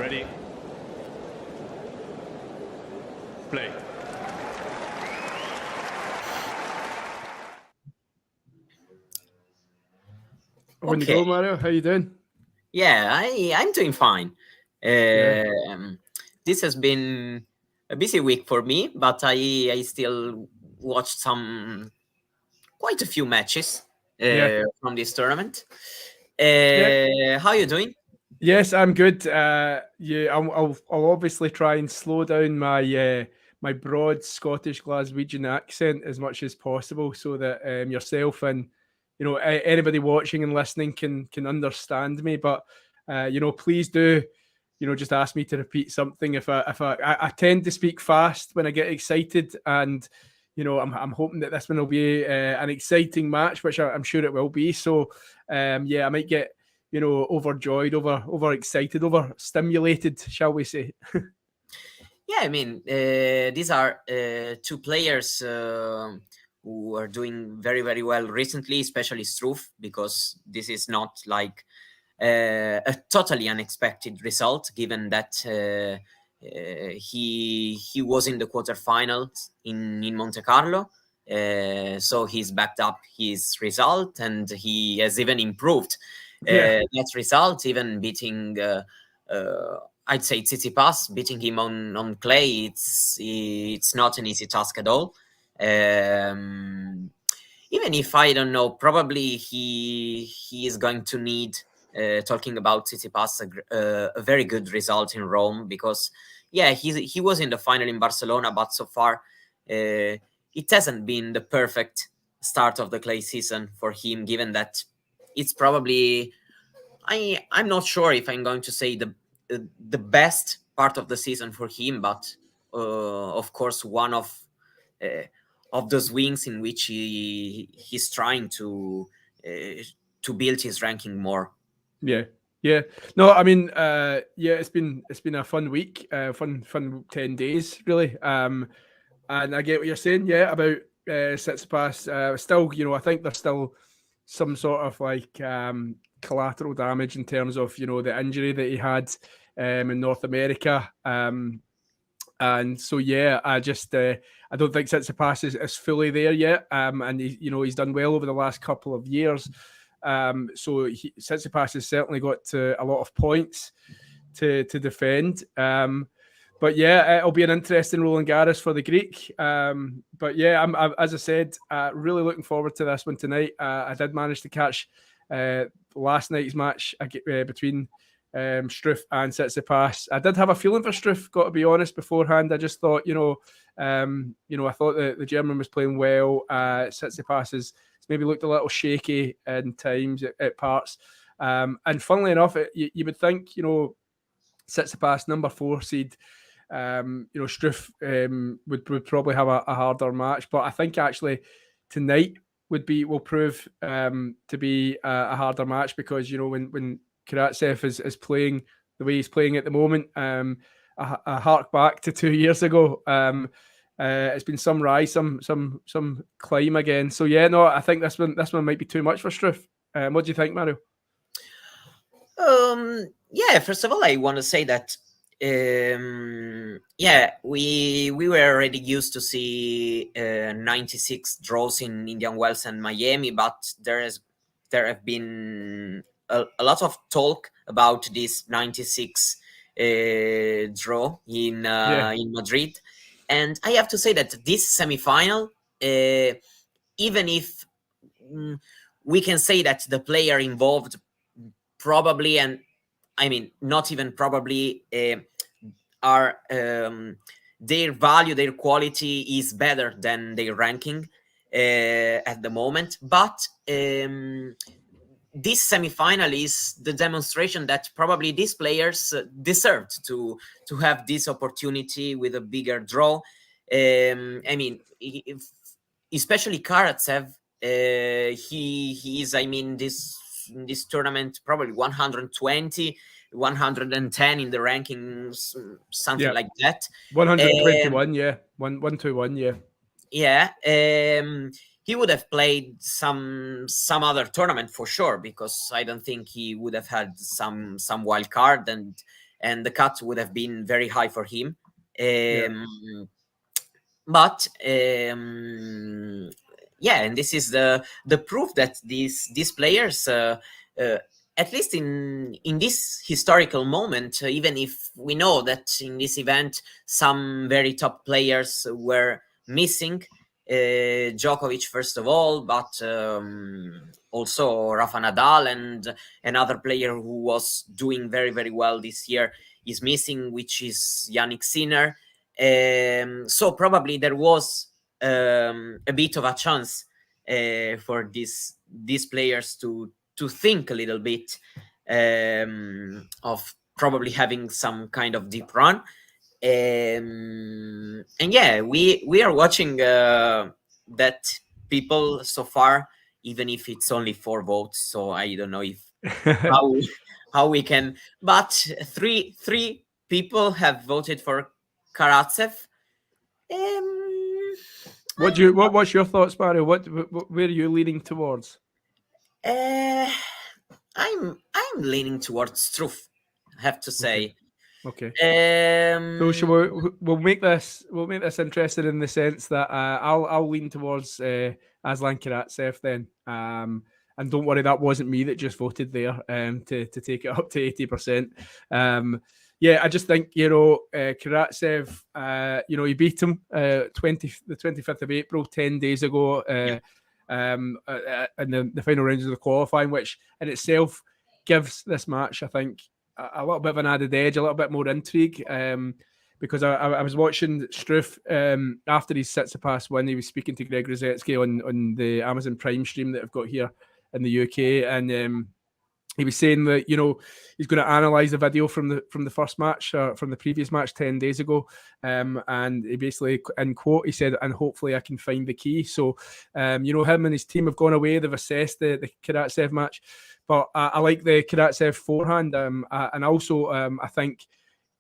Ready. Play. On the go, Mario. How you doing? Yeah, I'm doing fine. This has been a busy week for me, but I still watched quite a few matches from this tournament. How are you doing? Yes, I'm good. I'll obviously try and slow down my my broad Scottish Glaswegian accent as much as possible, so that yourself and anybody watching and listening can understand me. But please do just ask me to repeat something if I tend to speak fast when I get excited, and I'm hoping that this one will be an exciting match, which I'm sure it will be. So I might get overjoyed, over excited, over stimulated, shall we say. Yeah, I mean, these are two players who are doing very, very well recently, especially Struff, because this is not like a totally unexpected result, given that he was in the quarterfinals in Monte Carlo. So he's backed up his result, and he has even improved that result, even beating I'd say Tsitsipas. Beating him on clay, it's not an easy task at all. Even if I don't know, probably he is going to need, talking about Tsitsipas, a very good result in Rome, because he was in the final in Barcelona, but so far it hasn't been the perfect start of the clay season for him, given that it's probably, I'm not sure if I'm going to say the best part of the season for him, but of course one of those wings in which he's trying to build his ranking more. Yeah. No, I mean, it's been a fun week, fun 10 days really. And I get what you're saying, about Tsitsipas. Still, I think there's still some sort of like collateral damage in terms of the injury that he had in North America. And so I just I don't think Tsitsipas is fully there yet. And he's done well over the last couple of years. So Tsitsipas has certainly got a lot of points to defend. But it'll be an interesting Roland Garros for the Greek. But I'm as I said, really looking forward to this one tonight. I did manage to catch last night's match between Struff and Tsitsipas. I did have a feeling for Struff, got to be honest, beforehand. I just thought, I thought the German was playing well. Tsitsipas has maybe looked a little shaky in times at parts. And funnily enough, you would think, Tsitsipas, number 4 seed, Struff would probably have a harder match. But I think actually tonight will prove to be a harder match, because when Karatsev is playing the way he's playing at the moment, I hark back to 2 years ago. It's been some rise, some climb again. So I think this one might be too much for Struff. What do you think, Mario? First of all, I want to say that we were already used to see 96 draws in Indian Wells and Miami, but there have been a lot of talk about this 96 draw in Madrid. And I have to say that this semifinal, even if we can say that the player involved probably, and I mean not even probably, are their value, their quality is better than their ranking at the moment. But this semifinal is the demonstration that probably these players deserved to have this opportunity with a bigger draw. I mean, especially Karatsev, he is, I mean, this tournament probably 120, 110 in the rankings, something like that. 121, 121, he would have played some other tournament for sure, because I don't think he would have had some wild card, and and the cut would have been very high for him. But and this is the proof that these players, at least in this historical moment, even if we know that in this event some very top players were missing, Djokovic first of all, but also Rafa Nadal and another player who was doing very, very well this year is missing, which is Yannick Sinner. So probably there was a bit of a chance for these players to think a little bit of probably having some kind of deep run. And yeah, we are watching that people so far, even if it's only 4 votes. So I don't know if how we can, but three people have voted for Karatsev. What's your thoughts, Mario? Where are you leaning towards? I'm leaning towards Struff, I have to say. Okay. So we'll make this interesting in the sense that I'll lean towards Aslan Karatsev then. And don't worry, that wasn't me that just voted there to take it up to 80%. Yeah, I just think, Karatsev, he beat him the 25th of April, 10 days ago, in the final rounds of the qualifying, which in itself gives this match, I think, a little bit of an added edge, a little bit more intrigue. Because I was watching Struff after his Tsitsipas win. He was speaking to Greg Rosetsky on the Amazon Prime stream that I've got here in the UK, and he was saying that he's going to analyse the video from the first match, from the previous match 10 days ago, and he basically, in quote, he said, "And hopefully I can find the key." So him and his team have gone away. They've assessed the Karatsev match, but I like the Karatsev forehand, and also I think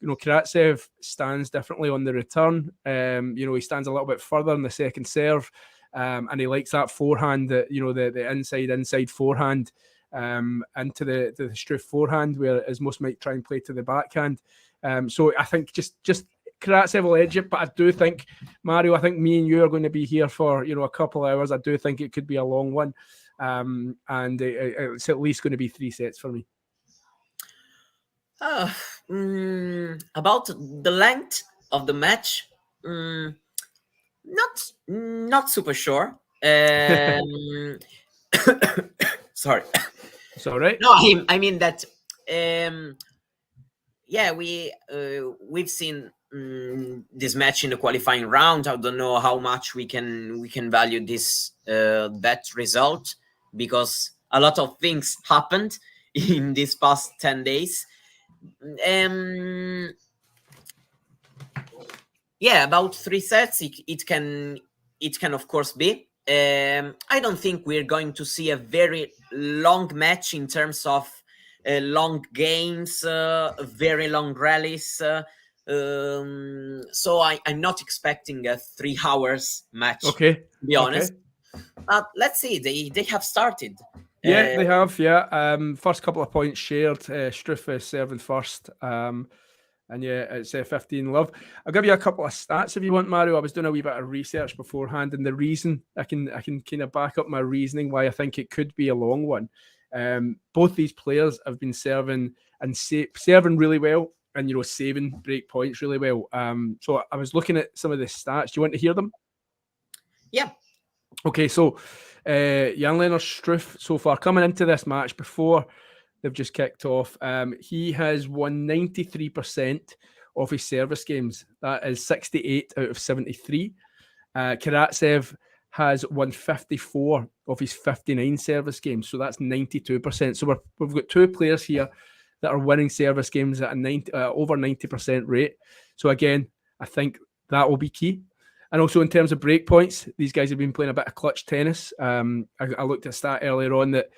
Karatsev stands differently on the return. He stands a little bit further in the second serve, and he likes that forehand, that the inside forehand into the Struff forehand, whereas most might try and play to the backhand. So I think just Karatsev will edge it, but I do think, Mario, I think me and you are going to be here for a couple of hours. I do think it could be a long one, and it's at least going to be 3 sets for me. About the length of the match, not super sure. Sorry. It's all right. No, I mean that. We've seen this match in the qualifying round. I don't know how much we can value this that result, because a lot of things happened in these past 10 days. About 3 sets, it can of course be. I don't think we're going to see a very long match in terms of long games, very long rallies. So I'm not expecting a 3 hours match. Okay. To be honest. But let's see. They have started. Yeah, they have. Yeah. First couple of points shared. Struff is serving first. And yeah, it's 15 love. I'll give you a couple of stats if you want, Mario. I was doing a wee bit of research beforehand, and the reason I can kind of back up my reasoning why I think it could be a long one. Both these players have been serving and serving really well, and saving break points really well. So I was looking at some of the stats. Do you want to hear them? Yeah. Okay, so Jan-Lennard Struff so far coming into this match before they've just kicked off, he has won 93% of his service games. That is 68 out of 73. Karatsev has won 54 of his 59 service games, so that's 92%. So we've got 2 players here that are winning service games at a over 90% rate. So again, I think that will be key. And also in terms of break points, these guys have been playing a bit of clutch tennis. I looked at a stat earlier on that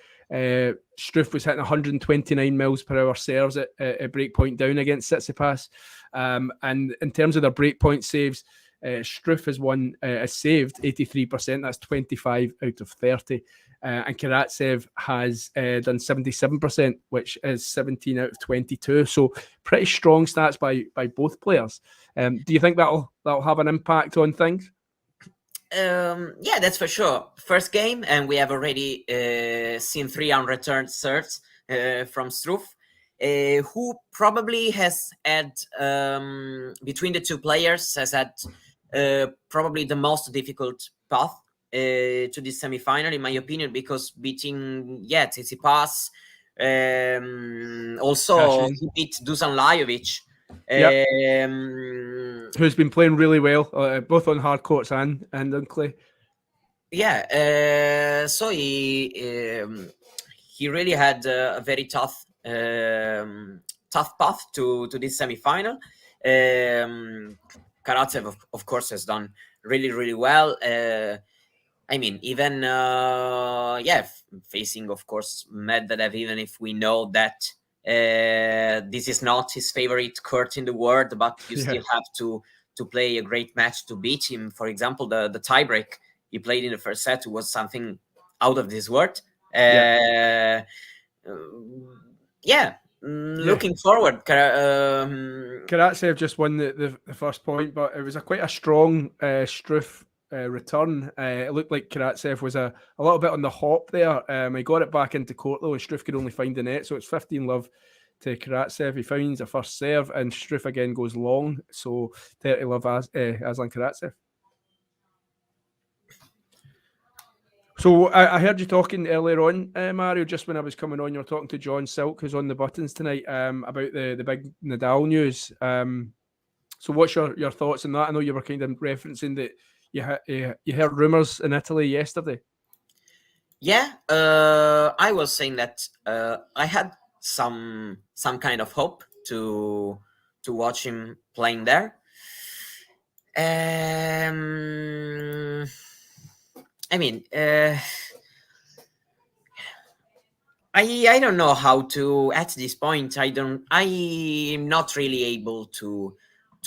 Struff was hitting 129 miles per hour serves at break point down against Tsitsipas. And in terms of their break point saves, Struff has saved 83%. That's 25 out of 30. and Karatsev has done 77%, which is 17 out of 22. So pretty strong stats by both players. Do you think that'll have an impact on things? Yeah, that's for sure. First game, and we have already seen 3 unreturned serves from Struff, who probably has had, between the two players, has had probably the most difficult path to this semi-final, in my opinion, because beating Tsitsipas, also he beat Dusan Lajovic. Yep. Who's been playing really well, both on hard courts and on clay. Yeah, so he really had a very tough path to this semi-final. Karatsev, of course, has done really well. I mean, even facing, of course, Medvedev, even if we know that this is not his favorite court in the world, but you still have to play a great match to beat him. For example, the tiebreak he played in the first set was something out of this world. Looking forward. Karatsev just won the first point, but it was quite a strong Struff return. It looked like Karatsev was a little bit on the hop there. He got it back into court though, and Struff could only find the net, so it's 15-love to Karatsev. He finds a first serve, and Struff again goes long, so 30-love Aslan Karatsev. So I heard you talking earlier on, Mario, just when I was coming on, you were talking to John Silk, who's on the buttons tonight, about the big Nadal news. So what's your thoughts on that? I know you were kind of referencing that you heard rumours in Italy yesterday. Yeah, I was saying that I had some kind of hope to watch him playing there. I mean, I don't know how to, at this point, I'm not really able to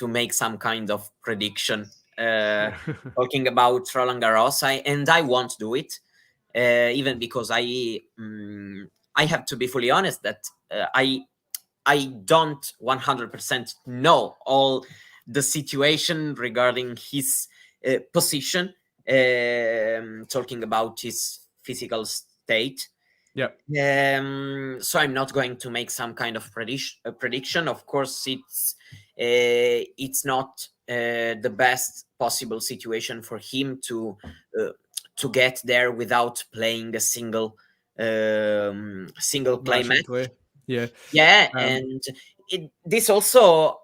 make some kind of prediction talking about Roland Garros, and I won't do it, even because I have to be fully honest that I don't 100% know all the situation regarding his position, talking about his physical state. Yeah. So I'm not going to make some kind of prediction. Of course, it's not the best possible situation for him to get there without playing a single play match. Yeah, and this also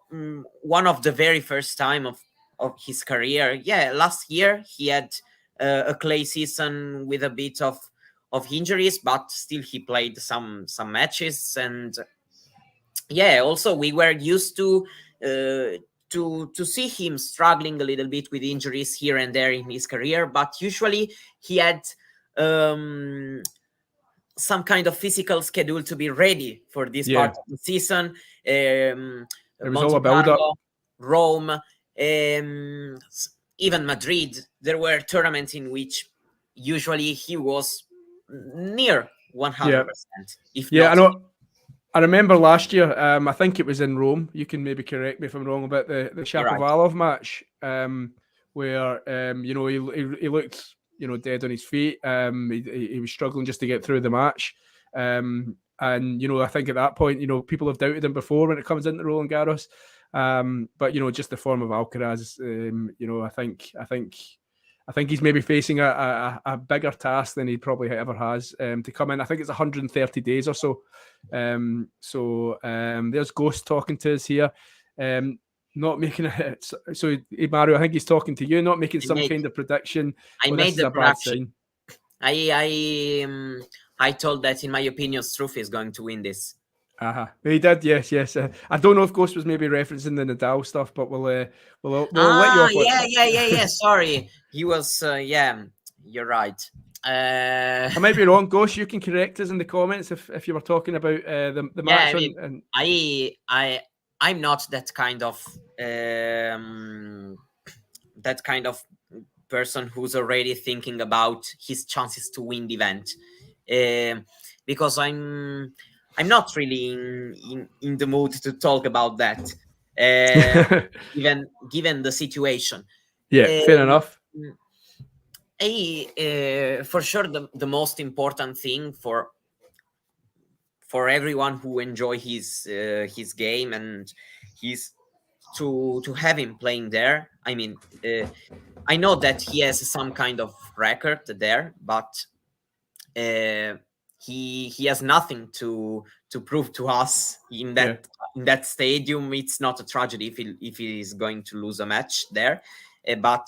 one of the very first time of his career. Yeah, last year he had a clay season with a bit of injuries, but still he played some matches. And yeah, also we were used to see him struggling a little bit with injuries here and there in his career, but usually he had some kind of physical schedule to be ready for this part of the season. It was all a build-up. Rome, even Madrid. There were tournaments in which usually he was near 100%. I know. I remember last year, I think it was in Rome. You can maybe correct me if I'm wrong about the Shapovalov match, where he looked dead on his feet. He was struggling just to get through the match, and I think at that point, people have doubted him before when it comes into Roland Garros, but just the form of Alcaraz, I think he's maybe facing a bigger task than he probably ever has to come in. I think it's 130 days or so. There's Ghost talking to us here. Not making it. So, Mario, I think he's talking to you, not making kind of prediction. I made the prediction. I told that, in my opinion, Struff is going to win this. He did, yes. I don't know if Ghost was maybe referencing the Nadal stuff, but we'll let you off. Yeah. Sorry, he was. You're right. I might be wrong. Ghost, you can correct us in the comments if you were talking about the match. I'm not that kind of person who's already thinking about his chances to win the event, because I'm not really in the mood to talk about that, even given the situation. Yeah, fair enough. For sure, the most important thing for everyone who enjoy his game and his to have him playing there. I mean, I know that he has some kind of record there, but he has nothing to prove to us in that stadium. It's not a tragedy if he is going to lose a match there, but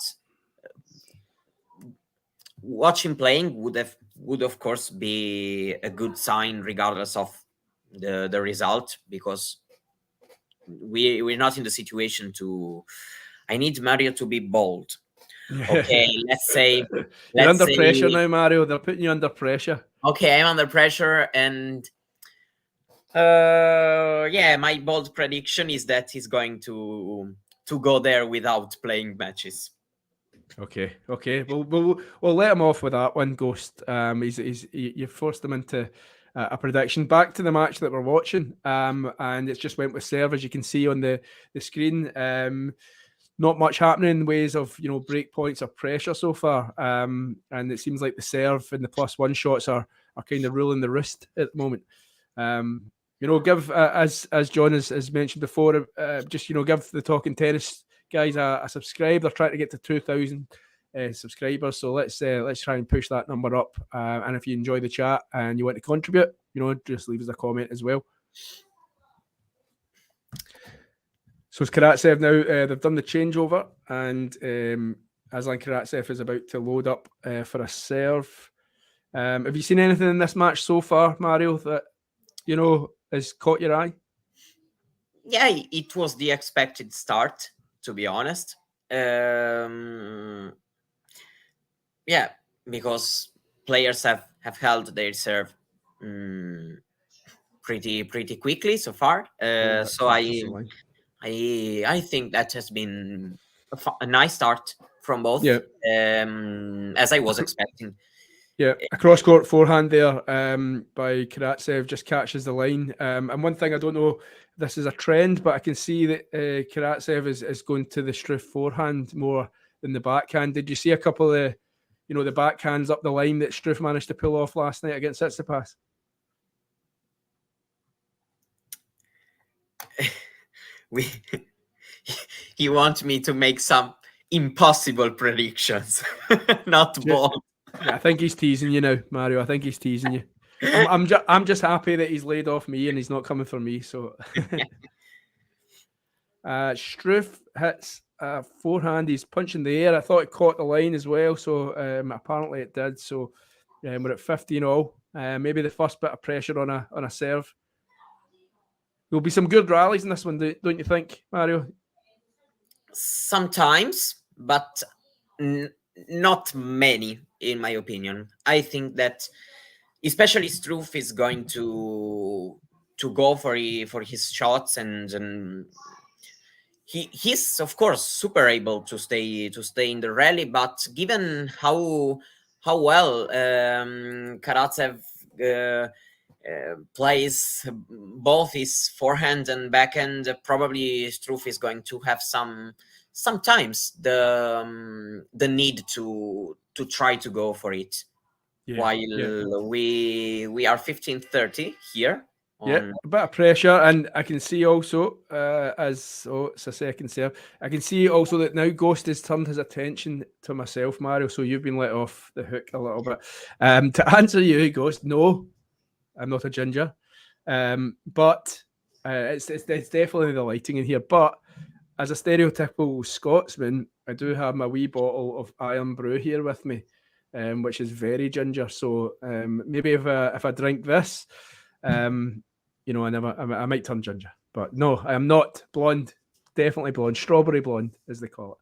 watch him playing would of course be a good sign regardless of the result, because we're not in the situation to. I need Mario to be bold. Okay, let's say you're under pressure now, Mario. They're putting you under pressure. Okay, I'm under pressure, and my bold prediction is that he's going to go there without playing matches. Okay. We'll let him off with that one, Ghost. You forced him into a prediction. Back to the match that we're watching, and it's just went with serve, as you can see on the screen. Not much happening in ways of break points or pressure so far, and it seems like the serve and the +1 shots are kind of ruling the roost at the moment. Give as John has mentioned before, just give the Talking Tennis guys a subscribe. They're trying to get to 2,000 subscribers, so let's try and push that number up. And if you enjoy the chat and you want to contribute, just leave us a comment as well. So it's Karatsev now. They've done the changeover, and Aslan Karatsev is about to load up for a serve. Have you seen anything in this match so far, Mario, that has caught your eye? Yeah, it was the expected start, to be honest. Because players have held their serve pretty quickly so far. So I think that has been a nice start from both, as I was expecting. Yeah, a cross-court forehand there by Karatsev just catches the line. And one thing, I don't know if this is a trend, but I can see that Karatsev is going to the Struff forehand more than the backhand. Did you see a couple of the backhands up the line that Struff managed to pull off last night against Tsitsipas? You want me to make some impossible predictions, not bold. Yeah, I think he's teasing you now, Mario. I think he's teasing you. I'm just happy that he's laid off me and he's not coming for me. So, Struff hits a forehand. He's punching the air. I thought it caught the line as well. So apparently it did. So we're at 15-all. Maybe the first bit of pressure on a serve. There'll be some good rallies in this one, don't you think, Mario? Sometimes, but not many, in my opinion. I think that especially Struff is going to go for his shots, and he's of course super able to stay in the rally. But given how well Karatsev plays both his forehand and backhand, probably Struff is going to have sometimes the need to try to go for it. While we are 15-30 here. Yeah, a bit of pressure, and I can see also it's a second serve. I can see also that now Ghost has turned his attention to myself, Mario. So you've been let off the hook a little bit. To answer you, Ghost, no, I'm not a ginger, but it's definitely the lighting in here. But as a stereotypical Scotsman, I do have my wee bottle of Iron Brew here with me, which is very ginger. So maybe if I drink this, I might turn ginger. But no, I am not blonde. Definitely blonde. Strawberry blonde, as they call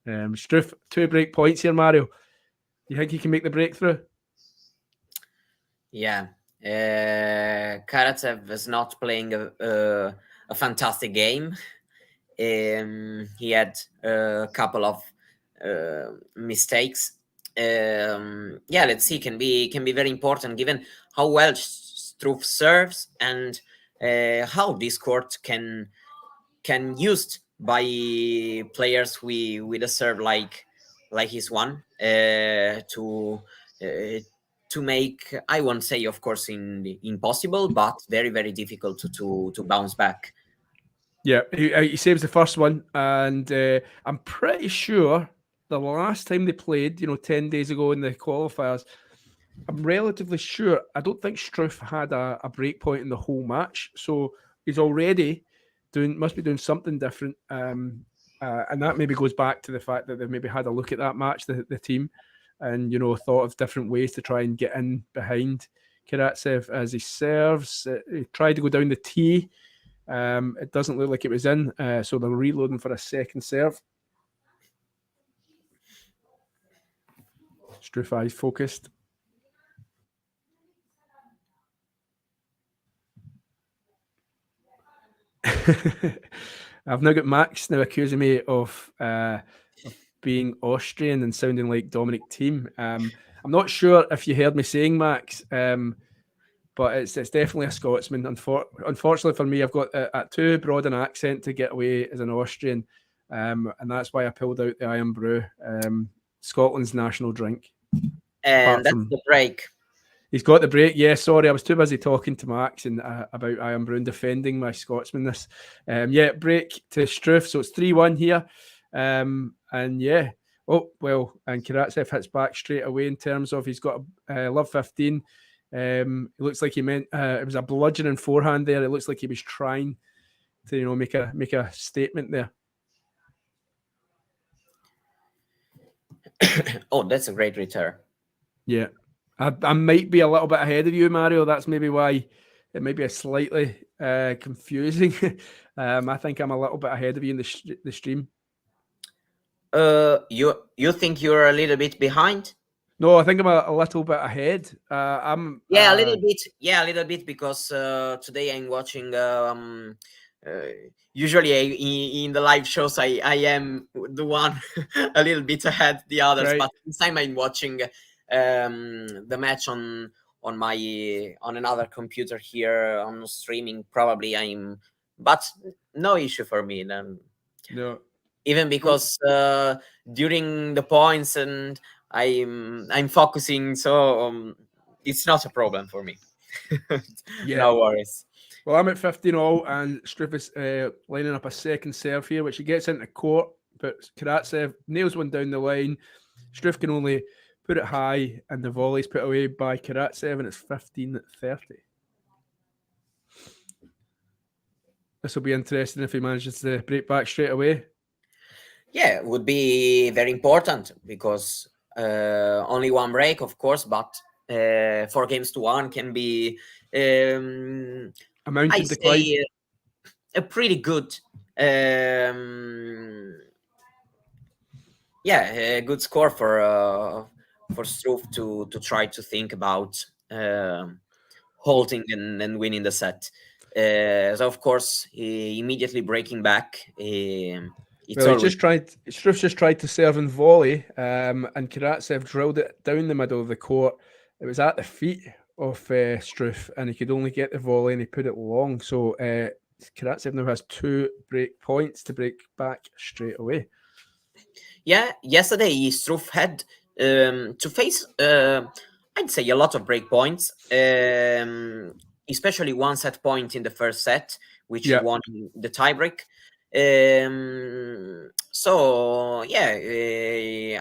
it. Struff, 2 break points here, Mario. You think he can make the breakthrough? Yeah. Karatsev is not playing a fantastic game. He had a couple of mistakes. Let's see. Can be very important given how well Struff serves and how this court can used by players with a serve like his one to make, I won't say of course impossible, but very very difficult to bounce back. Yeah, he saves the first one, and I'm pretty sure the last time they played, 10 days ago in the qualifiers, I'm relatively sure, I don't think Struff had a break point in the whole match. So he's already must be doing something different. And that maybe goes back to the fact that they've maybe had a look at that match, the team, and, thought of different ways to try and get in behind Karatsev as he serves. He tried to go down the tee. It doesn't look like it was in, so they're reloading for a second serve. Struff eyes focused. I've now got Max now accusing me of being Austrian and sounding like Dominic Thiem. I'm not sure if you heard me saying Max, but it's definitely a Scotsman. Unfortunately for me, I've got too broad an accent to get away as an Austrian, and that's why I pulled out the Iron Brew, Scotland's national drink. And that's the break. He's got the break. Yeah, sorry, I was too busy talking to Max and about Iron Brew and defending my Scotsmanness. Break to Struff, so it's 3-1 here. And Karatsev hits back straight away in terms of he's got a love 15. It looks like he meant it was a bludgeoning forehand there. It looks like he was trying to make a statement there. Oh, that's a great return. Yeah, I might be a little bit ahead of you, Mario. That's maybe why it might be a slightly confusing. I think I'm a little bit ahead of you in the stream. You think you're a little bit behind? No, I think I'm a little bit ahead. I'm a little bit. Yeah, a little bit because today I'm watching. Usually in the live shows, I am the one a little bit ahead the others, right. But this time I'm watching the match on another computer here on streaming. Probably but no issue for me. No. Even because during the points and I'm focusing, so it's not a problem for me. No worries. Well, I'm at 15 all, and Struff is lining up a second serve here, which he gets into court, but Karatsev nails one down the line. Struff can only put it high, and the volley's put away by Karatsev, and it's 15-30. This will be interesting if he manages to break back straight away. Yeah, it would be very important because only one break, of course, but 4 games to 1 can be I say a pretty good a good score for Struff to try to think about halting and winning the set. So of course, immediately breaking back. Struff just tried to serve and volley, and Karatsev drilled it down the middle of the court. It was at the feet of Struff, and he could only get the volley, and he put it long. So Karatsev now has 2 break points to break back straight away. Yeah, yesterday Struff had to face, I'd say, a lot of break points, especially one set point in the first set, which he won the tiebreak.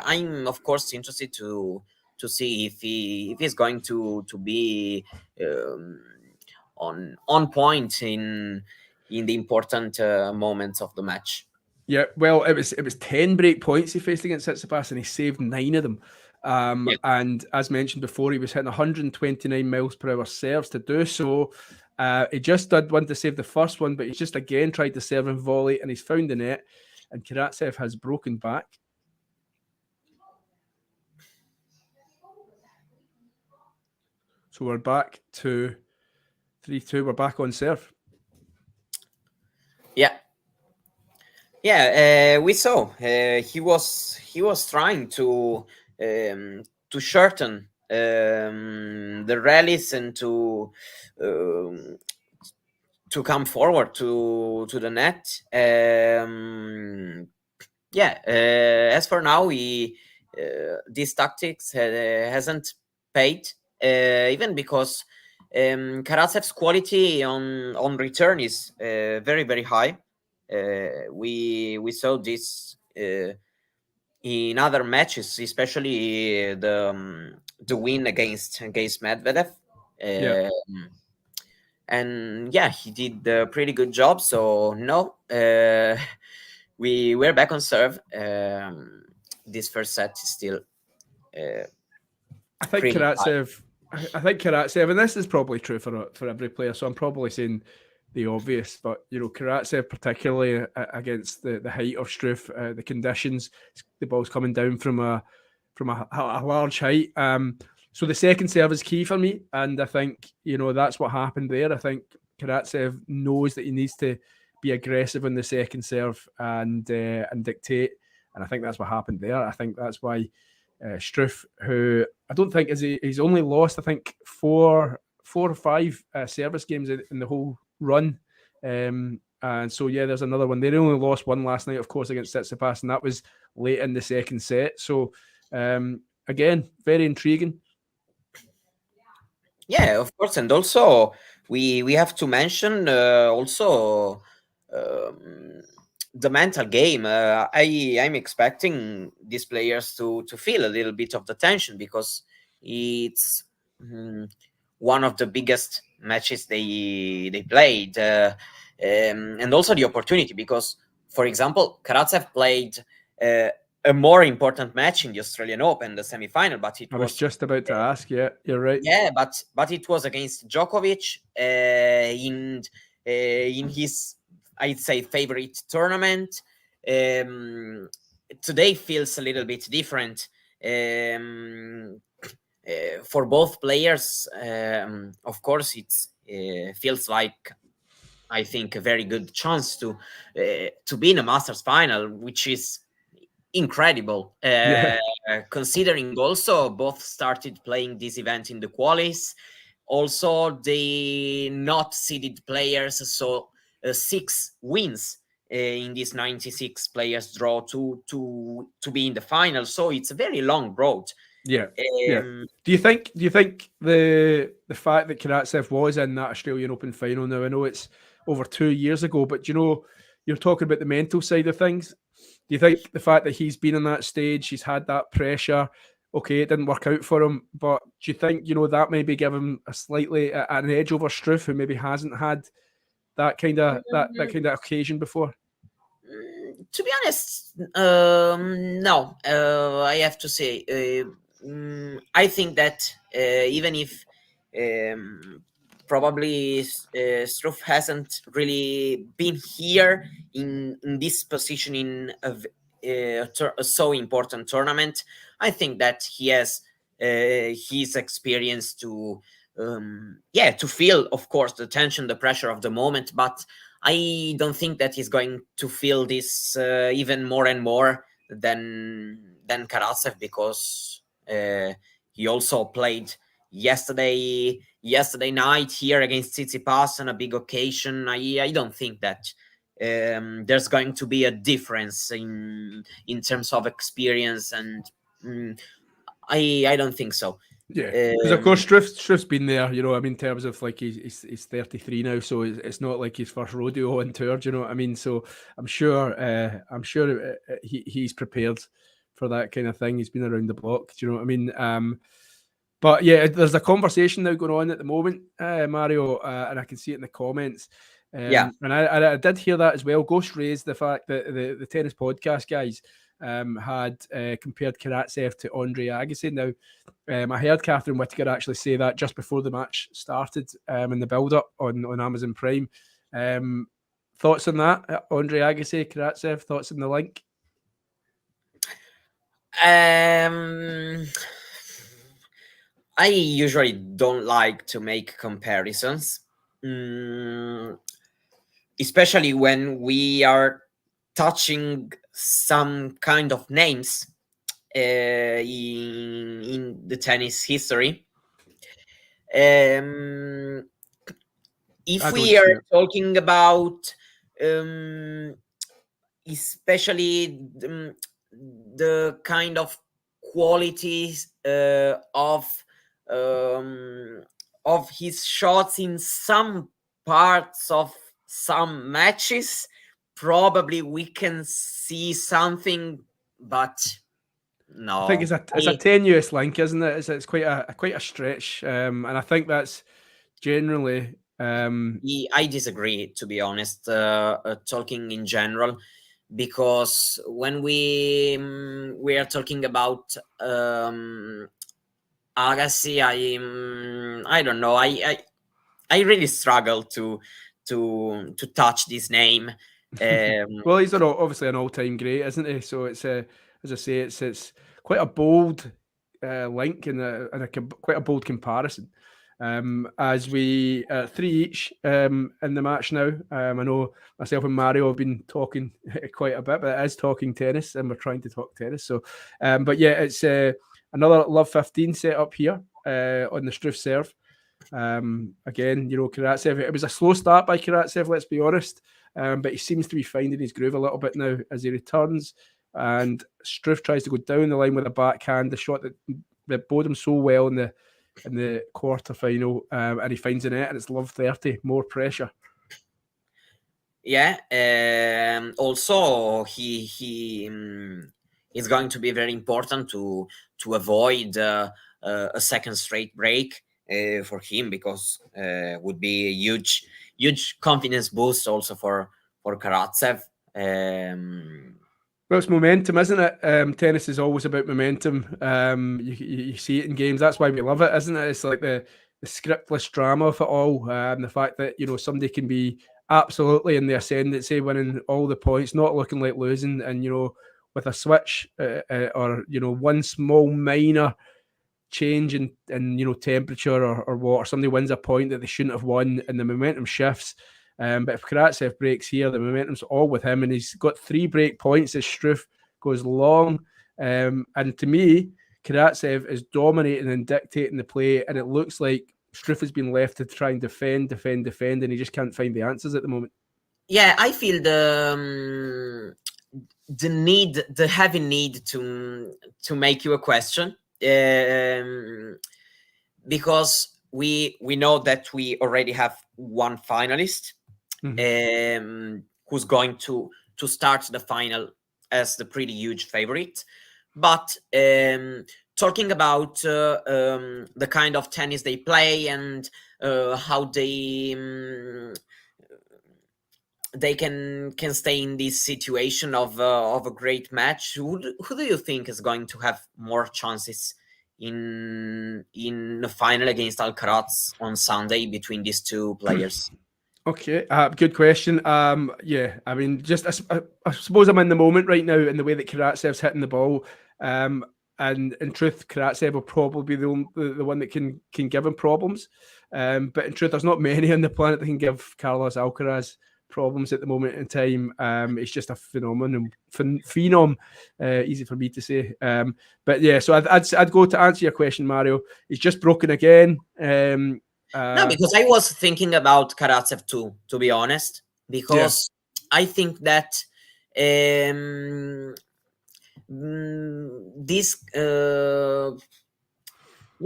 I'm of course interested to see if he's going to be on point in the important moments of the match. Yeah, well, it was 10 break points he faced against Tsitsipas, and he saved 9 of them. And as mentioned before, he was hitting 129 miles per hour serves to do so. He just did one to save the first one, but he's just again tried to serve and volley, and he's found the net, and Karatsev has broken back. So we're back to 3-2. We're back on serve. Yeah. Yeah, we saw he was trying to shorten the rallies and um, to come forward to the net. Yeah, as for now, these tactics hasn't paid, even because Karatsev's quality on return is very very high. We saw this in other matches, especially the win against Medvedev. Yeah. And yeah, he did a pretty good job. So no, we're back on serve. This first set is still uh, I think pretty high. Karatsev. I think Karatsev, and this is probably true for every player. So I'm probably saying the obvious, but Karatsev, particularly against the height of Struff, the conditions, the ball's coming down from a large height. So the second serve is key for me, and I think that's what happened there. I think Karatsev knows that he needs to be aggressive on the second serve and dictate, and I think that's what happened there. I think that's why Struff, who I don't think he's only lost, I think four or five service games in the whole run. And so yeah, there's another one. They only lost one last night, of course, against Tsitsipas, and that was late in the second set. So again, very intriguing. Yeah, of course, and also we have to mention also the mental game. I'm expecting these players to feel a little bit of the tension because it's one of the biggest matches they played, and also the opportunity because, for example, Karatsev played a more important match in the Australian Open, the semi-final, but it I was was just about to ask. Yeah, you're right. yeah, but it was against Djokovic in his, I'd say, favorite tournament. Today feels a little bit different for both players. Of course, it feels like, I think, a very good chance to be in a Masters final, which is incredible. Yeah, Considering also both started playing this event in the qualis, also the not seeded players, so 6 wins in this 96 players draw to be in the final. So it's a very long road. yeah, yeah. Do you think the fact that Karatsev was in that Australian Open final now? I know it's over 2 years ago, but you're talking about the mental side of things. Do you think the fact that he's been on that stage, he's had that pressure? Okay, it didn't work out for him, but do you think that maybe give him a slightly an edge over Struff, who maybe hasn't had that kind of occasion before? To be honest, no. I have to say, I think that even if probably Struff hasn't really been here in this position in a so important tournament, I think that he has his experience to to feel, of course, the tension, the pressure of the moment, but I don't think that he's going to feel this even more and more than Karatsev, because he also played yesterday night here against Tsitsipas on a big occasion. I don't think that there's going to be a difference in terms of experience, and I don't think so. Yeah, because of course Struff's been there, in terms of like he's 33 now, so it's not like his first rodeo on tour. Do you know what I mean? So I'm sure he's prepared for that kind of thing. He's been around the block. Do you know what I mean? But yeah, there's a conversation now going on at the moment, Mario, and I can see it in the comments. Yeah. And I did hear that as well. Ghost raised the fact that the tennis podcast guys had compared Karatsev to Andre Agassi. Now, I heard Catherine Whitaker actually say that just before the match started in the build-up on Amazon Prime. Thoughts on that? Andre Agassi, Karatsev, thoughts on the link? I usually don't like to make comparisons, especially when we are touching some kind of names in the tennis history. If we are talking about especially the kind of qualities of his shots in some parts of some matches, probably we can see something, but no. I think it's a tenuous link, isn't it? It's quite a stretch, and I think that's generally. I disagree, to be honest. Talking in general, because when we are talking about Agassi, I don't know. I really struggle to touch this name. Well, he's obviously an all-time great, isn't he? So it's as I say, it's quite a bold link and quite a bold comparison. As we 3 each in the match now. I know myself and Mario have been talking quite a bit, but it is talking tennis, and we're trying to talk tennis. So, but yeah, it's another Love 15 set up here on the Struff serve. Again, Karatsev. It was a slow start by Karatsev, let's be honest, but he seems to be finding his groove a little bit now as he returns. And Struff tries to go down the line with a backhand, the shot that bode him so well in the quarter final, and he finds the net, and it's love 30, more pressure. Yeah. Also, he is going to be very important to avoid a second straight break for him, because would be a huge confidence boost also for Karatsev. Well, it's momentum, isn't it? Tennis is always about momentum. You see it in games. That's why we love it, isn't it? It's like the scriptless drama of it all, and the fact that somebody can be absolutely in the ascendancy, winning all the points, not looking like losing, and with a switch or one small minor change in temperature or what, or somebody wins a point that they shouldn't have won, and the momentum shifts. But if Karatsev breaks here, the momentum's all with him, and he's got 3 break points as Struff goes long. And to me, Karatsev is dominating and dictating the play, and it looks like Struff has been left to try and defend, and he just can't find the answers at the moment. Yeah, I feel the heavy need to make you a question, because we know that we already have one finalist. Who's going to start the final as the pretty huge favorite. But talking about the kind of tennis they play and how they can stay in this situation of a great match, who do you think is going to have more chances in the final against Alcaraz on Sunday between these two players? Okay, good question. Yeah, I mean, just I suppose I'm in the moment right now in the way that Karatsev's hitting the ball. And in truth, Karatsev will probably be the one that can give him problems. But in truth, there's not many on the planet that can give Carlos Alcaraz problems at the moment in time. It's just a phenom. Easy for me to say. But yeah, so I'd go to answer your question, Mario. He's just broken again. No, because I was thinking about Karatsev too, to be honest, because I think that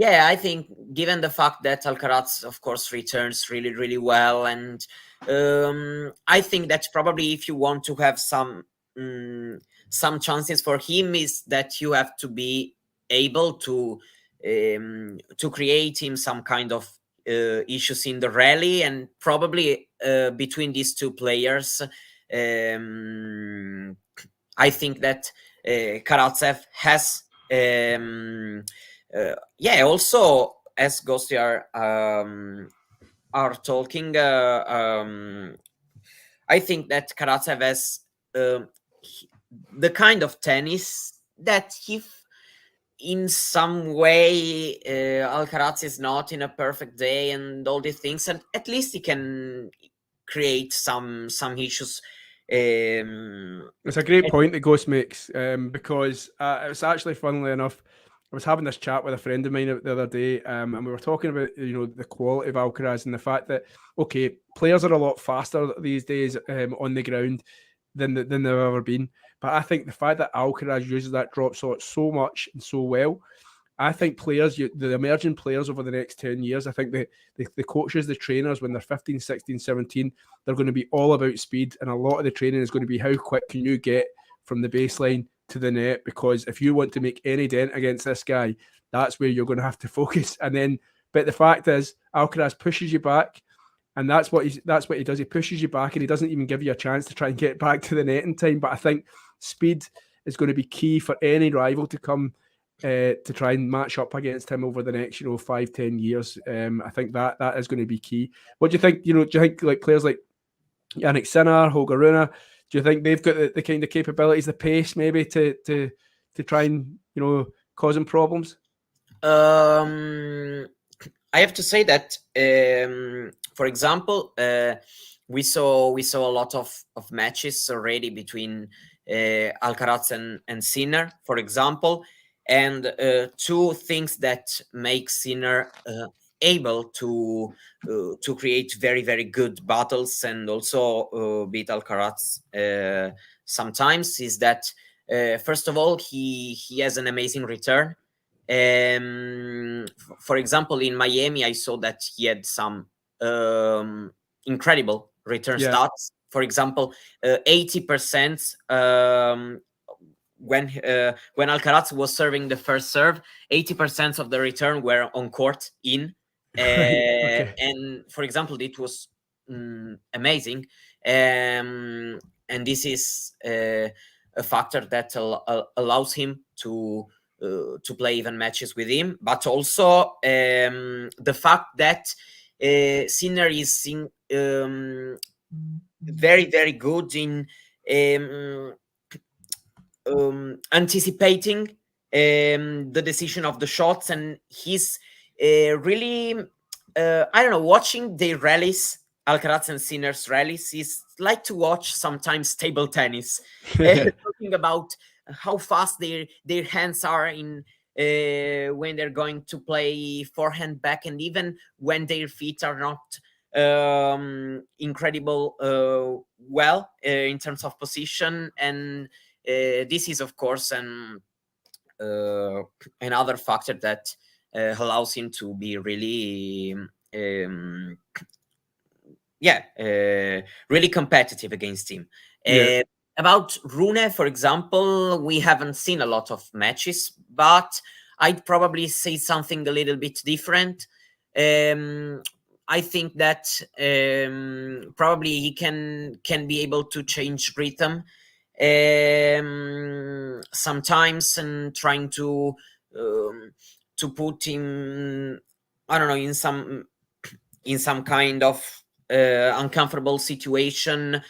I think given the fact that Alcaraz, of course, returns really, really well, and I think that probably if you want to have some chances for him, is that you have to be able to create him some kind of issues in the rally, and probably between these two players, I think that Karatsev has also, as Ghosty are talking, I think that Karatsev has the kind of tennis that if in some way Alcaraz is not in a perfect day and all these things, and at least he can create some issues It's a great point that Ghost makes, because it was actually, funnily enough, I was having this chat with a friend of mine the other day, and we were talking about the quality of Alcaraz and the fact that players are a lot faster these days on the ground than they've ever been. But I think the fact that Alcaraz uses that drop shot so much and so well, I think players, the emerging players over the next 10 years, I think the coaches, the trainers, when they're 15, 16, 17, they're going to be all about speed. And a lot of the training is going to be how quick can you get from the baseline to the net, because if you want to make any dent against this guy, that's where you're going to have to focus. But the fact is, Alcaraz pushes you back, and that's what he does. He pushes you back, and he doesn't even give you a chance to try and get back to the net in time. But I think speed is going to be key for any rival to come to try and match up against him over the next 5-10 years. I think that is going to be key. What do you think? Do you think like players like Yannick Sinner, Holger Rune, do you think they've got the kind of capabilities, the pace maybe to try and cause him problems? I have to say that, for example, we saw a lot of matches already between Alcaraz and Sinner, for example, and two things that make Sinner able to create very, very good battles and also beat Alcaraz sometimes is that first of all, he has an amazing return. For example, in Miami, I saw that he had some incredible return stats. For example, 80%. When Alcaraz was serving the first serve, 80% of the return were on court in. And for example, it was amazing. And this is a factor that allows him to play even matches with him. But also the fact that Sinner is very, very good in anticipating the decision of the shots, and he's really I don't know, watching the rallies, Alcaraz and Sinner's rallies, is like to watch sometimes table tennis. Talking about how fast their hands are in when they're going to play forehand, backhand, even when their feet are not incredible well in terms of position. And this is, of course, another factor that allows him to be really, really competitive against him. About Rune, for example, we haven't seen a lot of matches, but I'd probably say something a little bit different. I think that probably he can be able to change rhythm sometimes, and trying to put him, I don't know, in some kind of uncomfortable situation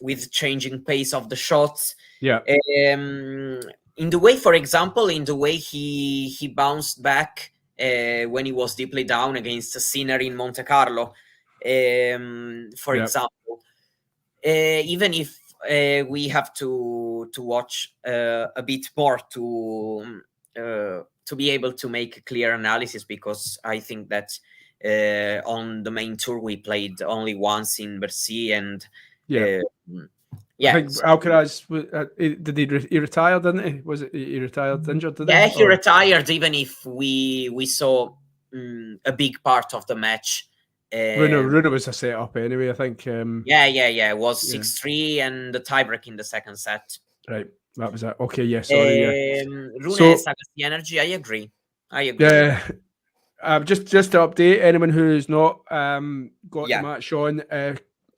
with changing pace of the shots. In the way, for example, he bounced back when he was deeply down against Sinner in Monte Carlo, for example. Even if we have to watch a bit more to be able to make a clear analysis, because I think that on the main tour we played only once in Bercy, and I think Alcaraz did he retire, didn't he? Was it he retired injured? He retired, even if we saw a big part of the match. Rune was a set-up anyway, I think. It was 6-3 and the tiebreak in the second set. Right, that was it. Okay, sorry. Rune has the energy. I agree. Yeah. Just to update anyone who's not got the match on,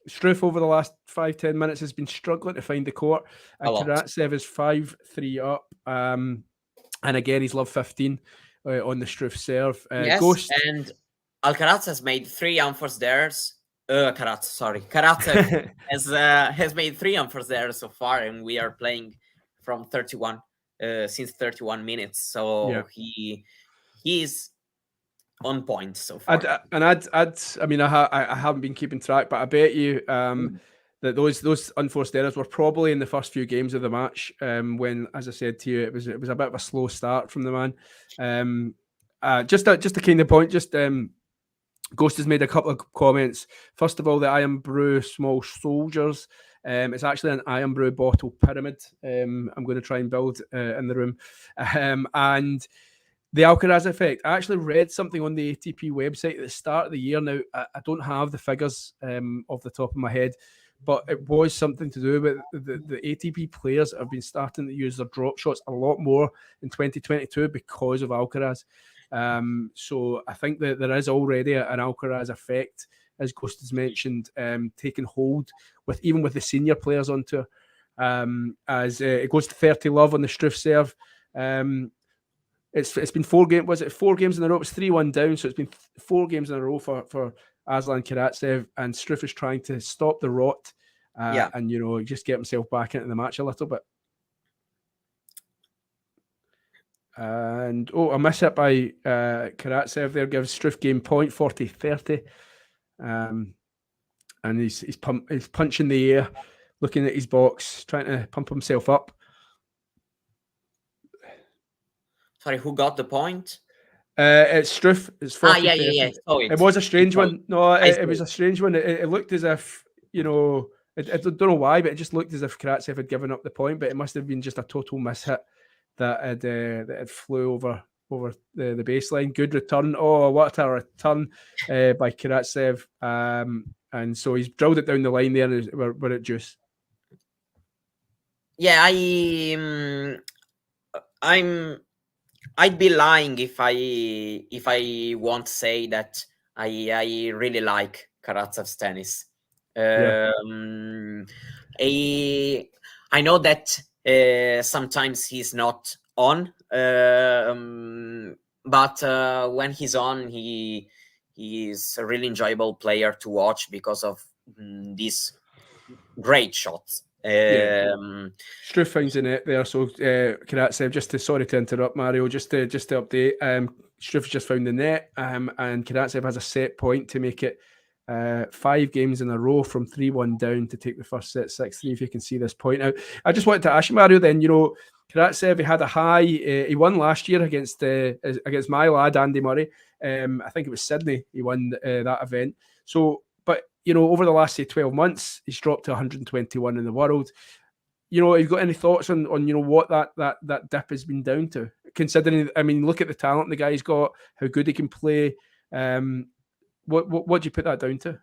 Struff over the last 5-10 minutes has been struggling to find the court. Karatsev is 5-3 up, and again he's love 15 on the Struff serve. Ghost and Alcaraz has made 3 unforced errors. Karatsev has made 3 unforced errors so far, and we are playing from 31 since 31 minutes. So he is on point so far. I haven't been keeping track, but I bet you that those unforced errors were probably in the first few games of the match, when, as I said to you, it was a bit of a slow start from the man. Just a kind of point. Ghost has made a couple of comments. First of all, the Iron Brew Small Soldiers. It's actually an Iron Brew bottle pyramid. I'm going to try and build in the room. And the Alcaraz effect. I actually read something on the ATP website at the start of the year. Now, I don't have the figures off the top of my head, but it was something to do with the ATP players have been starting to use their drop shots a lot more in 2022 because of Alcaraz. So I think that there is already an Alcaraz effect, as Ghost has mentioned, taking hold even with the senior players on tour. As it goes to 30 love on the Struff serve. It's been 4 games. Was it 4 games in a row? It was 3-1 down, so it's been 4 games in a row for Aslan Karatsev, and Struff is trying to stop the rot, and just get himself back into the match a little bit. And a miss hit by Karatsev there gives Struff game point 40-30. And he's punching the air, looking at his box, trying to pump himself up. Sorry, who got the point? It's Struff. It's 40. Yeah. It was a strange one. No, it was a strange one. It looked as if, I don't know why, but it just looked as if Karatsev had given up the point, but it must have been just a total mishit that had flew over the baseline. Good return. Oh, what a return by Karatsev. And so he's drilled it down the line there, and we're at juice. Yeah, I'd be lying if I won't say that I really like Karatsev's tennis. I know that sometimes he's not on, but when he's on, he is a really enjoyable player to watch because of these great shots. Struff finds the net there, so Karatsev, sorry to interrupt, Mario, just to update, Struff just found the net, and Karatsev has a set point to make it 5 games in a row from 3-1 down to take the first set 6-3, if you can see this point out. I just wanted to ask you, Mario, then, Karatsev, he had a high, he won last year against my lad, Andy Murray. I think it was Sydney, he won that event. So, but, over the last, say, 12 months, he's dropped to 121 in the world. Have you got any thoughts on what that dip has been down to? Considering, look at the talent the guy's got, how good he can play. What do you put that down to?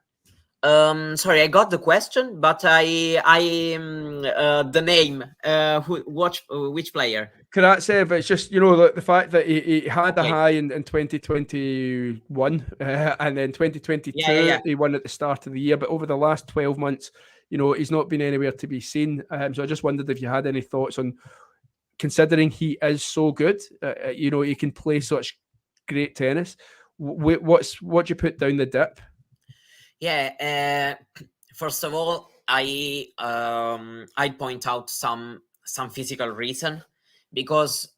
Sorry, I got the question, but the name, which player? Karatsev. It's just the fact that he had a high in 2021, and then 2022 he won at the start of the year. But over the last 12 months, he's not been anywhere to be seen. So I just wondered if you had any thoughts on, considering he is so good, he can play such great tennis. What do you put down the dip? Yeah, first of all, I'd point out some physical reason, because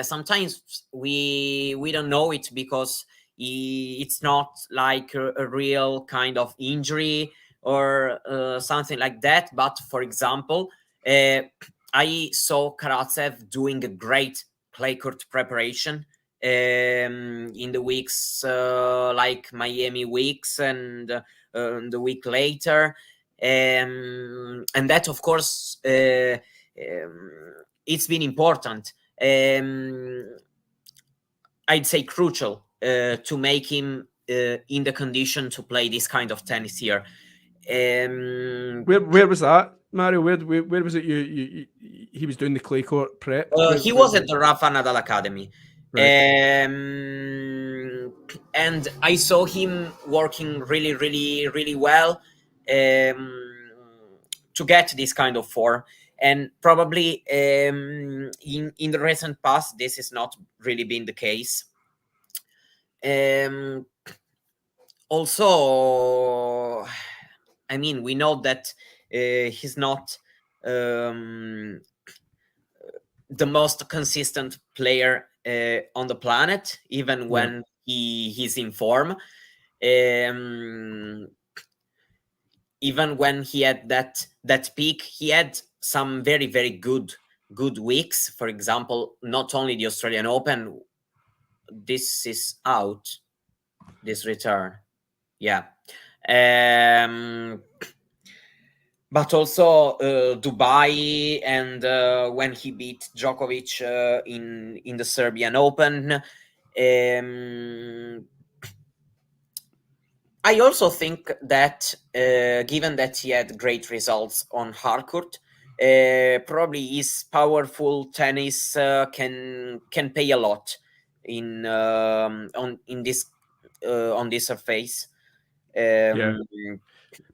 sometimes we don't know it, because it's not like a real kind of injury or something like that. But for example, I saw Karatsev doing a great clay court preparation in the weeks like Miami weeks and the week later, and that, of course, it's been important. I'd say crucial to make him in the condition to play this kind of tennis here. Where was that, Mario? Where was it? He was doing the clay court prep. He was at the Rafa Nadal Academy. Right. And I saw him working really, really, really well to get this kind of form. And probably in the recent past, this has not really been the case. Also, we know that he's not the most consistent player on the planet, even when he's in form. even when he had that peak, he had some very, very good weeks. For example, not only the Australian Open. This is out. This return, yeah. But also Dubai, and when he beat Djokovic in the Serbian Open. I also think that given that he had great results on hardcourt, probably his powerful tennis can pay a lot in on this surface. Yeah.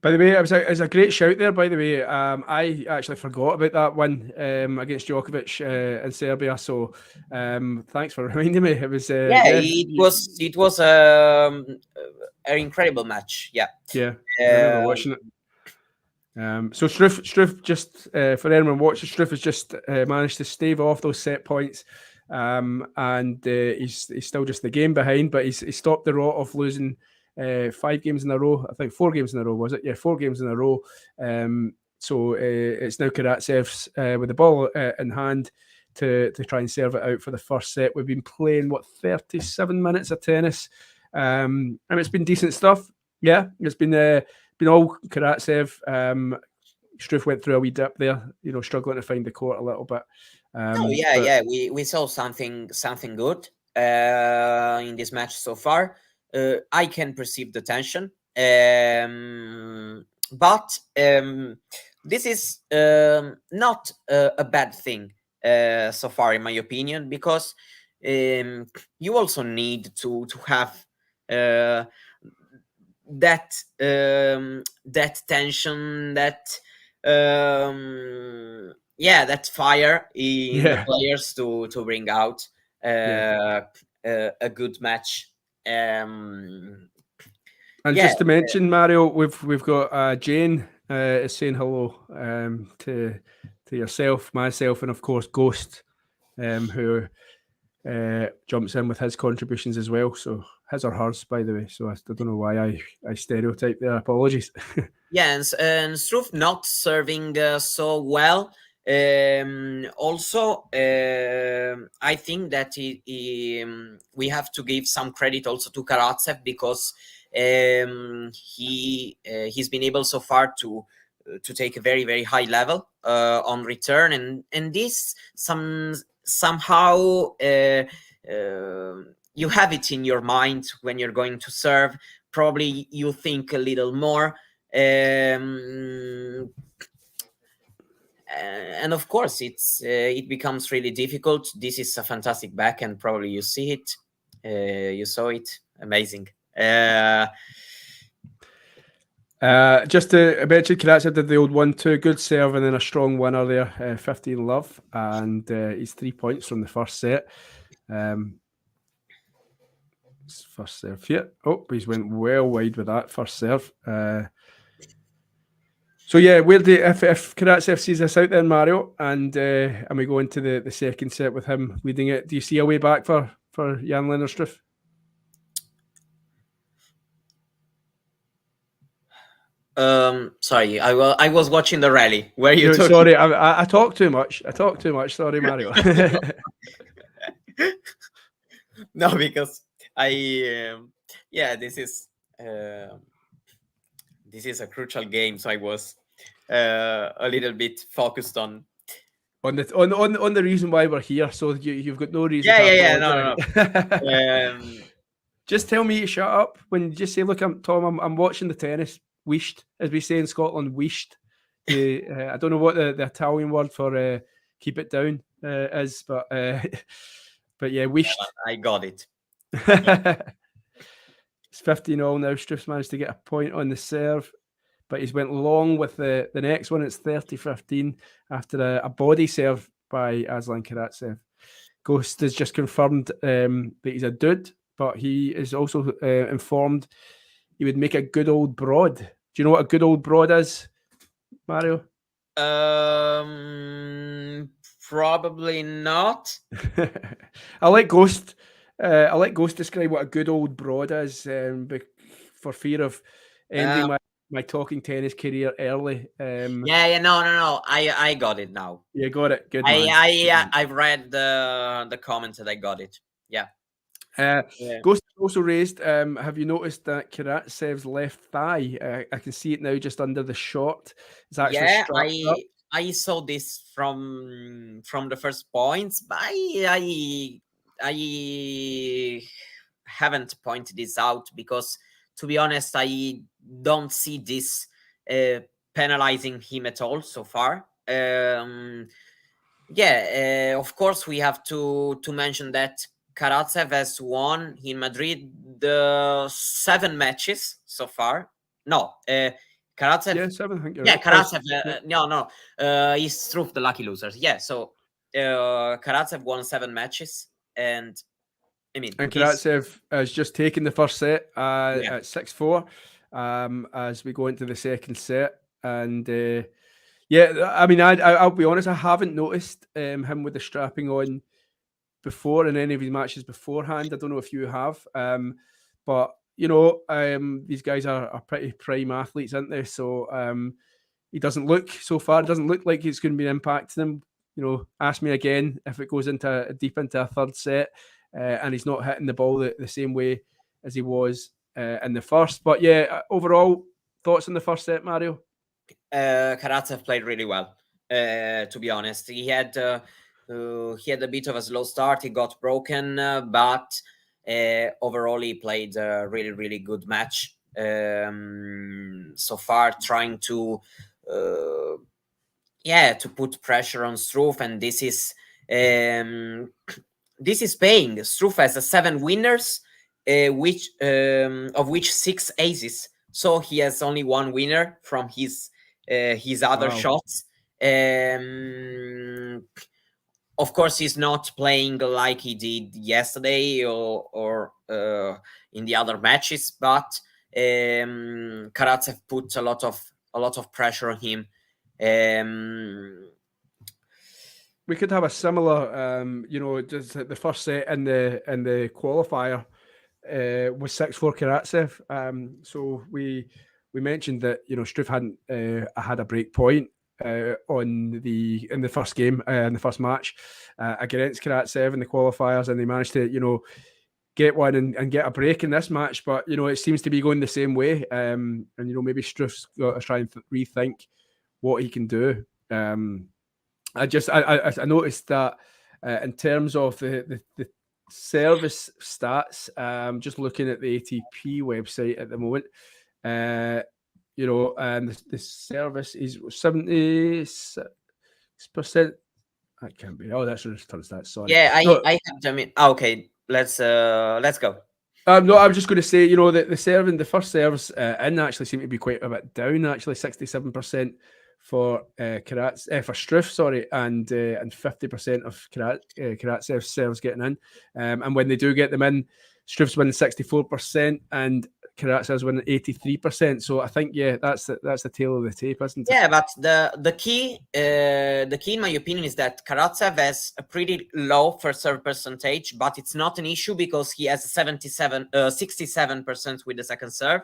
By the way, it was a great shout there. By the way, I actually forgot about that one against Djokovic in Serbia. So thanks for reminding me. It was it was an incredible match. Yeah, I remember watching it. So Struff just for anyone watching, Struff has just managed to stave off those set points, and he's still just the game behind, but he's stopped the rot of losing 5 games in a row. I think 4 games in a row, was it? Yeah, 4 games in a row. So it's now Karatsev's with the ball in hand to try and serve it out for the first set. We've been playing 37 minutes of tennis, and it's been decent stuff. Yeah, it's been all Karatsev. Struff went through a wee dip there, struggling to find the court a little bit. We saw something good in this match so far. I can perceive the tension, but this is not a bad thing so far, in my opinion, because you also need to have that tension, that that fire in the players to bring out a good match. And just to mention, Mario, we've got Jane is saying hello to yourself, myself, and of course Ghost, who jumps in with his contributions as well. So his or hers, by the way. So I don't know why I stereotype there. Apologies. And Struff not serving so well. Also, I think that we have to give some credit also to Karatsev, because he's been able so far to take a very, very high level on return, and this somehow you have it in your mind when you're going to serve. Probably you think a little more. And of course, it becomes really difficult. This is a fantastic backhand. Probably you see it. You saw it. Amazing. Just to mention, Karatsev did the old 1-2, good serve, and then a strong winner there, 15 love, and he's 3 points from the first set. First serve here. Oh, he's went well wide with that first serve. So yeah, if Karatsev sees us out then, Mario, and we go into the second set with him leading it, do you see a way back for Jan-Lennard Struff? Sorry, I was watching the rally. Where you talking? Sorry, I talk too much. Sorry, Mario. No, because this is a crucial game, so I was a little bit focused on the reason why we're here. So you've got no reason. No. Just tell me to shut up when you just say, "Look, I'm watching the tennis." Wished, as we say in Scotland, wished. I don't know what the Italian word for keep it down is, but yeah, wished. I got it. It's 15-all now. Struff's managed to get a point on the serve, but he's went long with the next one. It's 30-15 after a body serve by Aslan Karatsev. Ghost has just confirmed that he's a dude, but he is also informed he would make a good old broad. Do you know what a good old broad is, Mario? Probably not. I let Ghost describe what a good old broad is, for fear of ending my talking tennis career early. No. I got it now. You got it. Good man. I've read the comment and I got it. Yeah. Ghost also raised. Have you noticed that Karatsev's left thigh? I can see it now, just under the short. It's actually strapped up. I saw this from the first points, but I haven't pointed this out because, to be honest, I don't see this penalizing him at all so far. Of course, we have to mention that Karatsev has won in Madrid the 7 matches so far. No, Karatsev. Yeah, 7. I think you're Yeah, right. Karatsev. He's Struff the lucky losers. Yeah, so Karatsev won 7 matches, and I mean, and Karatsev has just taken the first set at 6-4 as we go into the second set. And I mean, I'll be honest, I haven't noticed him with the strapping on before in any of his matches beforehand. I don't know if you have, but you know, these guys are pretty prime athletes, aren't they? So he doesn't look like it's going to be impacting him. You know, ask me again if it goes into deep into a third set and he's not hitting the ball the same way as he was in the first. But yeah, overall thoughts on the first set, Mario? Karatsev played really well. To be honest, he had a bit of a slow start. He got broken, but overall he played a really, really good match so far, trying to put pressure on Struff, and this is paying. Struff has 7 winners, of which 6 aces. So he has only 1 winner from his other shots. Of course, he's not playing like he did yesterday or in the other matches, but Karatsev put a lot of pressure on him. We could have a similar, just the first set in the qualifier was 6-4 Karatsev. So we mentioned that Struff hadn't had a break point in the first game, in the first match against Karatsev in the qualifiers, and they managed to get one and get a break in this match. But it seems to be going the same way, and maybe Struff's got to try and rethink what he can do. I noticed that in terms of the service stats, just looking at the ATP website at the moment, and the service is 76%. That can't be. Oh, that's return stats. Sorry. Yeah, I have to admit. Okay, let's go. No, I was just going to say, that the first service in actually seemed to be quite a bit down. Actually, 67% for for Struff, sorry, and 50% of Karatsev's serves getting in. And when they do get them in, Struff's winning 64% and Karatsev's winning 83%. So I think that's the tail of the tape, isn't it? Yeah, but the key in my opinion is that Karatsev has a pretty low first serve percentage, but it's not an issue because he has 67% with the second serve.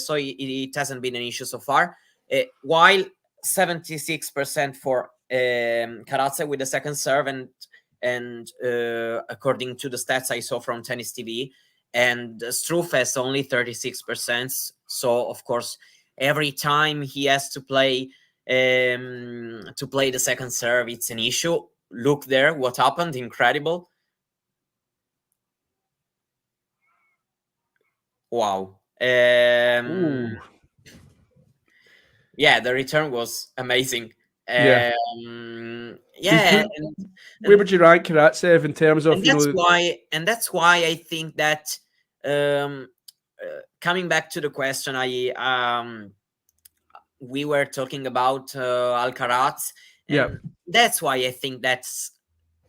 So it hasn't been an issue so far. While 76% for Karatsev with the second serve, and according to the stats I saw from Tennis TV, and Struff has only 36%. So of course, every time he has to play the second serve, it's an issue. Look there, what happened? Incredible! Wow. Yeah, the return was amazing. Where would you rank Karatsev in terms of? And that's why I think that coming back to the question, we were talking about Alcaraz. Yeah, that's why I think that's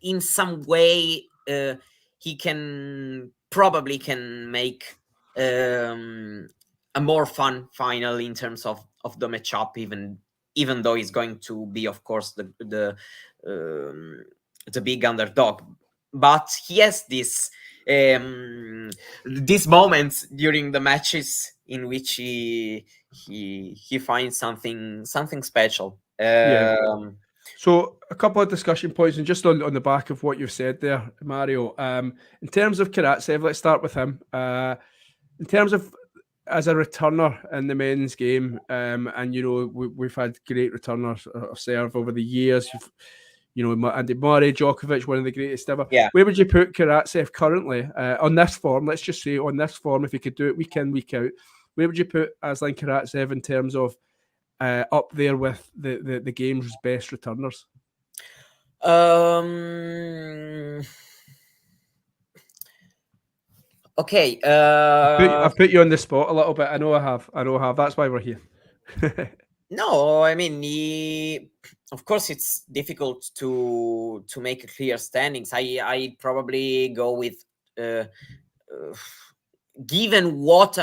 in some way he probably can make a more fun final in terms of the matchup, even though he's going to be, of course, the big underdog. But he has this these moments during the matches in which he finds something special. So a couple of discussion points, and just on the back of what you've said there, Mario. In terms of Karatsev, let's start with him. In terms of as a returner in the men's game, and we've had great returners of serve over the years. Andy Murray, Djokovic, one of the greatest ever. Yeah. Where would you put Karatsev currently on this form? Let's just say on this form, if he could do it week in, week out, where would you put Aslan Karatsev in terms of up there with the game's best returners? Okay. I've put you on the spot a little bit. I know I have. That's why we're here. No, I mean, of course, it's difficult to make a clear standings. I probably go with given what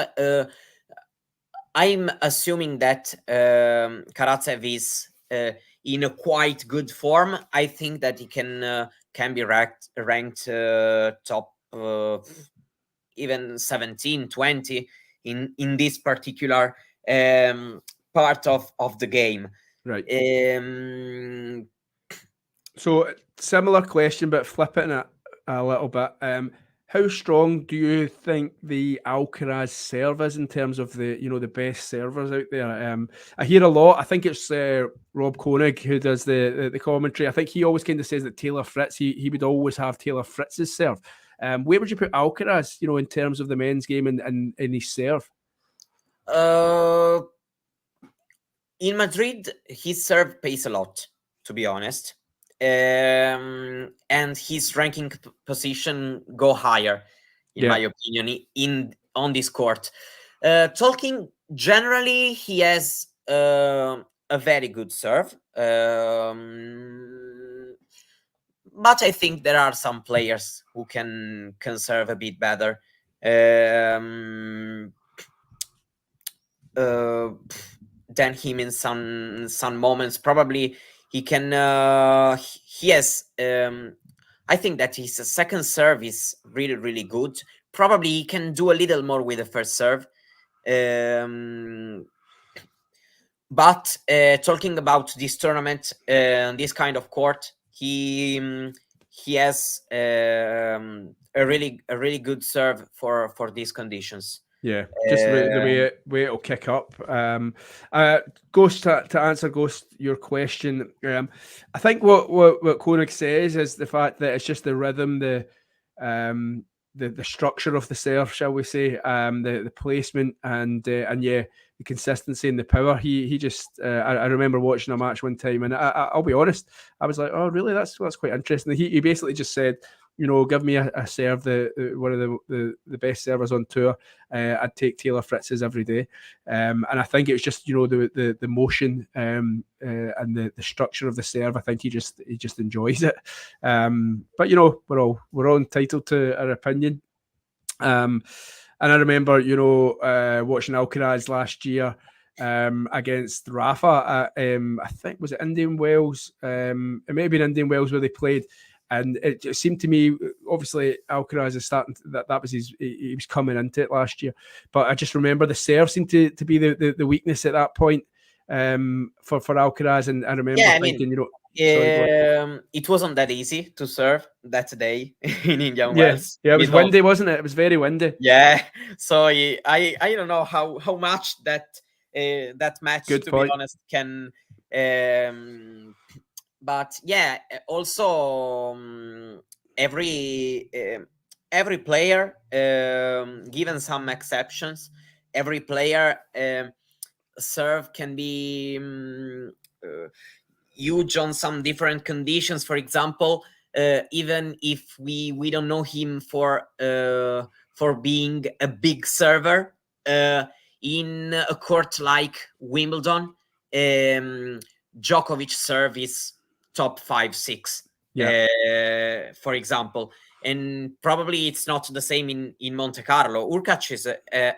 I'm assuming that Karatsev is in a quite good form. I think that he can be ranked top even 17, 20 in this particular part of the game. Right. So similar question, but flipping it a little bit. How strong do you think the Alcaraz serve is in terms of the best servers out there? I hear a lot. I think it's Rob Koenig who does the commentary. I think he always kind of says that Taylor Fritz, he would always have Taylor Fritz's serve. Where would you put Alcaraz, in terms of the men's game and his serve? In Madrid, his serve pays a lot, to be honest. And his ranking position go higher, in my opinion, on this court. Talking generally, he has a very good serve. But I think there are some players who can serve a bit better. Than him in some moments. Probably he can. He has. I think that his second serve is really, really good. Probably he can do a little more with the first serve. But talking about this tournament, this kind of court, he has a really good serve for these conditions. Yeah, just the way it'll kick up. Ghost, to answer Ghost your question, I think what Koenig says is the fact that it's just the rhythm, the structure of the serve, shall we say, the placement, and the consistency and the power. He just I remember watching a match one time, and I'll be honest, I was like, oh really, that's quite interesting. He basically just said, give me a serve, one of the best servers on tour. I'd take Taylor Fritz's every day, and I think it was just the motion and the structure of the serve. I think he just enjoys it. But we're all entitled to our opinion. And I remember watching Alcaraz last year against Rafa. I think was it Indian Wells. It may have been Indian Wells where they played. And it seemed to me, obviously, Alcaraz is starting. That was he was coming into it last year. But I just remember the serve seemed to be the weakness at that point for Alcaraz. And I remember thinking, it wasn't that easy to serve that day in Indian Wells. Yeah, it was windy, wasn't it? It was very windy. Yeah. So I don't know how much that match, Good to point. be honest, can. But yeah, also every player, given some exceptions, every player serve can be huge on some different conditions. For example, even if we don't know him for being a big server in a court like Wimbledon, Djokovic serve is top 5-6, for example, and probably it's not the same in Monte Carlo. Urkac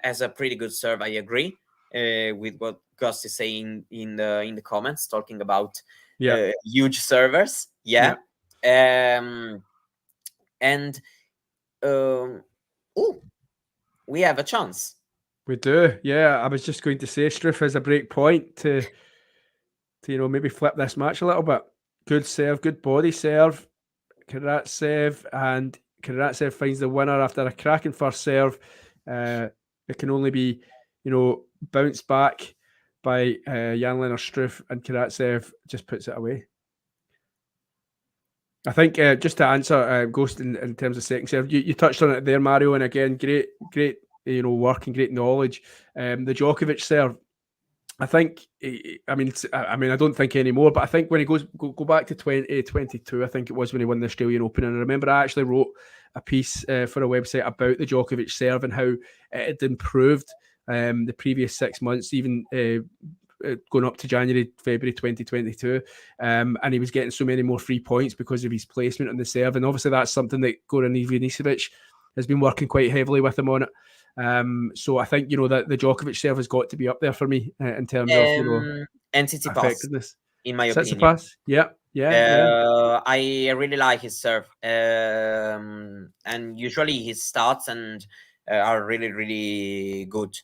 has a pretty good serve. I agree with what Gus is saying in the comments, talking about huge servers. And Oh, we have a chance. We do, yeah. I was just going to say Struff has a break point to maybe flip this match a little bit. Good serve, good body serve. Karatsev, and Karatsev finds the winner after a cracking first serve. It can only be, bounced back by Jan-Lennard Struff, and Karatsev just puts it away. I think just to answer Ghost in terms of second serve, you touched on it there, Mario, and again, great work and great knowledge. The Djokovic serve, I think, I don't think anymore, but I think when he go back to 2022, I think it was when he won the Australian Open, and I remember I actually wrote a piece for a website about the Djokovic serve and how it had improved the previous 6 months, even going up to January, February 2022, and he was getting so many more free points because of his placement on the serve, and obviously that's something that Goran Ivanisevic has been working quite heavily with him on it. So I think that the Djokovic serve has got to be up there for me in terms of and Tsitsipas, effectiveness. in my opinion. Tsitsipas, yeah. I really like his serve, and usually his starts are really, really good.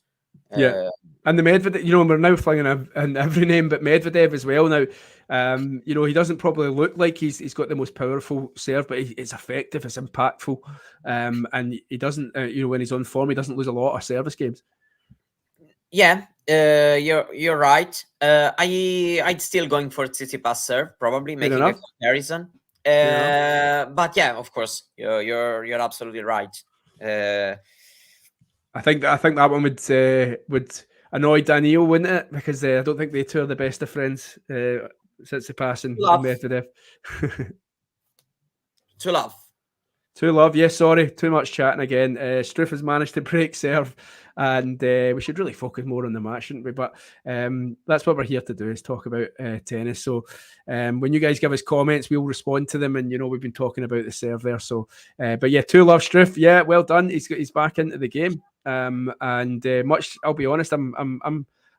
Yeah, and the Medvedev, we're now flinging in every name, but Medvedev as well now. He doesn't probably look like he's got the most powerful serve, but it's effective, it's impactful, and he doesn't, when he's on form, he doesn't lose a lot of service games. Yeah, you're right. I'd still going for Tsitsipas serve, probably making a comparison. But yeah, of course, you're absolutely right. I think that one would annoy Daniil, wouldn't it? Because I don't think they two are the best of friends. Tsitsipas and Medvedev. Too love. Yes, sorry, too much chatting again. Struff has managed to break serve, and we should really focus more on the match, shouldn't we? But that's what we're here to do, is talk about tennis. So when you guys give us comments, we'll respond to them, and we've been talking about the serve there. So, but yeah, 2-love Struff. Yeah, well done. He's back into the game, and much. I'll be honest, I'm a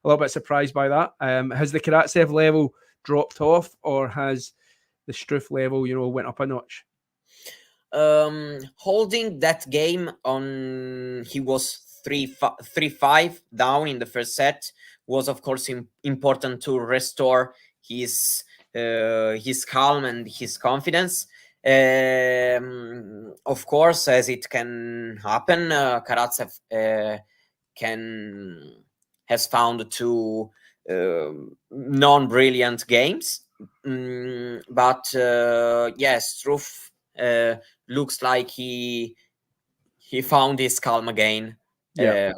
little bit surprised by that. Has the Karatsev level dropped off, or has the Struff level, went up a notch? Holding that game on, he was 3-5 down in the first set, was of course important to restore his calm and his confidence. Of course, as it can happen, Karatsev has found two non-brilliant games, but yes, Struff looks like he found his calm again. Yeah.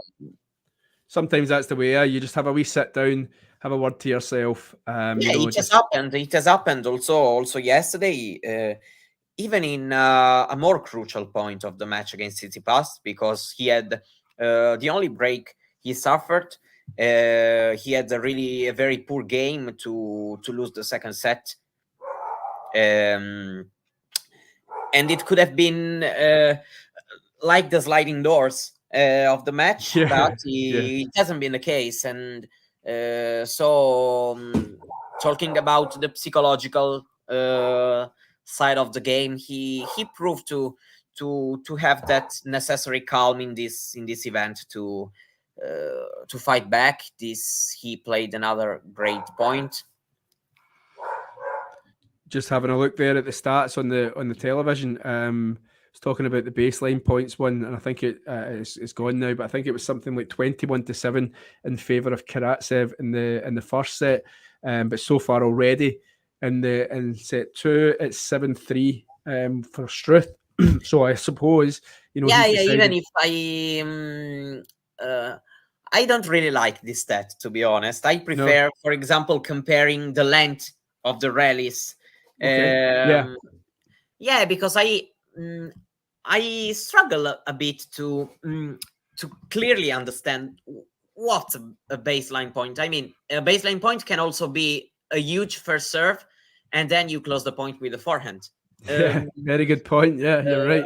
Sometimes that's the way. You just have a wee sit down, have a word to yourself. It has happened. It has happened also yesterday, even in a more crucial point of the match against Tsitsipas, because he had the only break he suffered. He had a very poor game to lose the second set. And it could have been like the sliding doors of the match, but it hasn't been the case. And so talking about the psychological side of the game, he proved to have that necessary calm in this event to fight back. He played another great point. Just having a look there at the stats on the television, it's talking about the baseline points one, and I think it's gone now, but I think it was something like 21-7 in favour of Karatsev in the first set, but so far already in set 2 it's 7-3 for Struff. So I suppose even if I don't really like this stat, to be honest. I prefer, for example, comparing the length of the rallies. Okay. Because I struggle a bit to clearly understand what's a baseline point. I mean, a baseline point can also be a huge first serve, and then you close the point with a forehand. Very good point. Yeah, you're right.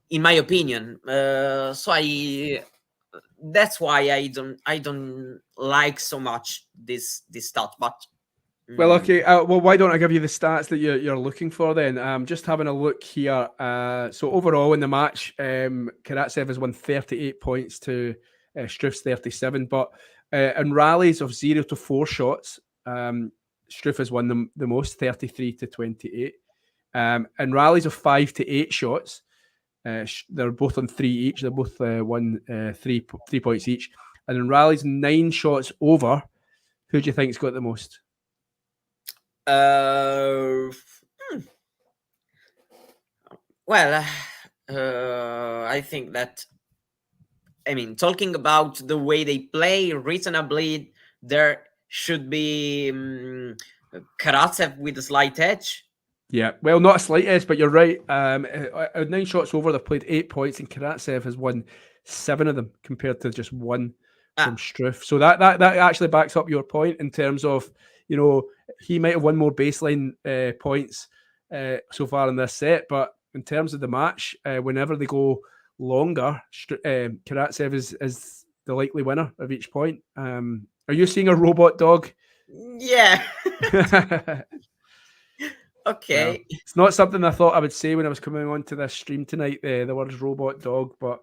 In my opinion, that's why I don't like so much this stat. But Well, okay. Well, why don't I give you the stats that you're looking for then? Just having a look here. So overall in the match, Karatsev has won 38 points to Struff's 37. But in rallies of 0 to 4 shots, Struff has won the most, 33 to 28. In rallies of 5 to 8 shots, they're both on 3 each. They're both won 3 points each. And in rallies 9 shots over, who do you think's got the most? Well, I think that, I mean, talking about the way they play, reasonably, there should be Karatsev with a slight edge. Yeah, well, not a slight edge, but you're right. 9 shots over, they've played 8 points, and Karatsev has won 7 of them compared to just 1 from Struff. So that actually backs up your point in terms of, you know, he might have won more baseline points so far in this set, but in terms of the match, whenever they go longer, Karatsev is the likely winner of each point. Are you seeing a robot dog? Yeah. Okay. Well, it's not something I thought I would say when I was coming on to this stream tonight, the words robot dog, but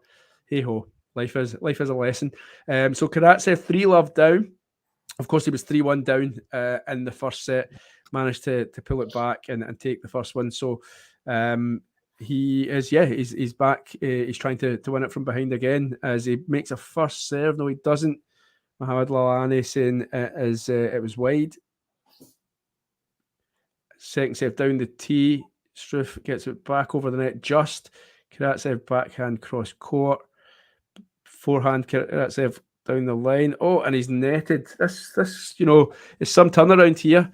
hey ho, life is a lesson. So Karatsev 3-love down. Of course, he was 3-1 down in the first set, managed to pull it back and take the first one. So he's back. He's trying to win it from behind again as he makes a first serve. No, he doesn't. Mohamed Lalani saying it was wide. Second serve down the tee. Struff gets it back over the net just. Karatsev backhand cross court. Forehand Karatsev down the line. Oh, and he's netted. This is some turnaround here.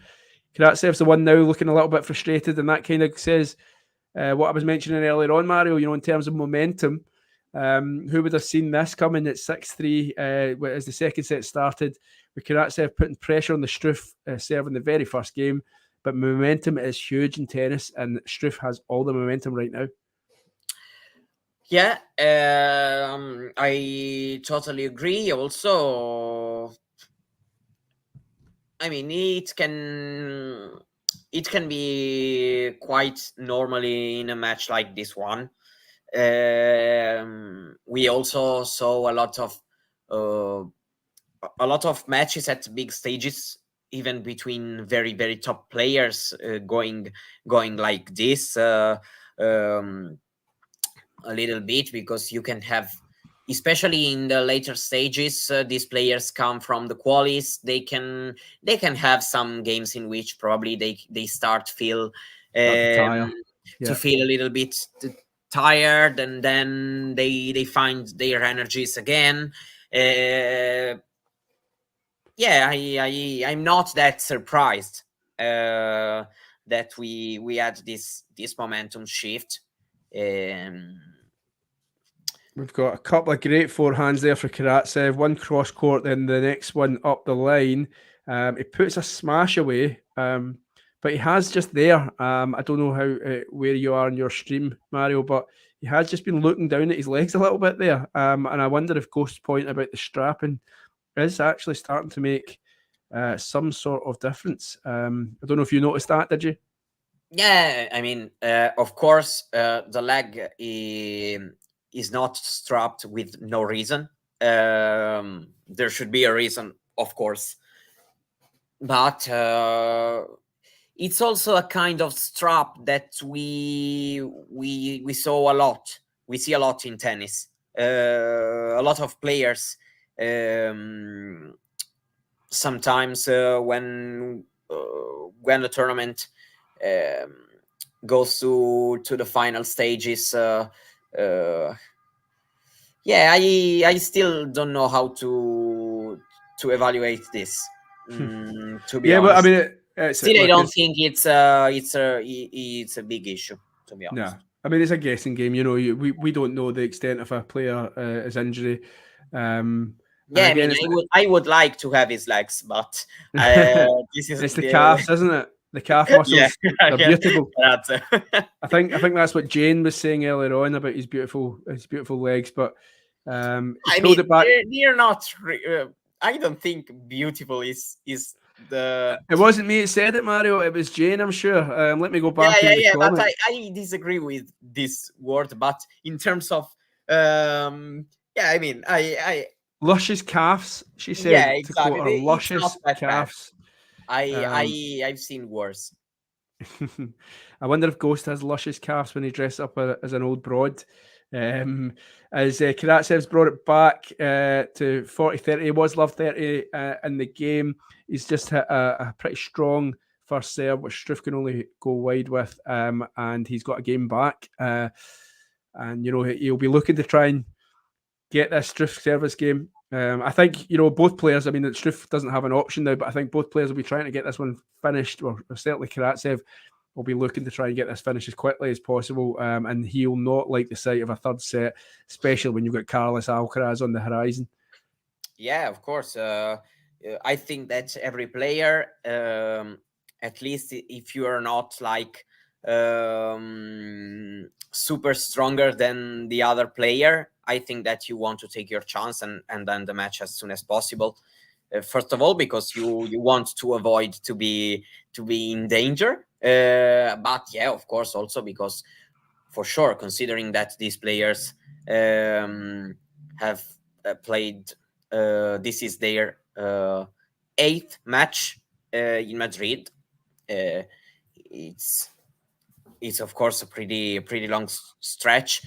Karatsev's the one now looking a little bit frustrated, and that kind of says what I was mentioning earlier on, Mario, in terms of momentum. Who would have seen this coming at 6-3 as the second set started, with Karatsev putting pressure on the Struff serve in the very first game. But momentum is huge in tennis, and Struff has all the momentum right now. Yeah, I totally agree. Also, I mean, it can be quite normally in a match like this one. We also saw a lot of matches at big stages, even between very, very top players, going like this a little bit, because you can have, especially in the later stages, these players come from the qualies. They can have some games in which probably they start feel to feel a little bit tired, and then they find their energies again. I'm not that surprised that we had this momentum shift. We've got a couple of great forehands there for Karatsev. One cross court, then the next one up the line. He puts a smash away, but he has just there. I don't know how where you are in your stream, Mario, but he has just been looking down at his legs a little bit there. And I wonder if Ghost's point about the strapping is actually starting to make some sort of difference. I don't know if you noticed that, did you? Yeah, I mean, of course, the leg is not strapped with no reason. There should be a reason, of course, but it's also a kind of strap that we saw a lot. We see a lot in tennis. A lot of players sometimes when the tournament goes to the final stages, I still don't know how to evaluate this. To be honest, but I mean, still, I don't think it's a big issue, to be honest. No, I mean, it's a guessing game. We don't know the extent of a player's injury. Again, I would like to have his legs, but this is it's the calves, isn't it? The calf muscles, they're beautiful. I think that's what Jane was saying earlier on about his beautiful legs, but I mean, it back. They're not. I don't think beautiful is It wasn't me that said it, Mario. It was Jane, I'm sure. Let me go back. But I disagree with this word. But in terms of I mean, I luscious calves. She said. Yeah, exactly. To quote her, luscious calves. I've seen worse. I wonder if Ghost has luscious calves when he dresses up as an old broad. As Karatsev's brought it back to 40-30. He was love 30 in the game. He's just hit a pretty strong first serve, which Struff can only go wide with, and he's got a game back. And, he'll be looking to try and get this Struff service game. I think, both players, I mean, Struff doesn't have an option now, but I think both players will be trying to get this one finished, or certainly Karatsev will be looking to try and get this finished as quickly as possible, and he'll not like the sight of a third set, especially when you've got Carlos Alcaraz on the horizon. Yeah, of course. I think that every player, at least if you are not like super stronger than the other player, I think that you want to take your chance and end the match as soon as possible. First of all, because you want to avoid to be in danger. But yeah, of course, also because for sure, considering that these players have played, this is their 8th match in Madrid. It's of course a pretty long stretch.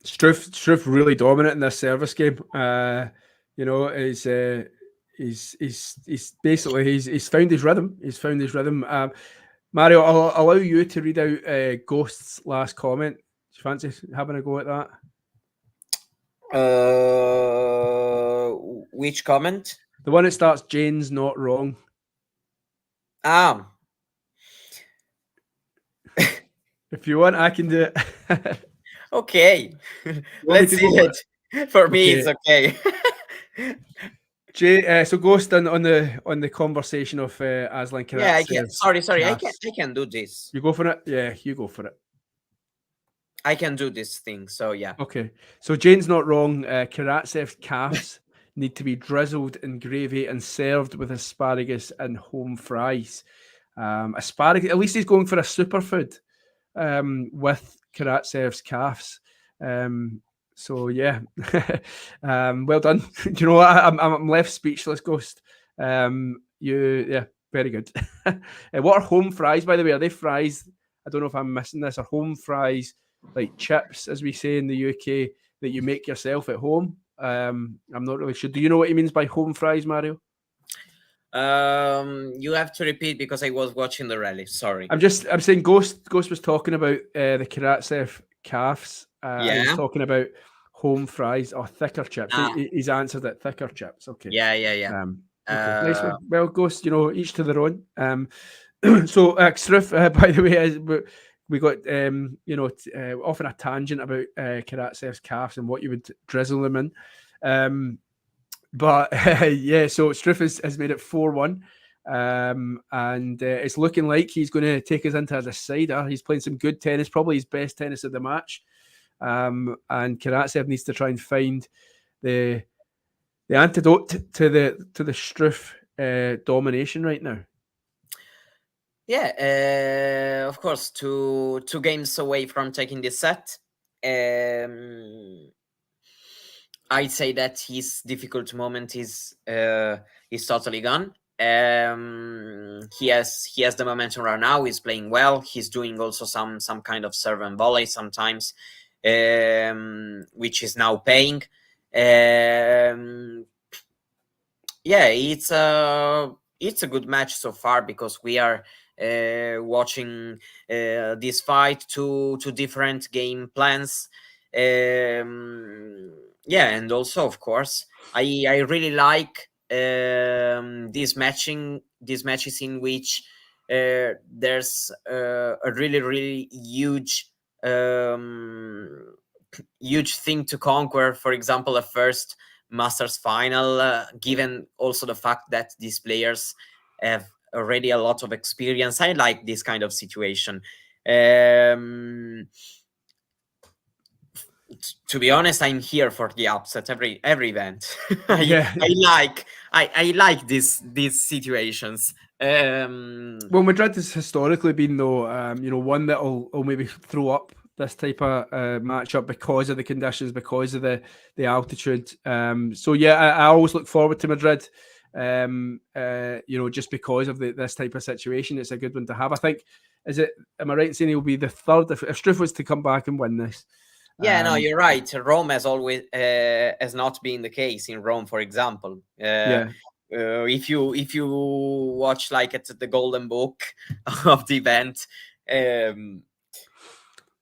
Struff really dominant in this service game. He's basically he's found his rhythm. He's found his rhythm. Mario, I'll allow you to read out Ghost's last comment. Do you fancy having a go at that? Which comment? The one that starts Jane's not wrong. If you want, I can do it. Okay. Let's see it. For me, it's okay. Jay, so Ghost on the conversation of Aslan Karatsev. Yeah, I can. Sorry. I can do this. You go for it. Yeah, you go for it. I can do this thing. So yeah. Okay. So Jane's not wrong. Karatsev's calves need to be drizzled in gravy and served with asparagus and home fries. Asparagus. At least he's going for a superfood with Karatsev's calves. So yeah, well done. Do you know what? I'm left speechless, Ghost. Very good. What are home fries, by the way? Are they fries? I don't know if I'm missing this. Are home fries like chips, as we say in the UK, that you make yourself at home? I'm not really sure. Do you know what he means by home fries, Mario? You have to repeat because I was watching the rally. Sorry. I'm saying Ghost was talking about the Karatsev calves. He's talking about home fries or thicker chips. He's answered it, thicker chips. Okay. Yeah. Okay. Nice one. Well, Ghost, each to their own. So Struff, by the way, we got off on a tangent about Karatsev's calves and what you would drizzle them in. But so Struff has made it 4-1. And it's looking like he's going to take us into a decider. He's playing some good tennis, probably his best tennis of the match. And Karatsev needs to try and find the antidote to the Struff domination right now. Yeah, of course, two games away from taking this set. I'd say that his difficult moment is totally gone. He has the momentum right now. He's playing well. He's doing also some kind of serve and volley sometimes, which is now paying. It's a good match so far because we are watching this fight, two different game plans. And also, of course, I really like these matches in which there's a really huge thing to conquer. For example, a first Masters final, given also the fact that these players have already a lot of experience. I like this kind of situation. To be honest, I'm here for the upset every event. Yeah. I like these situations. Well, Madrid has historically been though, one that'll maybe throw up this type of matchup because of the conditions, because of the altitude. So yeah, I always look forward to Madrid. Just because of this type of situation, it's a good one to have. I think. Am I right in saying he'll be the third if Struff was to come back and win this? Yeah, no, you're right. Rome has always has not been the case in Rome, for example. If you watch like at the Golden Book of the event.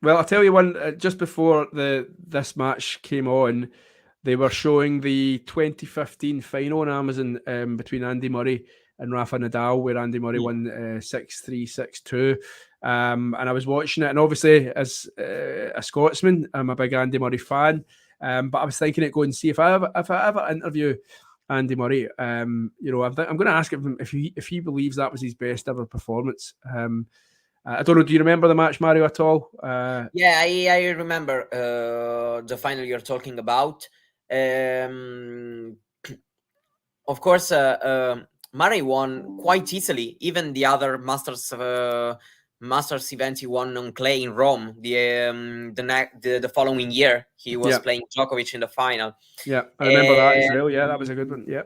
Well, I'll tell you one. Just before this match came on, they were showing the 2015 final on Amazon between Andy Murray and Rafa Nadal, where Andy Murray won 6-3, 6-2. And I was watching it, and obviously, as a Scotsman, I'm a big Andy Murray fan. But I was thinking it, go and see if I ever interview Andy Murray. I'm going to ask him if he believes that was his best ever performance. I don't know. Do you remember the match, Mario, at all? Yeah, I remember the final you're talking about. Of course, Murray won quite easily. Even the other Masters event he won on clay in Rome. The following year he was playing Djokovic in the final. Yeah, I remember that as well. Yeah, that was a good one. Yeah.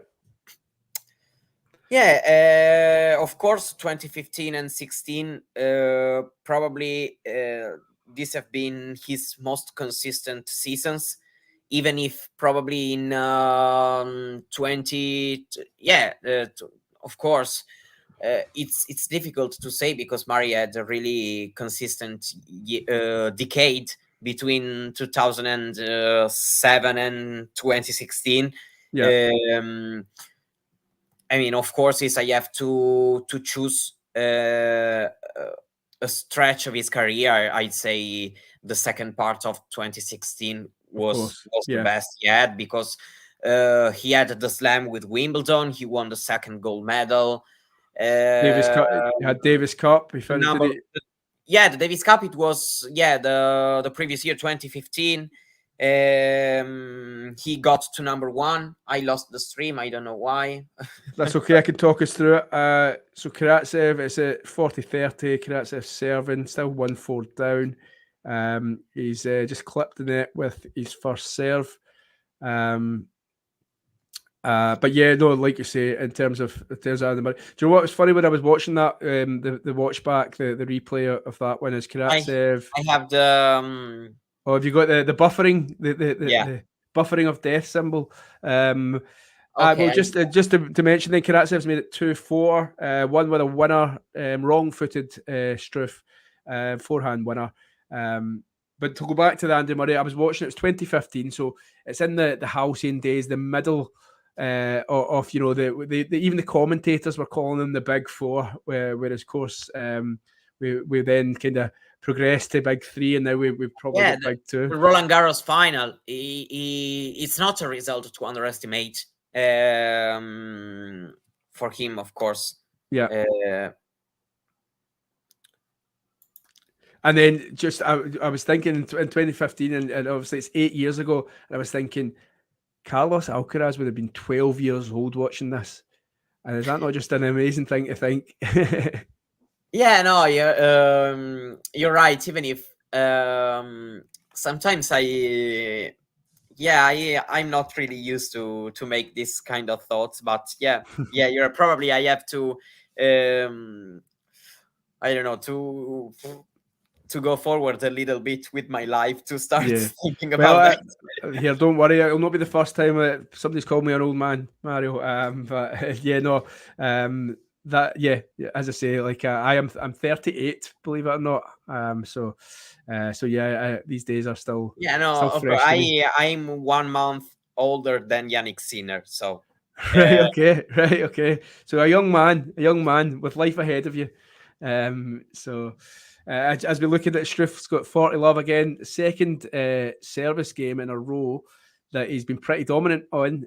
Yeah, of course, 2015 and 16 probably these have been his most consistent seasons. Even if probably in 20, of course, it's difficult to say because Murray had a really consistent decade between 2007 and 2016. Yeah. I mean, of course, I have to choose a stretch of his career. I'd say the second part of 2016 was the best he had because he had the slam with Wimbledon. He won the second gold medal. Davis Cup. He had Davis Cup. He finished. The Davis Cup. It was the previous year, 2015. He got to number one. I lost the stream. I don't know why. That's okay. I can talk us through it. So Karatsev is at 40-30. Karatsev serving, still 1-4 down. He's just clipped the net with his first serve. But yeah, no, like you say, in terms of Andy Murray. Do you know what was funny when I was watching that the watch back, the replay of that one is Karatsev. I have the. Oh, have you got the buffering, the buffering of death symbol? Well, just to mention, then Karatsev's made it 2-4. One with a winner, wrong-footed Struff, forehand winner. But to go back to the Andy Murray, I was watching. It was 2015, so it's in the halcyon days, the middle of even the commentators were calling them the Big Four, whereas of course we then kind of progressed to Big Three, and now we've probably got Big Two. The Roland Garros final, it's not a result to underestimate for him, of course. Yeah. And then just I was thinking in 2015, and obviously it's 8 years ago, and I was thinking Carlos Alcaraz would have been 12 years old watching this. And is that not just an amazing thing to think? Yeah, no, you're right. Even if sometimes I'm not really used to make this kind of thoughts, but you're probably I have to I don't know to go forward a little bit with my life to start thinking about that. Here, don't worry, it'll not be the first time that somebody's called me an old man, Mario. That as I say, like I'm 38, believe it or not. These days are still still fresh. I'm 1 month older than Yannick Sinner, so right, okay. So a young man with life ahead of you. As we look at it, Struff's got 40 love again. Second service game in a row that he's been pretty dominant on.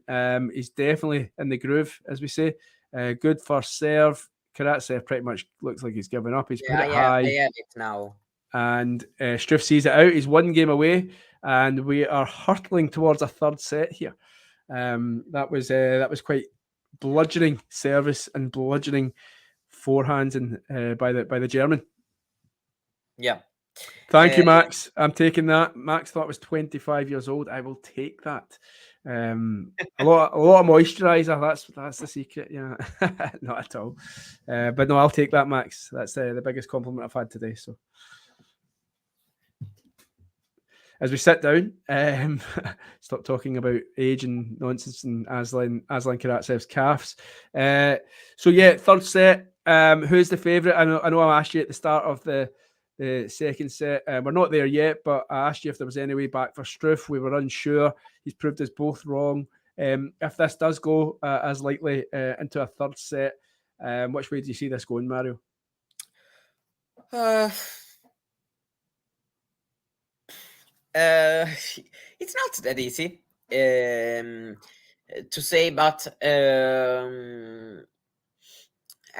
He's definitely in the groove, as we say. Good first serve. Karatsev pretty much looks like he's given up. He's put it high. I have it now. and Struff sees it out. He's one game away, and we are hurtling towards a third set here. That was quite bludgeoning service and bludgeoning forehands and by the German. Yeah. Thank you, Max. I'm taking that. Max thought I was 25 years old. I will take that. A lot of moisturizer. That's the secret. Yeah, not at all. But no, I'll take that, Max. That's the biggest compliment I've had today. So, as we sit down, stop talking about age and nonsense and Aslan Karatsev's calves. So yeah, third set. Who's the favourite? I know I asked you at the start of the second set. We're not there yet, but I asked you if there was any way back for Struff. We were unsure. He's proved us both wrong. If this does go as likely into a third set, which way do you see this going, Mario? It's not that easy to say, but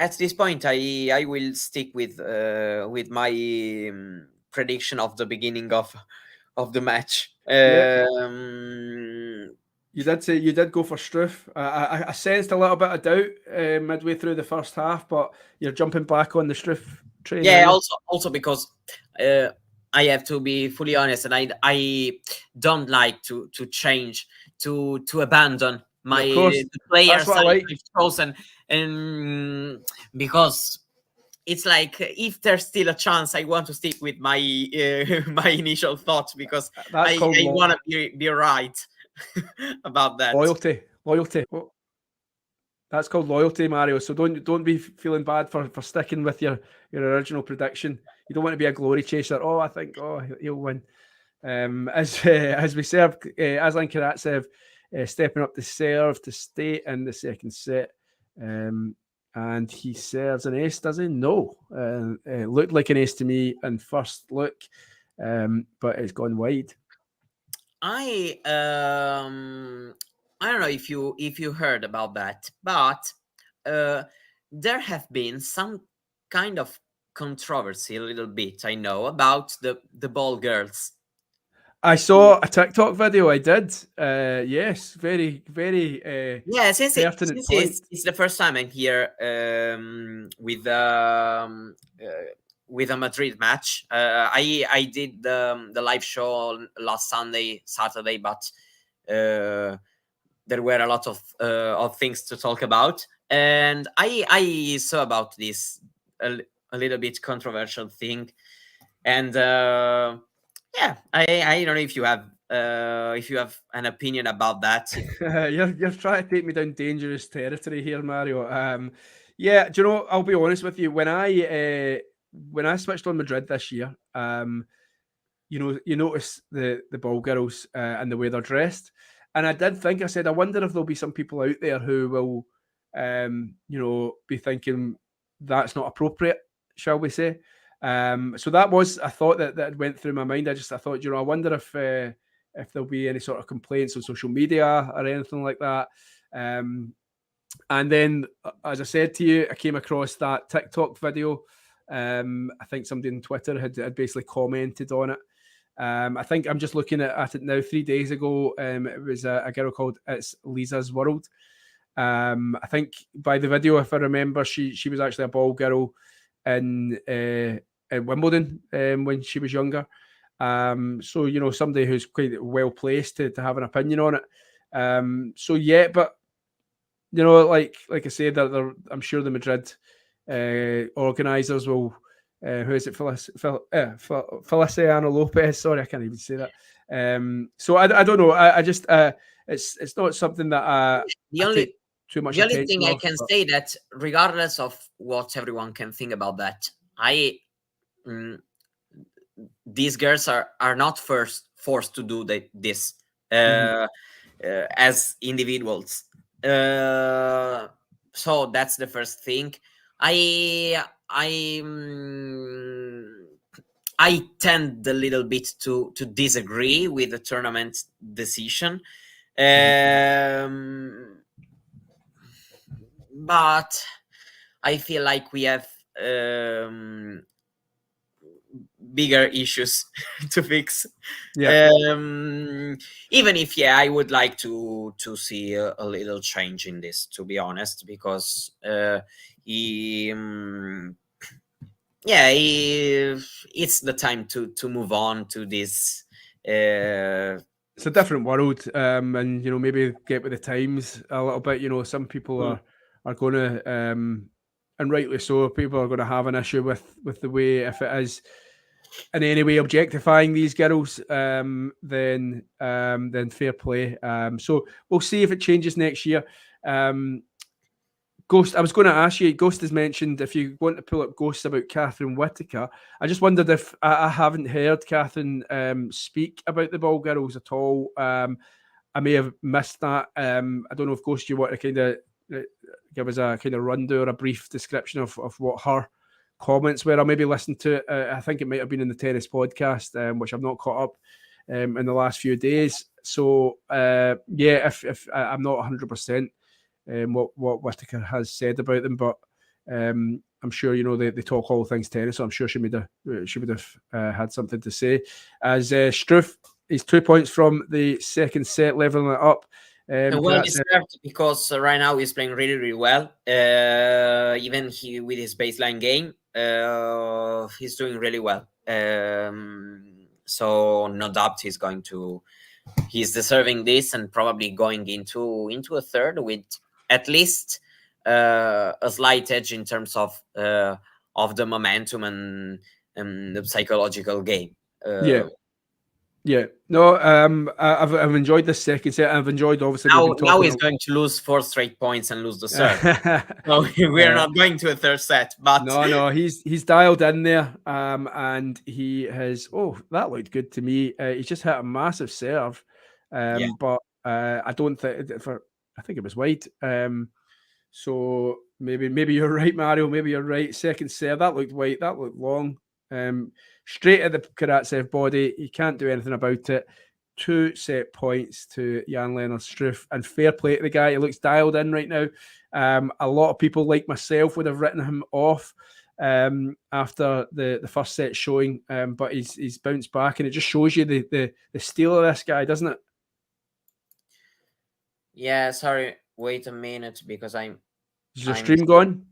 at this point, I will stick with my prediction of the beginning of the match. You did say you did go for Struff. I sensed a little bit of doubt midway through the first half, but you're jumping back on the Struff train. Yeah, also because I have to be fully honest, and I don't like to change, to abandon my the players I've chosen, and because it's like if there's still a chance, I want to stick with my my initial thoughts, because I want to be right about that. Loyalty. That's called loyalty, Mario. So don't be feeling bad for sticking with your original prediction. You don't want to be a glory chaser. Oh, I think he'll win. As we serve, Aslan Karatsev stepping up to serve to stay in the second set. And he serves an ace, does he? No. It looked like an ace to me in first look, but it's gone wide. I don't know if you heard about that, but there have been some kind of controversy a little bit, I know, about the ball girls. I saw a TikTok video. I did. Yes, very, very. Yeah, since it's the first time I'm here with a Madrid match. I did the live show last Saturday, but there were a lot of things to talk about, and I saw about this a little bit controversial thing, and yeah, I don't know if you have an opinion about that. You're trying to take me down dangerous territory here, Mario. Yeah, do you know? I'll be honest with you. When I switched on Madrid this year, you notice the ball girls and the way they're dressed, and I did think, I said, I wonder if there'll be some people out there who will, be thinking that's not appropriate, shall we say? So that was a thought that went through my mind. I thought, I wonder if there'll be any sort of complaints on social media or anything like that. And then, as I said to you, I came across that TikTok video. I think somebody on Twitter had basically commented on it. I think I'm just looking at it now. 3 days ago, it was a girl called It's Lisa's World. I think by the video, if I remember, she was actually a ball girl in Wimbledon when she was younger. So somebody who's quite well placed to have an opinion on it. So yeah, but like I said, I'm sure the Madrid organisers will. Who is it? Feliciano Lopez. Sorry, I can't even say that. So I don't know. I just it's not something that the only too much. The only thing I can say that, regardless of what everyone can think about that, these girls are not forced to do this as individuals. So that's the first thing. I tend a little bit to disagree with the tournament decision, but I feel like we have bigger issues to fix. Yeah. Even if, yeah, I would like to see a little change in this, to be honest, because he, it's the time to move on to this. It's a different world, and you know, maybe get with the times a little bit. You know, some people are going to, and rightly so, people are going to have an issue with the way, if it is in any way objectifying these girls, then fair play. So we'll see if it changes next year. Ghost, I was going to ask you, Ghost has mentioned if you want to pull up Ghosts about Catherine Whitaker. I just wondered if I haven't heard Catherine speak about the ball girls at all. I may have missed that. I don't know if Ghost, you want to kind of give us a kind of rundown or a brief description of what her comments were. I'll maybe listen to it. I think it might have been in the tennis podcast, which I've not caught up in the last few days. So if I'm not 100%. What Whitaker has said about them, but I'm sure you know they talk all things tennis, so I'm sure she would have had something to say. As Struff is 2 points from the second set, leveling it up. Well deserved, because right now he's playing really, really well. Even with his baseline game, he's doing really well. So no doubt he's deserving this, and probably going into a third with at least a slight edge in terms of the momentum and the psychological game. Yeah. No, I've enjoyed this second set. I've enjoyed, obviously, now he's going to lose 4 straight points and lose the serve. So we're not going to a third set, but no, he's dialed in there, and he has. Oh, that looked good to me. He's just hit a massive serve, but I don't think I think it was wide. So maybe you're right, Mario. Maybe you're right. Second serve, that looked wide. That looked long. Straight at the Karatsev body. He can't do anything about it. 2 set points to Jan-Lennard Struff, and fair play to the guy. He looks dialed in right now. A lot of people like myself would have written him off after the first set showing, but he's bounced back, and it just shows you the steel of this guy, doesn't it? Yeah, sorry. Wait a minute, because Is your stream gone?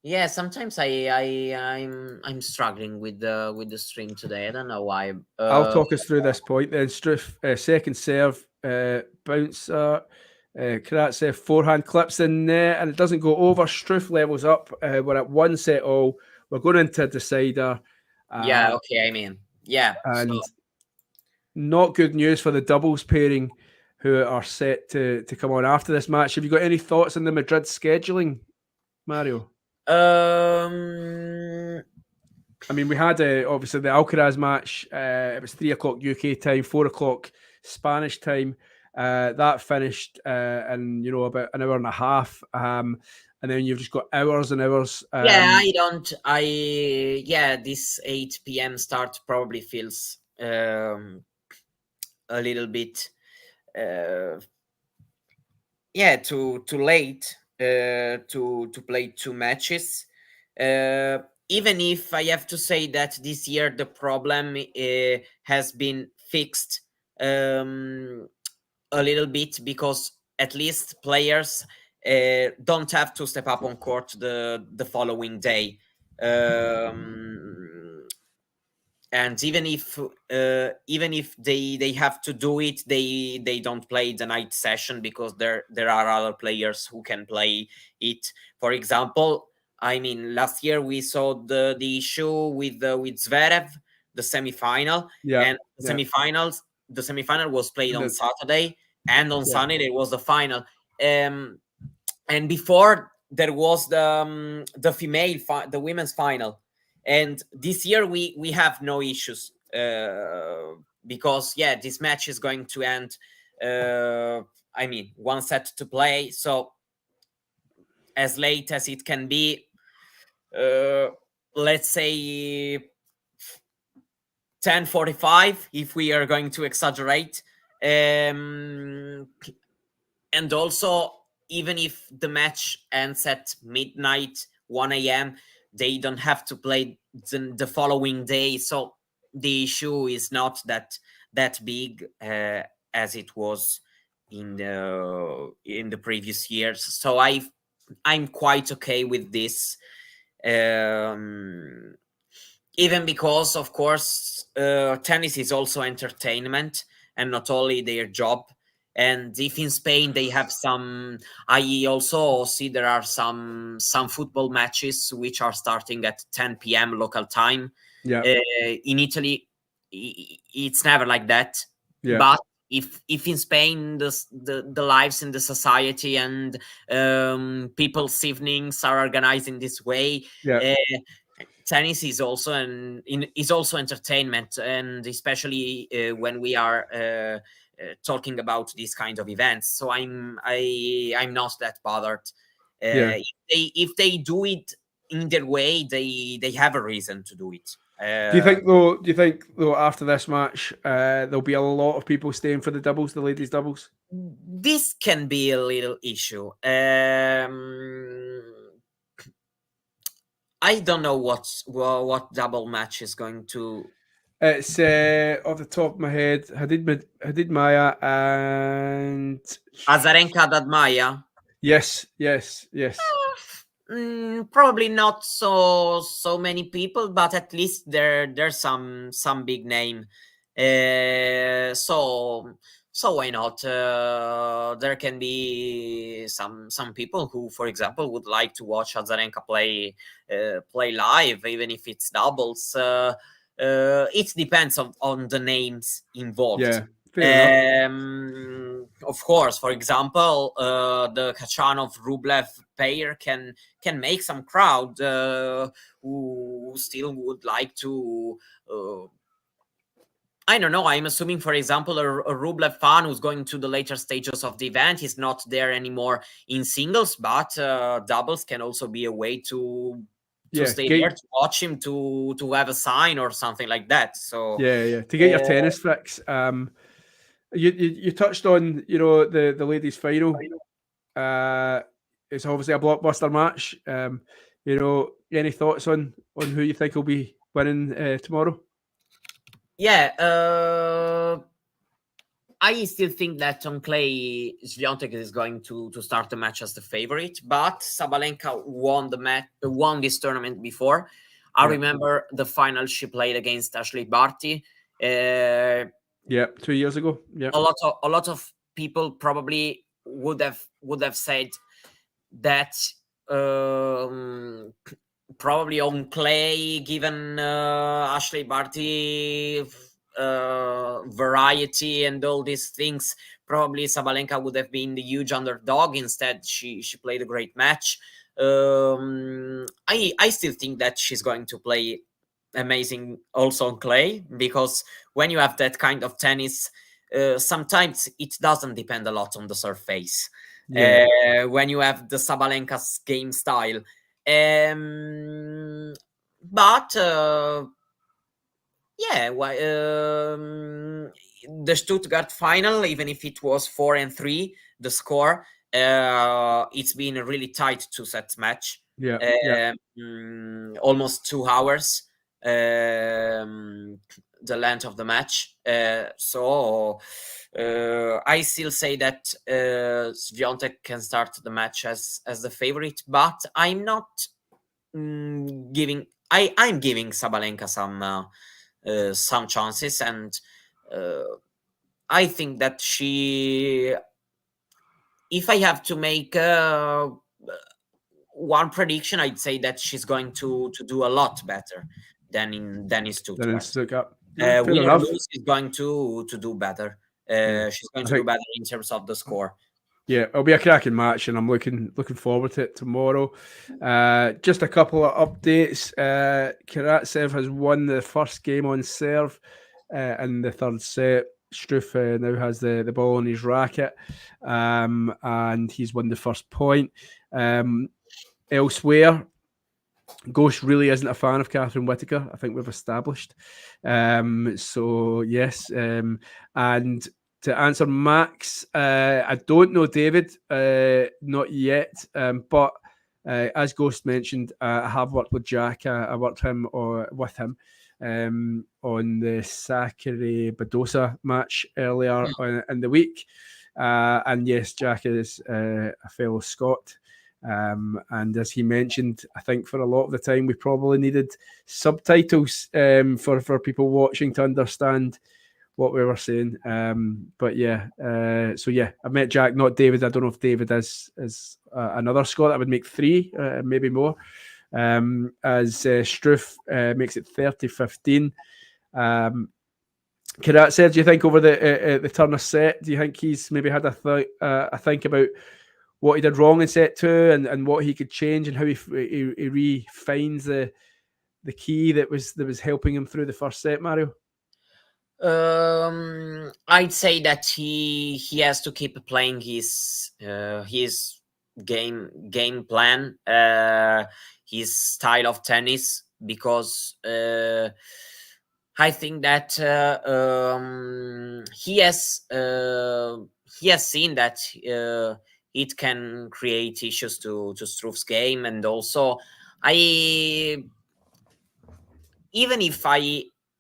Yeah, sometimes I'm struggling with the stream today. I don't know why. I'll talk us through this point then. Struff, second serve, bouncer. Karatsev forehand clips in there, and it doesn't go over. Struff levels up. We're at 1 set all. We're going into a decider. Yeah, okay. I mean, yeah. And not good news for the doubles pairing, who are set to come on after this match. Have you got any thoughts on the Madrid scheduling, Mario? I mean, we had obviously the Alcaraz match. It was 3 o'clock UK time, 4 o'clock Spanish time. That finished in about an hour and a half, and then you've just got hours and hours. This 8 p.m. start probably feels a little bit too late to play 2 matches. Even if I have to say that this year the problem has been fixed a little bit, because at least players don't have to step up on court the following day. And even if they have to do it, they don't play the night session, because there are other players who can play it. For example, I mean, last year we saw the issue with Zverev, the semifinal, and the semifinal was played on Saturday, and on Sunday it was the final. And before there was the women's final. And this year we have no issues, because this match is going to end. 1 set to play, so as late as it can be. Let's say 10:45, if we are going to exaggerate. And also, even if the match ends at midnight, 1 a.m., they don't have to play the following day. So the issue is not that big as it was in the previous years. So I'm quite okay with this, even because, of course, tennis is also entertainment and not only their job. And if in Spain they have some, I also see there are some football matches which are starting at 10 p.m. local time. Yeah. In Italy, it's never like that. Yeah. But if in Spain the lives in the society and people's evenings are organized in this way, Yeah. tennis is also entertainment, and especially when we are talking about these kind of events. So I'm not that bothered. Yeah. If they do it in their way, they have a reason to do it. Do you think though after this match there'll be a lot of people staying for the doubles, the ladies doubles? This can be a little issue. I don't know what double match is going to. It's off the top of my head, Hadid Maya and Azarenka Dadmaya. Yes. Probably not so many people, but at least there's some big name. So why not? There can be some people who, for example, would like to watch Azarenka play live, even if it's doubles. It depends on the names involved. Yeah. Fair enough. Of course, for example, the Kachanov Rublev pair can make some crowd who still would like to. I don't know. I'm assuming, for example, a Rublev fan who's going to the later stages of the event is not there anymore in singles, but doubles can also be a way to stay there, to watch him, to have a sign or something like that. So yeah, to get your tennis fix. You touched on the ladies' final. It's obviously a blockbuster match. Any thoughts on who you think will be winning tomorrow? Yeah, I still think that on clay, Swiatek is going to start the match as the favorite, but Sabalenka won this tournament before. I remember the final she played against Ashley Barty. 2 years ago. Yeah, a lot of people probably would have said that probably on clay, given Ashley Barty variety and all these things, probably Sabalenka would have been the huge underdog. Instead, she played a great match. I still think that she's going to play amazing also on clay, because when you have that kind of tennis, sometimes it doesn't depend a lot on the surface. When you have the Sabalenka's game style, but the Stuttgart final, even if it was 4-3, the score, it's been a really tight 2-set match. Almost 2 hours, the length of the match. So I still say that Swiatek can start the match as the favorite, but I'm not I'm giving Sabalenka some chances, and I think that if I have to make one prediction, I'd say that she's going to do a lot better than in Stuttgart. Win or lose is going to do better. She's going to do better in terms of the score. Yeah, it'll be a cracking match, and I'm looking forward to it tomorrow. Just a couple of updates. Karatsev has won the first game on serve in the third set. Struff now has the ball on his racket, and he's won the first point. Elsewhere, Ghost really isn't a fan of Catherine Whitaker. I think we've established. So yes, and to answer Max, I don't know David, not yet. But as Ghost mentioned, I have worked with Jack. I worked with him on the Sakari Badosa match earlier in the week. And yes, Jack is a fellow Scot. And as he mentioned, I think for a lot of the time we probably needed subtitles for people watching to understand what we were saying. But yeah, so yeah, I met Jack, not David. I don't know if David is another Scot. That would make 3, maybe more. As Struff makes it 30-15. Karatsev, do you think over the turn of set, do you think he's maybe had a think about what he did wrong in set 2 and what he could change and how he refines the key that was helping him through the first set, Mario? I'd say that he has to keep playing his game plan, his style of tennis, because I think that he has seen that it can create issues to Struff's game, and also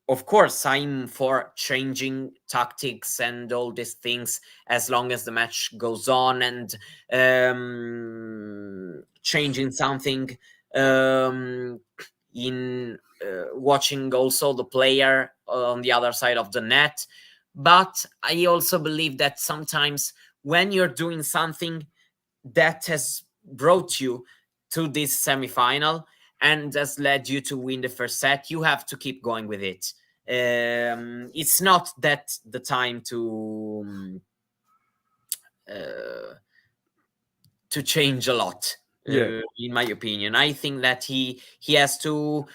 of course, I'm for changing tactics and all these things as long as the match goes on, and changing something in watching also the player on the other side of the net. But I also believe that sometimes when you're doing something that has brought you to this semifinal and has led you to win the first set, you have to keep going with it. It's not that the time to change a lot. In my opinion, I think that he has to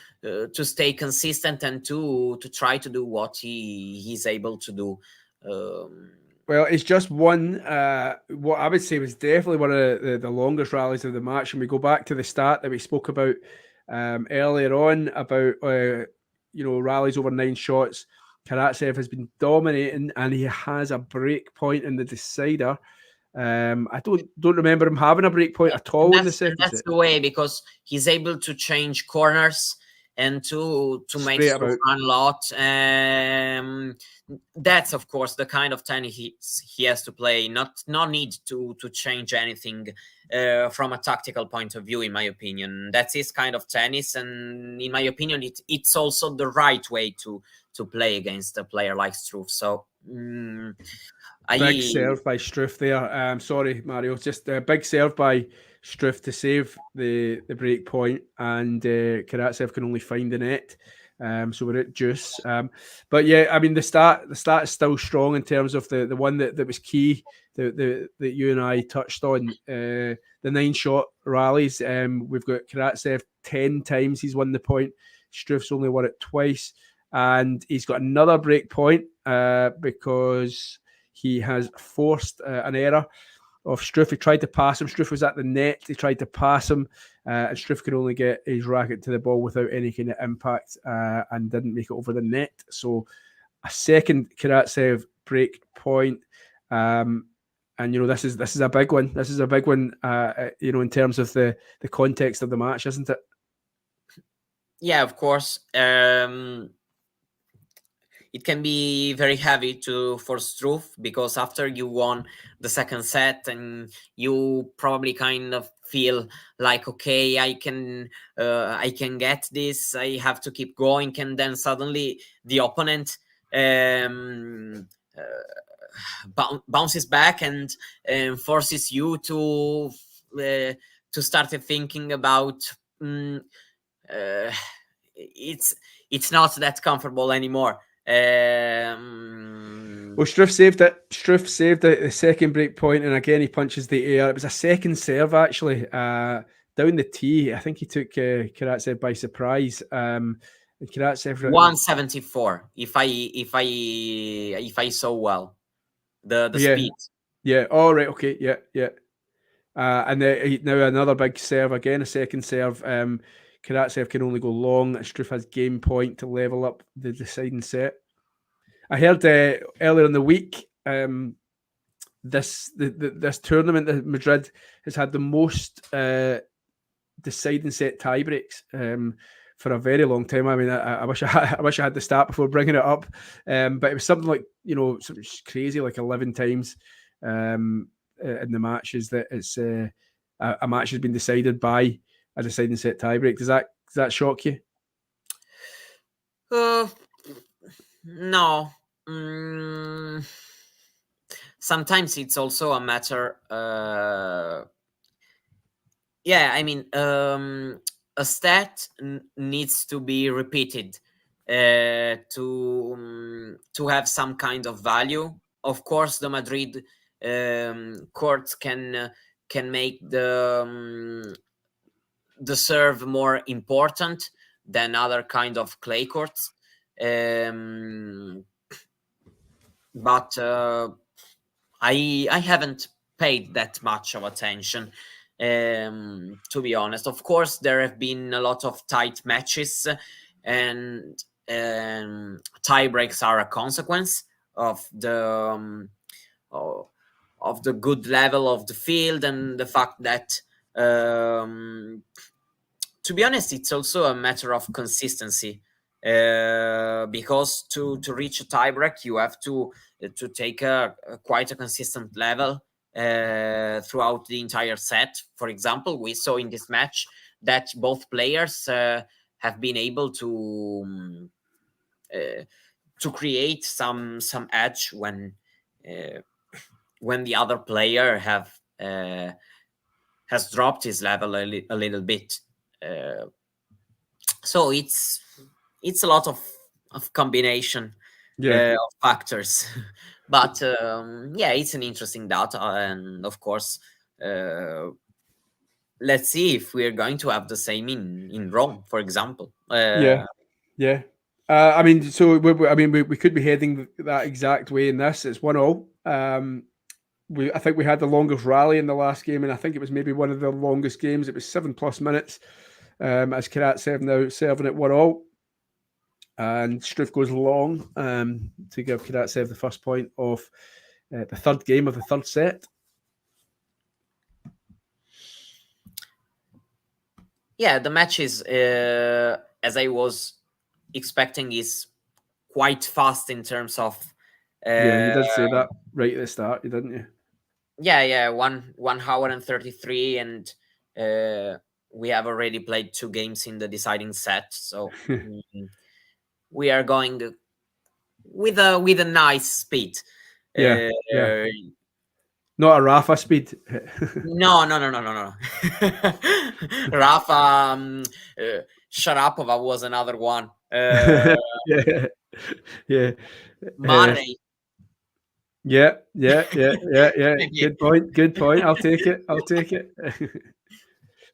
stay consistent and to try to do what he's able to do. Well, it's just one, what I would say was definitely one of the longest rallies of the match. And we go back to the start that we spoke about earlier on about, rallies over 9 shots. Karatsev has been dominating and he has a break point in the decider. I don't remember him having a break point at all in the second set. That's the way, because he's able to change corners and to make Struff run a lot. That's of course the kind of tennis he has to play. No need to change anything from a tactical point of view. In my opinion, that's his kind of tennis, and in my opinion, it's also the right way to play against a player like Struff. So. Big serve by Struff there. Sorry, Mario. Just a big serve by Struff to save the break point, and Karatsev can only find the net. So we're at juice. But yeah, I mean the start is still strong in terms of the one that was key that you and I touched on. The 9-shot rallies. We've got Karatsev 10 times he's won the point. Struff's only won it twice, and he's got another break point because he has forced an error of Struff. He tried to pass him. Struff was at the net. He tried to pass him, and Struff could only get his racket to the ball without any kind of impact and didn't make it over the net. So a second Karatsev break point. And this is a big one. This is a big one. In terms of the context of the match, isn't it? Yeah, of course. It can be very heavy for Struff, because after you won the second set and you probably kind of feel like, okay, I can get this, I have to keep going, and then suddenly the opponent bounces back and forces you to start thinking about it's not that comfortable anymore. Well, Struff saved it. Struff saved the second break point, and again he punches the air. It was a second serve actually down the tee. I think he took Karatsev by surprise. Karatsev 174. If I saw well the speed. Yeah. All right. Okay. Yeah. And now another big serve again. A second serve. Karatsev can only go long. Struff has game point to level up the deciding set. I heard earlier in the week this tournament that Madrid has had the most deciding set tiebreaks for a very long time. I mean, I wish I had the stat before bringing it up, but it was something like, something crazy, like 11 times in the matches that it's a match has been decided by a deciding set tiebreak. Does that shock you? No. Sometimes it's also a matter. I mean, a stat needs to be repeated to have some kind of value. Of course, the Madrid courts can make the serve more important than other kind of clay courts, but I haven't paid that much of attention, to be honest. Of course, there have been a lot of tight matches, and tie breaks are a consequence of the good level of the field, and the fact that, to be honest, it's also a matter of consistency, because to reach a tiebreak, you have to take quite a consistent level throughout the entire set. For example, we saw in this match that both players have been able to create some edge when the other player has dropped his level a little bit. So it's a lot of combination of factors. But it's an interesting data, and of course, let's see if we're going to have the same in Rome, for example. I mean, so we could be heading that exact way in this. It's 1-1. I think we had the longest rally in the last game, and I think it was maybe one of the longest games. It was 7+ minutes, as Karatsev now serving at 1-1. And Struff goes long to give Karatsev the first point of the third game of the third set. Yeah, the match is, as I was expecting, is quite fast in terms of. You did say that right at the start, didn't you? Yeah, 1 hour and 33, and we have already played 2 games in the deciding set, so we are going with a nice speed. Not a Rafa speed. No. Rafa, Sharapova was another one. Yeah. Murray. Yeah. Good point. I'll take it.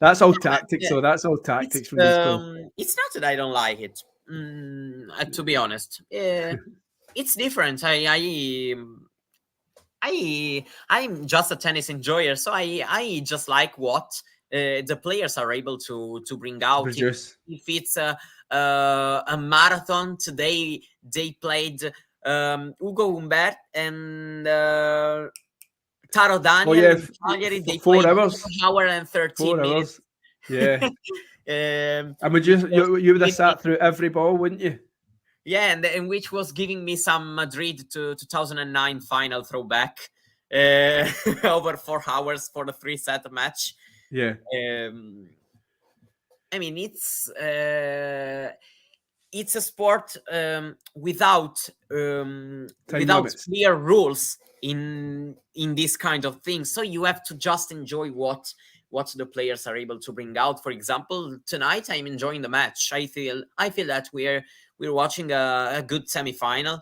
That's all tactics, so that's all tactics from this game. It's not that I don't like it. To be honest, it's different. I'm just a tennis enjoyer, so I just like what the players are able to bring out. If it's a marathon today, they played Ugo Humbert and Taro Daniel. They 4 hours. 1 hour and 13 minutes. Yeah. And would you would have sat through every ball, wouldn't you? Yeah, and which was giving me some Madrid to 2009 final throwback, over 4 hours for the 3-set match. Yeah. I mean, it's a sport without clear rules in this kind of thing. So you have to just enjoy what the players are able to bring out. For example, tonight I'm enjoying the match. I feel that we're watching a good semifinal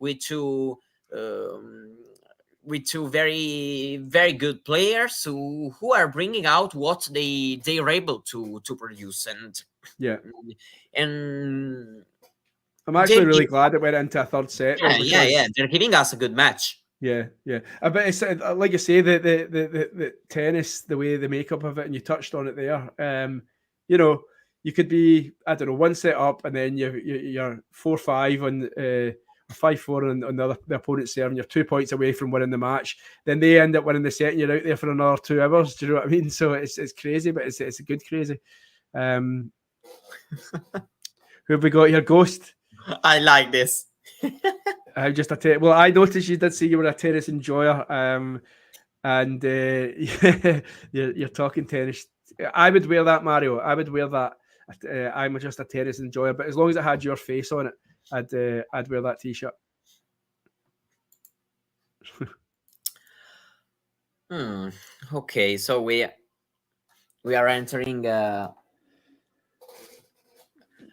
with two very, very good players who are bringing out what they're able to produce. And I'm actually really glad it went into a third set. Yeah, they're giving us a good match. Yeah. But it's like you say, the tennis, the way the makeup of it, and you touched on it there. You could be, I don't know, 1 set up, and then you're 4-5 on 5-4 on the opponent's serve, and you're 2 points away from winning the match. Then they end up winning the set, and you're out there for another 2 hours. Do you know what I mean? So it's crazy, but it's a good crazy. Who have we got here? Ghost. I like this. I'm just well, I noticed you did say you were a tennis enjoyer, and you're talking tennis. I would wear that, Mario. I would wear that. I'm just a tennis enjoyer, but as long as it had your face on it, I'd wear that t-shirt. Okay, so we are entering.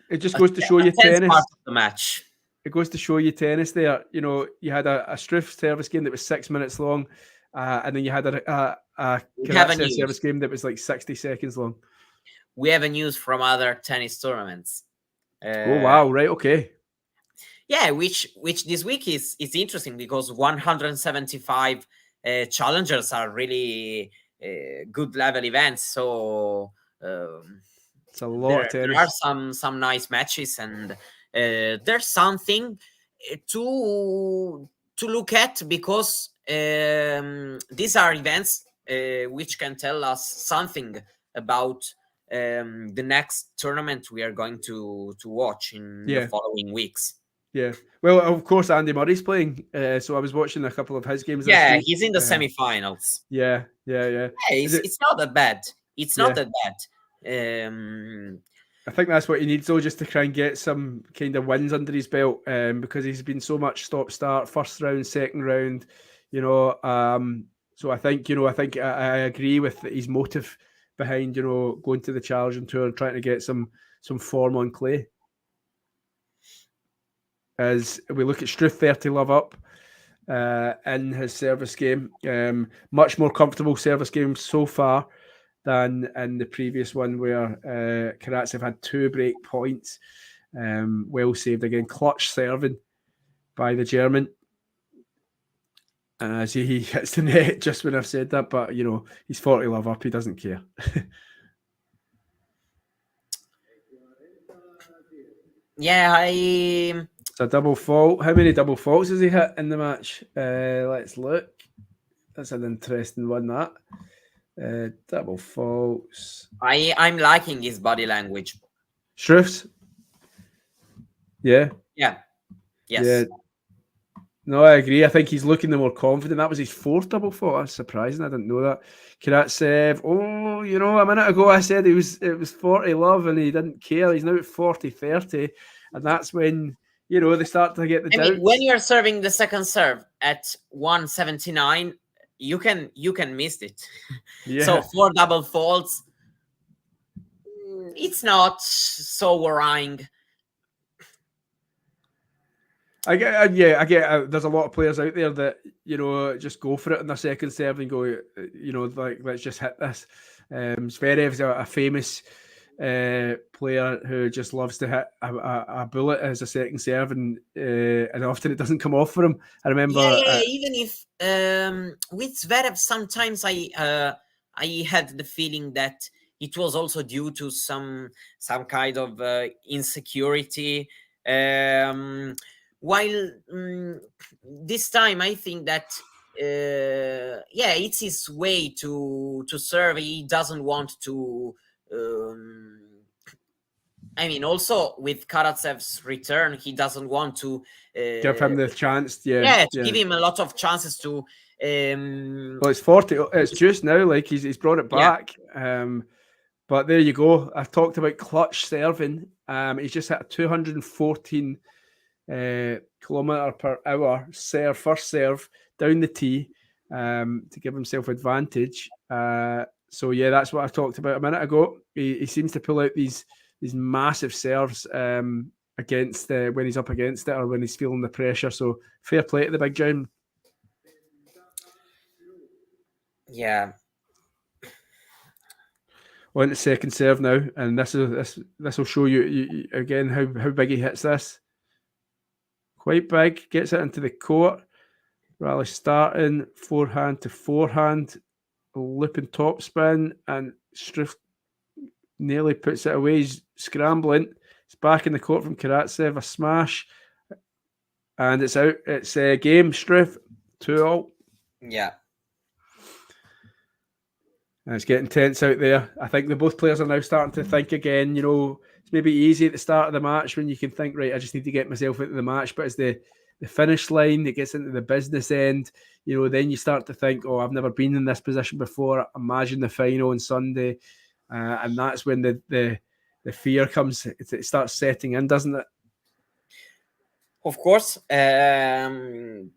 It just goes to show you tennis. Part of the match. It goes to show you tennis there. You know, you had a Struff service game that was 6 minutes long, and then you had a Karatsev service game that was like 60 seconds long. We have a news from other tennis tournaments. Oh wow! Right, okay. Yeah, which this week is interesting because 175 challengers are really good level events. So it's a lot of tennis. There are some nice matches, and there's something to look at because these are events which can tell us something about the next tournament we are going to watch in the following weeks. Yeah. Well, of course, Andy Murray's playing. So I was watching a couple of his games. Yeah, this week. He's in the semi-finals. Yeah. It's not that bad. It's not that bad. I think that's what he needs, though, just to try and get some kind of wins under his belt, because he's been so much stop-start, first round, second round, you know. So I think I agree with his motive behind, you know, going to the Challenging Tour and trying to get some form on clay. As we look at Struff 30 love up in his service game, much more comfortable service game so far than in the previous one where Karatsev had 2 break points. Well saved again, clutch serving by the German. As he hits the net just when I've said that, but you know, he's 40 love up, he doesn't care. Yeah, it's a double fault. How many double faults has he hit in the match? Let's look. That's an interesting one, that. Double faults. I'm liking his body language. Struff's? Yeah. Yes. Yeah. No, I agree. I think he's looking the more confident. That was his 4th double fault. That's surprising. I didn't know that. Karatsev. Oh, you know, a minute ago I said it was 40 love and he didn't care. He's now at 40-30. And that's when, you know, they start to get the doubts. Mean, when you're serving the second serve at 179, you can miss it. Yeah. So 4 double faults, it's not so worrying. I get. There's a lot of players out there that, you know, just go for it in their second serve and go, you know, like, let's just hit this. Zverev's a famous player who just loves to hit a bullet as a second serve, and often it doesn't come off for him. I remember. Even if with Zverev, sometimes I had the feeling that it was also due to some kind of insecurity. While this time, I think that it's his way to serve. He doesn't want to. I mean, also with Karatsev's return, he doesn't want to give him the chance. Give him a lot of chances to. Well, it's 40. It's just now, like he's brought it back. Yeah. But there you go. I talked about clutch serving. He's just hit a 214 kilometer per hour first serve down the tee to give himself advantage. So yeah, that's what I talked about a minute ago. He seems to pull out these massive serves against when he's up against it or when he's feeling the pressure. So fair play to the big John. Yeah. On the second serve now, and this will show you again how big he hits this. Quite big, gets it into the court. Rally starting, forehand to forehand, looping topspin, and Struff nearly puts it away. He's scrambling. It's back in the court from Karatsev, a smash, and it's out. It's a game, Struff, 2-0. Yeah. It's getting tense out there. I think both players are now starting to think again. It's maybe easy at the start of the match when you can think, right, I just need to get myself into the match. But as the finish line, it gets into the business end, then you start to think, oh, I've never been in this position before. Imagine the final on Sunday. And that's when the fear comes. It starts setting in, doesn't it? Of course. I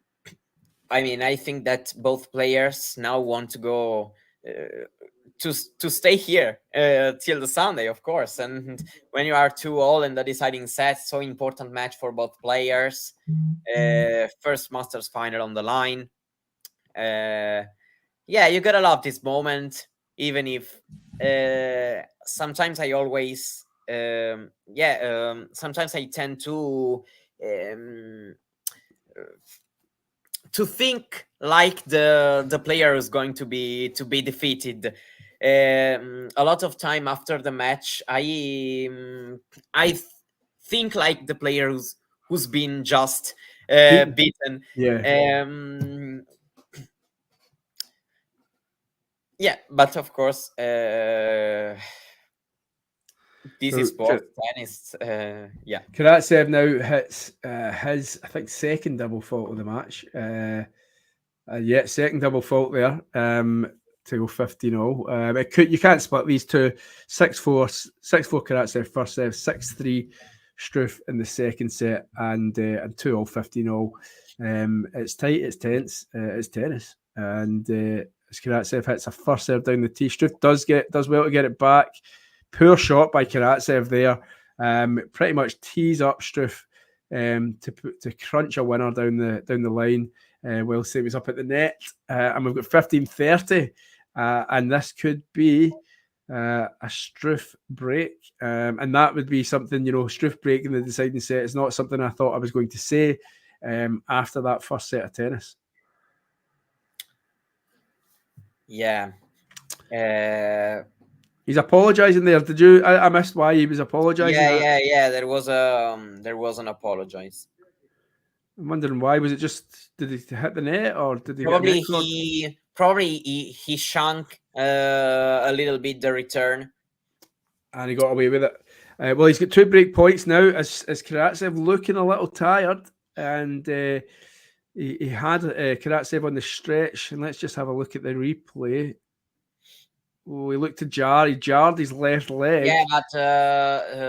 think that both players now want to go to stay here till the Sunday, of course. And when you are 2-2 in the deciding set, so important match for both players. First Masters final on the line. You gotta love this moment, even if sometimes I always sometimes I tend to think like the player is going to be defeated. A lot of time after the match, I think like the player who's been just beaten. But of course, this is sport, tennis. Karatsev now hits his, I think, second double fault of the match. Second double fault there to go 15-0. You can't split these two. 6-4 Karatsev first set, 6-3 Struff in the second set, and 2-0, 15-0. It's tight, it's tense, it's tennis, and as Karatsev hits a first serve down the tee, Struff does well to get it back. Poor shot by Karatsev there. Pretty much tees up Struff to crunch a winner down the line. Whilst he was up at the net, and we've got 15-30, and this could be a Struff break, and that would be something, Struff break in the deciding set is not something I thought I was going to say after that first set of tennis. He's apologising there. Did you? I missed why he was apologising. Yeah. There was an apologize. I'm wondering why. Was it just, did he hit the net, or did he probably he shunk a little bit the return, and he got away with it. Well, he's got 2 break points now. As Karatsev looking a little tired, and he had Karatsev on the stretch. And let's just have a look at the replay. Oh, he looked to jar. He jarred his left leg. Yeah, but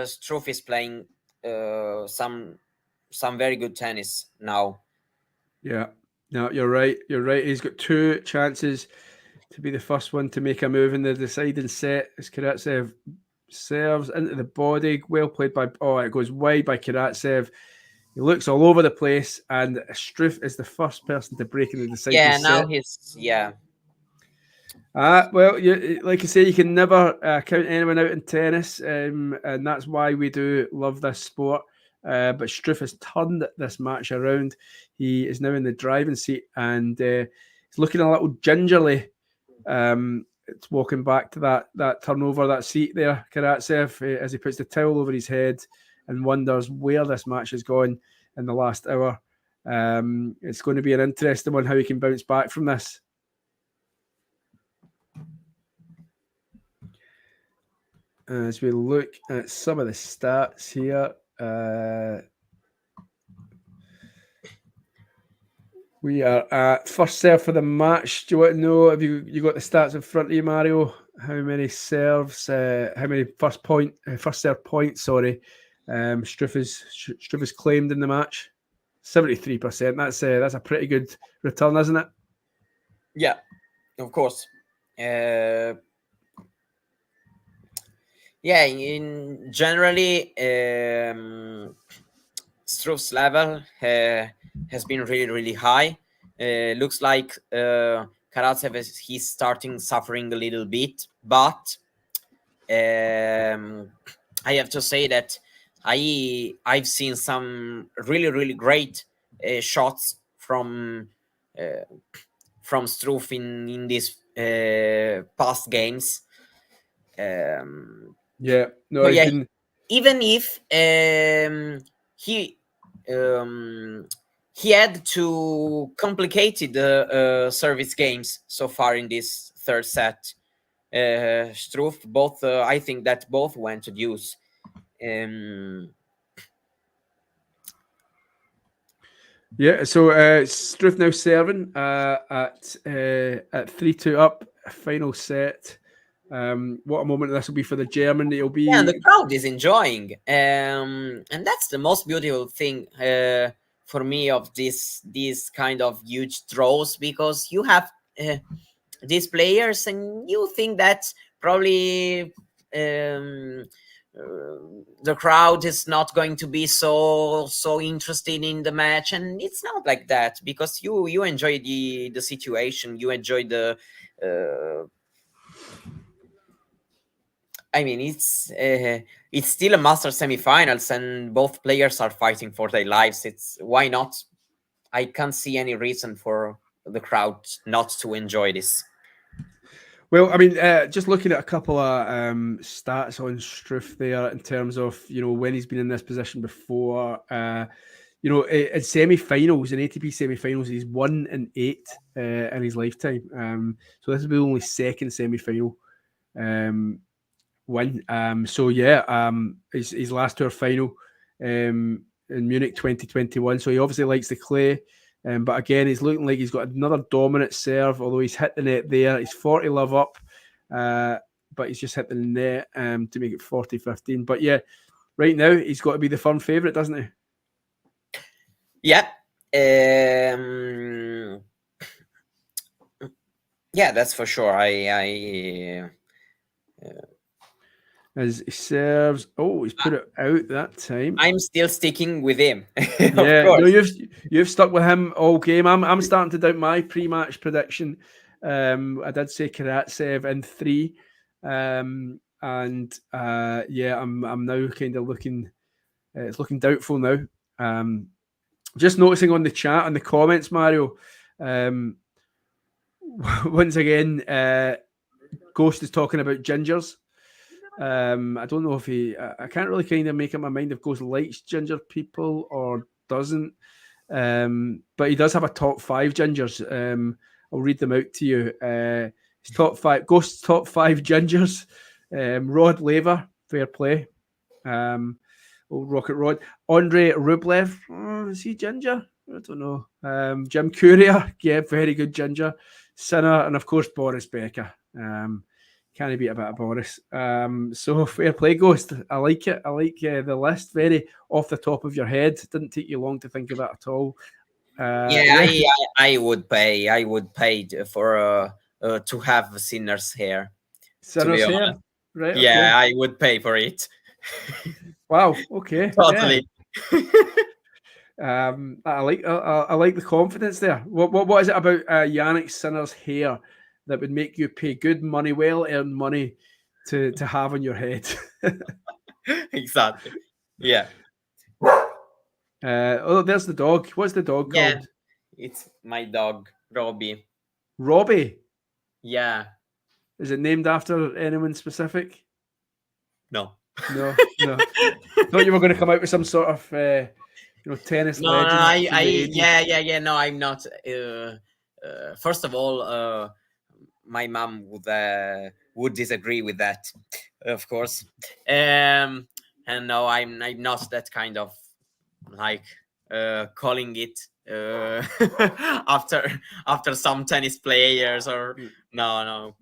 Struff is playing some very good tennis now. Yeah, no, you're right. He's got 2 chances to be the first one to make a move in the deciding set. As Karatsev serves into the body, well played by. Oh, it goes wide by Karatsev. He looks all over the place, and Struff is the first person to break in the deciding set. Now he's well, like I say, you can never count anyone out in tennis, and that's why we do love this sport. But Struff has turned this match around. He is now in the driving seat, and he's looking a little gingerly. It's walking back to that turnover, that seat there, Karatsev, as he puts the towel over his head and wonders where this match has gone in the last hour. It's going to be an interesting one, how he can bounce back from this. As we look at some of the stats here, we are at first serve for the match. Do you want to know, have you got the stats in front of you, Mario? How many serves, how many first serve points, Struff has claimed in the match? 73%. That's a pretty good return, isn't it? Yeah, of course. In generally, Struff's level has been really, really high. Looks like Karatsev he's starting suffering a little bit, but I have to say that I've seen some really, really great shots from Struff in these past games. Even if he had to complicated the service games so far in this third set. Struff. Both, I think that both went to deuce. Yeah, so Struff now serving at 3-2 up, final set. What a moment this will be for the German. He'll be Yeah, the crowd is enjoying, and that's the most beautiful thing for me of these kind of huge draws, because you have these players, and you think that probably the crowd is not going to be so interested in the match, and it's not like that, because you enjoy the situation, you enjoy the I mean, it's still a master semifinals, and both players are fighting for their lives. It's why not? I can't see any reason for the crowd not to enjoy this. Well, I mean, just looking at a couple of stats on Struff there in terms of, when he's been in this position before. In semi-finals, in ATP semi-finals, he's 1-8 in his lifetime. So this will be only second semi-final win. So yeah, his last tour final in Munich 2021. So he obviously likes the clay. But again, he's looking like he's got another dominant serve, although he's hit the net there. He's 40 love up, but he's just hit the net to make it 40-15. But yeah, right now, he's got to be the firm favourite, doesn't he? Yeah. Yeah, that's for sure. As he serves, he's put it out that time. I'm still sticking with him. Yeah, no, you've stuck with him all game. I'm starting to doubt my pre-match prediction. I did say Karatsev in 3, and yeah, I'm now kind of looking. It's looking doubtful now. Just noticing on the chat and the comments, Mario. Once again, Ghost is talking about gingers. I don't know if I can't really kind of make up my mind if Ghost likes ginger people or doesn't. But he does have a top 5 gingers. I'll read them out to you. His top 5, Ghost's top 5 gingers. Rod Laver, fair play. Old Rocket Rod. Andre Rublev, is he ginger? I don't know. Jim Courier, yeah, very good ginger. Sinner, and of course Boris Becker. Can he beat a bit of Boris? So fair play, Ghost. I like it. I like the list. Very off the top of your head. Didn't take you long to think of that at all. I would pay. I would pay for to have Sinner's hair. Sinner's hair, right? Yeah, okay. I would pay for it. Wow. Okay. Totally. Yeah. I like the confidence there. What is it about Yannick Sinner's hair that would make you pay good money, well-earned money to have on your head? Exactly. Yeah. There's the dog. What's the dog called? It's my dog, Robbie. Robbie? Yeah. Is it named after anyone specific? No. No. Thought you were going to come out with some sort of tennis legend. No, no, I'm not. First of all, my mom would disagree with that, of course. And no, I'm not that kind of like calling it after some tennis players or no.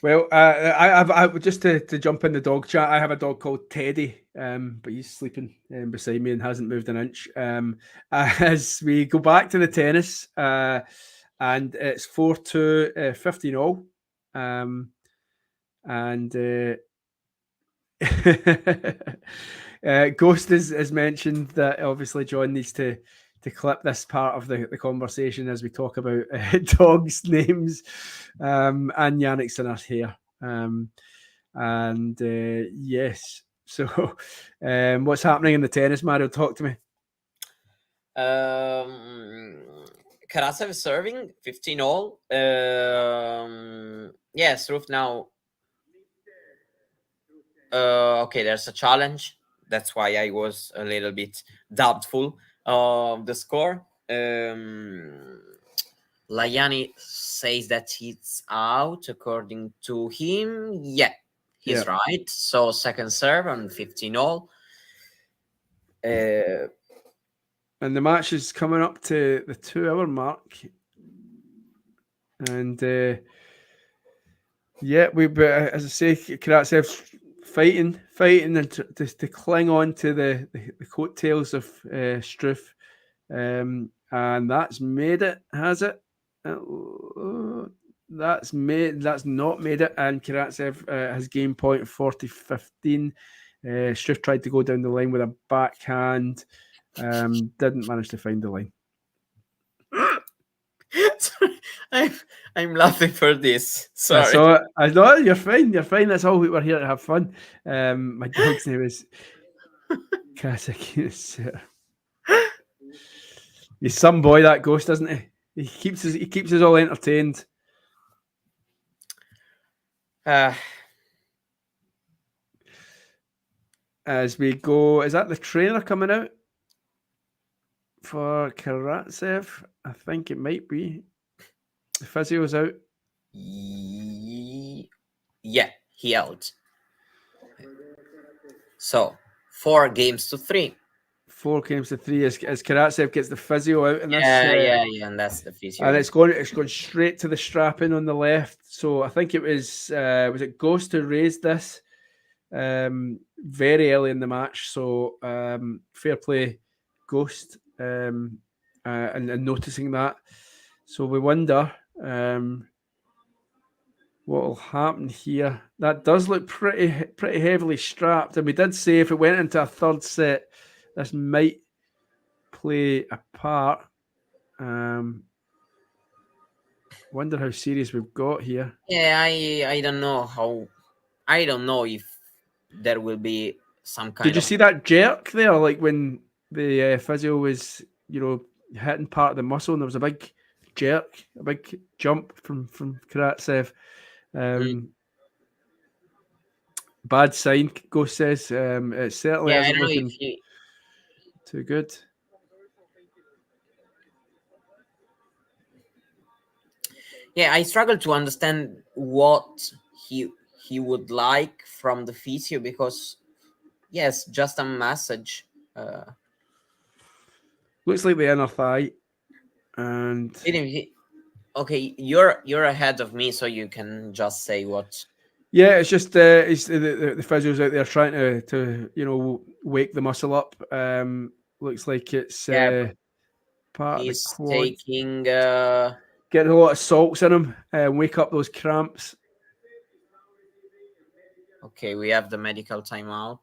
Well, I just to jump in the dog chat. I have a dog called Teddy, but he's sleeping beside me and hasn't moved an inch. As we go back to the tennis, and it's 4-2, 15 all, and Ghost has mentioned that obviously John needs to clip this part of the conversation as we talk about dogs' names and Yannick Sinner's hair. Yes. So what's happening in the tennis, Mario? Talk to me. Karatsev is serving 15 all. Yes, Struff now. Okay, there's a challenge. That's why I was a little bit doubtful of the score. Lajani says that he's out according to him. Yeah, he's right. So second serve on 15-all. And the match is coming up to the 2-hour mark. And as I say, Karatsev's fighting and to cling on to the coattails of Struff. And that's made it, has it? That's not made it, and Karatsev has game point 40-15. Struff tried to go down the line with a backhand, didn't manage to find the line. Sorry, I'm laughing for this. Sorry. I know you're fine. That's all. We're here to have fun. My dog's name is Kazakh. He's some boy, that Ghost, isn't he? He keeps us all entertained. As we go, is that the trainer coming out for Karatsev? I think it might be. The physio's out. Yeah, he out. So 4 games to 3. 4 games to 3 as Karatsev gets the physio out, and yeah, and that's the physio. And it's going straight to the strapping on the left. So I think it was it Ghost who raised this very early in the match. So fair play, Ghost, and noticing that. So we wonder what will happen here. That does look pretty heavily strapped, and we did say if it went into a third set, this might play a part. Wonder how serious we've got here. Yeah, I don't know if there will be some kind. Did you see that jerk there? Like when the physio was, hitting part of the muscle, and there was a big jerk, a big jump from Karatsev. Bad sign, Ghost says. It certainly isn't looking too good. Yeah, I struggle to understand what he would like from the physio, because yes, just a massage. Looks like the inner thigh, and okay, you're ahead of me, so you can just say what. Yeah, it's just it's the physio's out there trying to wake the muscle up. Looks like it's part of the quad. Taking getting a lot of salts in him and wake up those cramps. Okay, we have the medical timeout.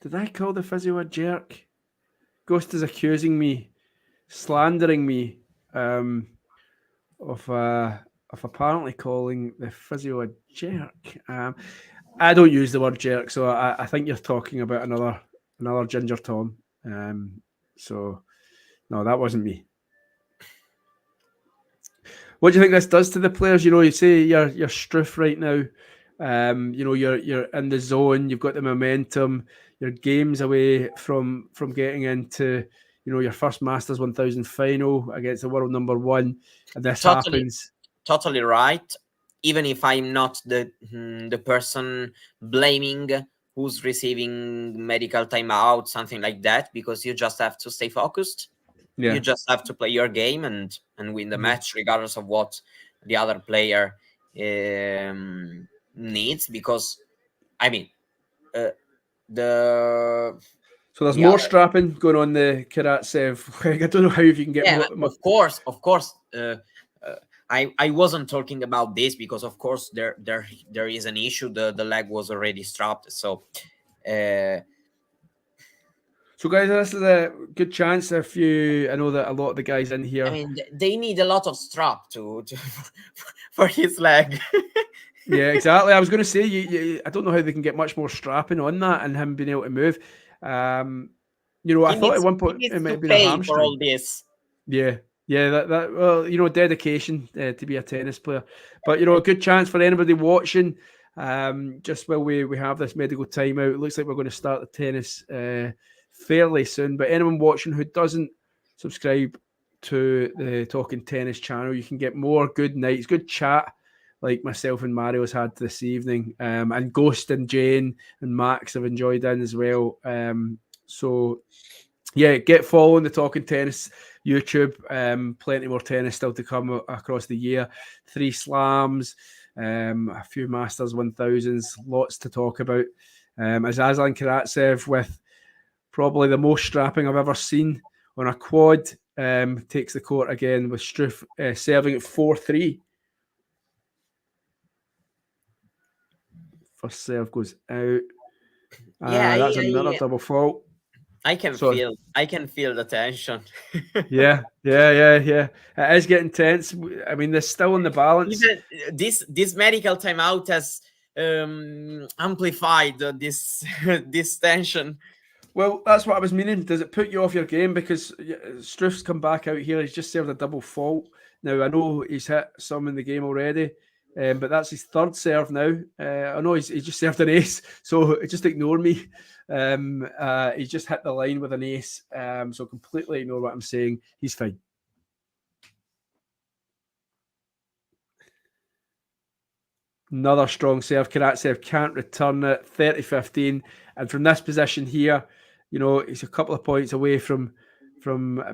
Did I call the physio a jerk? Ghost is accusing me, slandering me, of apparently calling the physio a jerk. I don't use the word jerk, so I think you're talking about another Ginger Tom. So no, that wasn't me. What do you think this does to the players? You say you're Struff right now. You're in the zone. You've got the momentum. Your game's away from getting into your first Masters 1000 final against the world number 1, and this happens. Totally right. Even if I'm not the person blaming who's receiving medical timeout, something like that, because you just have to stay focused. Yeah. You just have to play your game and win the match, regardless of what the other player needs. Because, So there's more strapping going on the Karatsev. I don't know how you can get. Yeah, of course. I wasn't talking about this because, of course, there is an issue. The leg was already strapped. So, so guys, this is a good chance. I know that a lot of the guys in here. They need a lot of strap for his leg. Yeah, exactly. I was going to say, I don't know how they can get much more strapping on that and him being able to move. I thought at one point it might have been a hamstring. For all this. Yeah, dedication to be a tennis player. But a good chance for anybody watching. Just while we have this medical timeout, it looks like we're going to start the tennis fairly soon. But anyone watching who doesn't subscribe to the Talking Tennis channel, you can get more good nights, good chat like myself and Mario's had this evening, and Ghost and Jane and Max have enjoyed in as well. So yeah, get following the Talking Tennis YouTube. Plenty more tennis still to come across the year. 3 slams, a few Masters 1000s, lots to talk about. As Aslan Karatsev, with probably the most strapping I've ever seen on a quad, takes the court again with Struff serving at 4-3. First serve goes out. That's another double fault. I can feel the tension. Yeah. It is getting tense. I mean, they're still in the balance. Even this medical timeout has amplified this tension. Well, that's what I was meaning. Does it put you off your game? Because Struff's come back out here. He's just served a double fault. Now, I know he's hit some in the game already, but that's his 3rd serve now. I know he's just served an ace, so just ignore me. He's just hit the line with an ace, so completely ignore what I'm saying. He's fine. Another strong serve. Karatsev can't return it. 30-15. And from this position here, he's a couple of points away from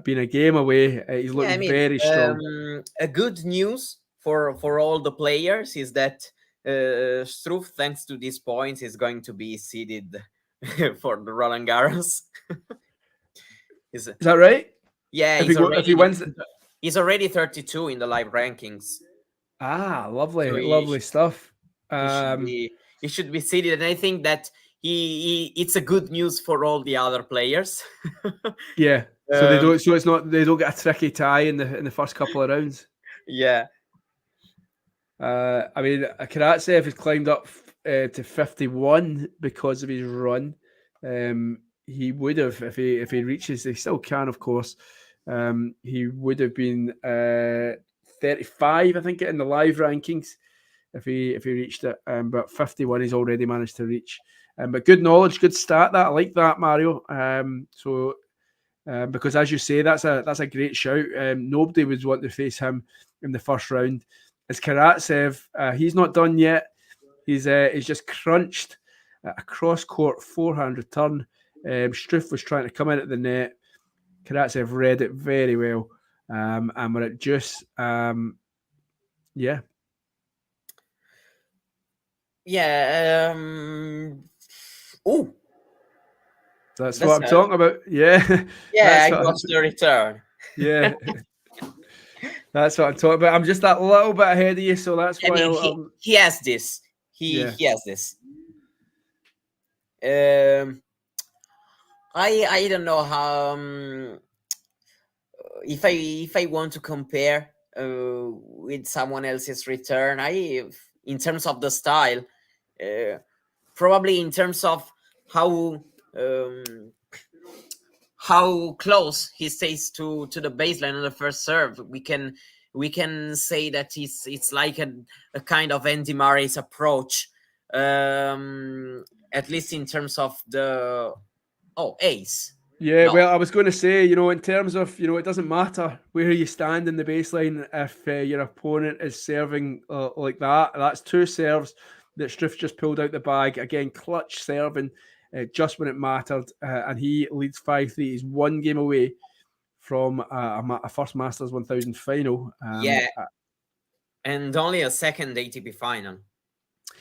being a game away. He's looking very strong. A good news for all the players is that Struff, thanks to these points, is going to be seeded for the Roland Garros. Is that right? Yeah, if he wins, he's already 32 in the live rankings. Lovely, so lovely stuff. He should be seeded, and I think that it's a good news for all the other players. Yeah, so they don't. So it's not they don't get a tricky tie in the first couple of rounds. Yeah. I mean, Karatsev has climbed up to 51 because of his run. He would have if he reaches. He still can, of course. He would have been 35, I think, in the live rankings if he reached it. But 51 he's already managed to reach. But good knowledge, good stat. That I like that, Mario. Because as you say, that's a great shout. Nobody would want to face him in the first round. As Karatsev, he's not done yet. He's just crunched a cross court forehand return. Struff was trying to come in at the net. Karatsev read it very well, and we're at juice. Yeah. Oh, that's what I'm talking about. Yeah. Yeah, I got the return. Yeah. That's what I'm talking about. I'm just that little bit ahead of you, so that's why he has this. He has this. I don't know how if I want to compare with someone else's return. In terms of the style, probably in terms of how close he stays to the baseline on the first serve, we can say that it's like a kind of Andy Murray's approach, at least in terms of the ace. Yeah, well, I was going to say, in terms of, it doesn't matter where you stand in the baseline if your opponent is serving like that. That's 2 serves that Struff just pulled out the bag. Again, clutch serving just when it mattered, and he leads 5-3. He's 1 game away from a first Masters 1000 final. And only a second ATP final.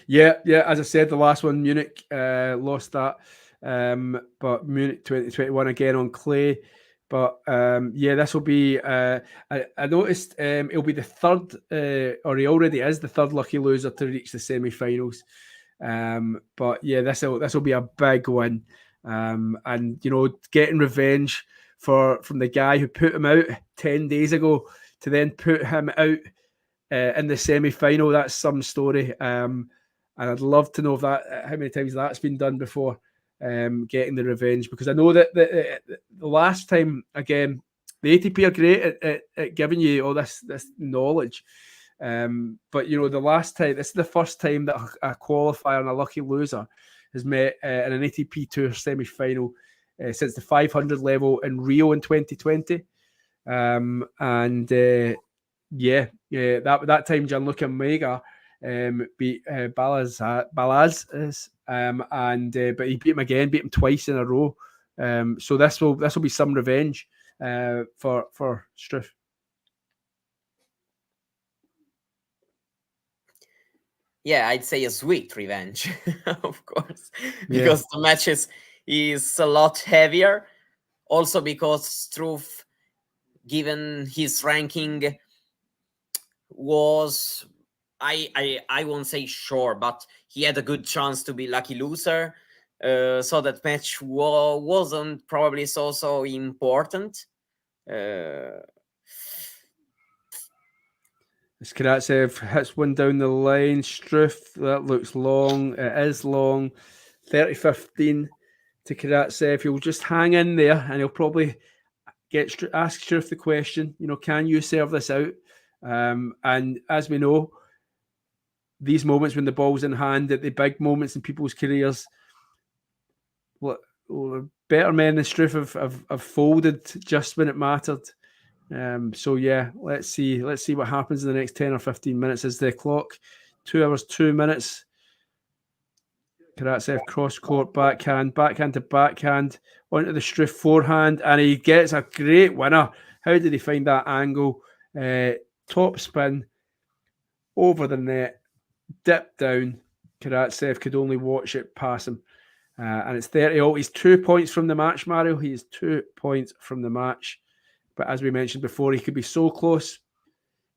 Yeah. As I said, the last one, Munich, lost that. But Munich 2021 again on clay. But this will be. I noticed it'll be the 3rd, or he already is the 3rd lucky loser to reach the semi-finals. But yeah, this will be a big win, and getting revenge from the guy who put him out 10 days ago to then put him out in the semi-final. That's some story, and I'd love to know how many times that's been done before. Getting the revenge, because I know that the last time, again, the ATP are great at giving you all this knowledge, but the last time, this is the first time that a qualifier and a lucky loser has met in an ATP Tour semi-final since the 500 level in Rio in 2020. That time Gianluca Mega beat Balaz, but he beat him again, beat him twice in a row. So this will be some revenge for Struff. Yeah, I'd say a sweet revenge, of course, because the match is a lot heavier. Also because Struff, given his ranking, was I won't say sure, but he had a good chance to be lucky loser. So that match wasn't probably so important. As Karatsev hits one down the line, Struff, that looks long. It is long. 30-15 to Karatsev. He'll just hang in there and he'll probably ask Struff the question, can you serve this out? And as we know, these moments when the ball's in hand, at the big moments in people's careers, better men than Struff have folded just when it mattered. So yeah, let's see what happens in the next 10 or 15 minutes as the clock. 2 hours, 2 minutes. Karatsev cross court backhand to backhand onto the Struff forehand, and he gets a great winner. How did he find that angle? Top spin over the net, dip down. Karatsev could only watch it pass him. And it's 30-all. He's 2 points from the match, Mario. He is 2 points from the match. But as we mentioned before, he could be so close.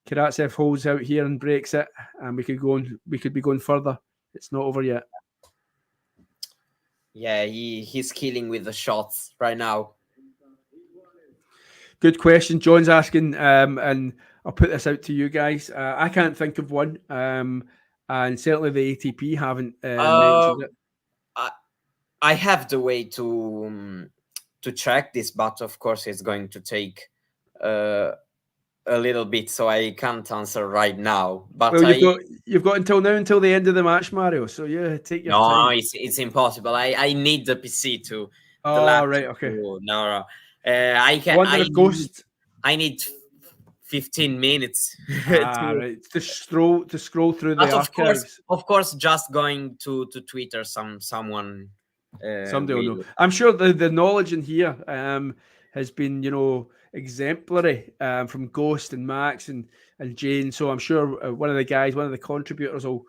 Karatsev holds out here and breaks it, and we could be going further. It's not over yet. Yeah, he's killing with the shots right now. Good question. John's asking, and I'll put this out to you guys. I can't think of one, and certainly the ATP haven't mentioned it. I have the way to check this, but of course it's going to take a little bit, so I can't answer right now. But you've got until the end of the match, Mario. So yeah, take your time. No, it's impossible. I need the PC to. Right. Okay. No. I can. I need 15 minutes. Right. To scroll through the archives. Of course, just going to Twitter, someone. Somebody will know. I'm sure the knowledge in here has been, exemplary from Ghost and Max and Jane. So I'm sure one of the contributors will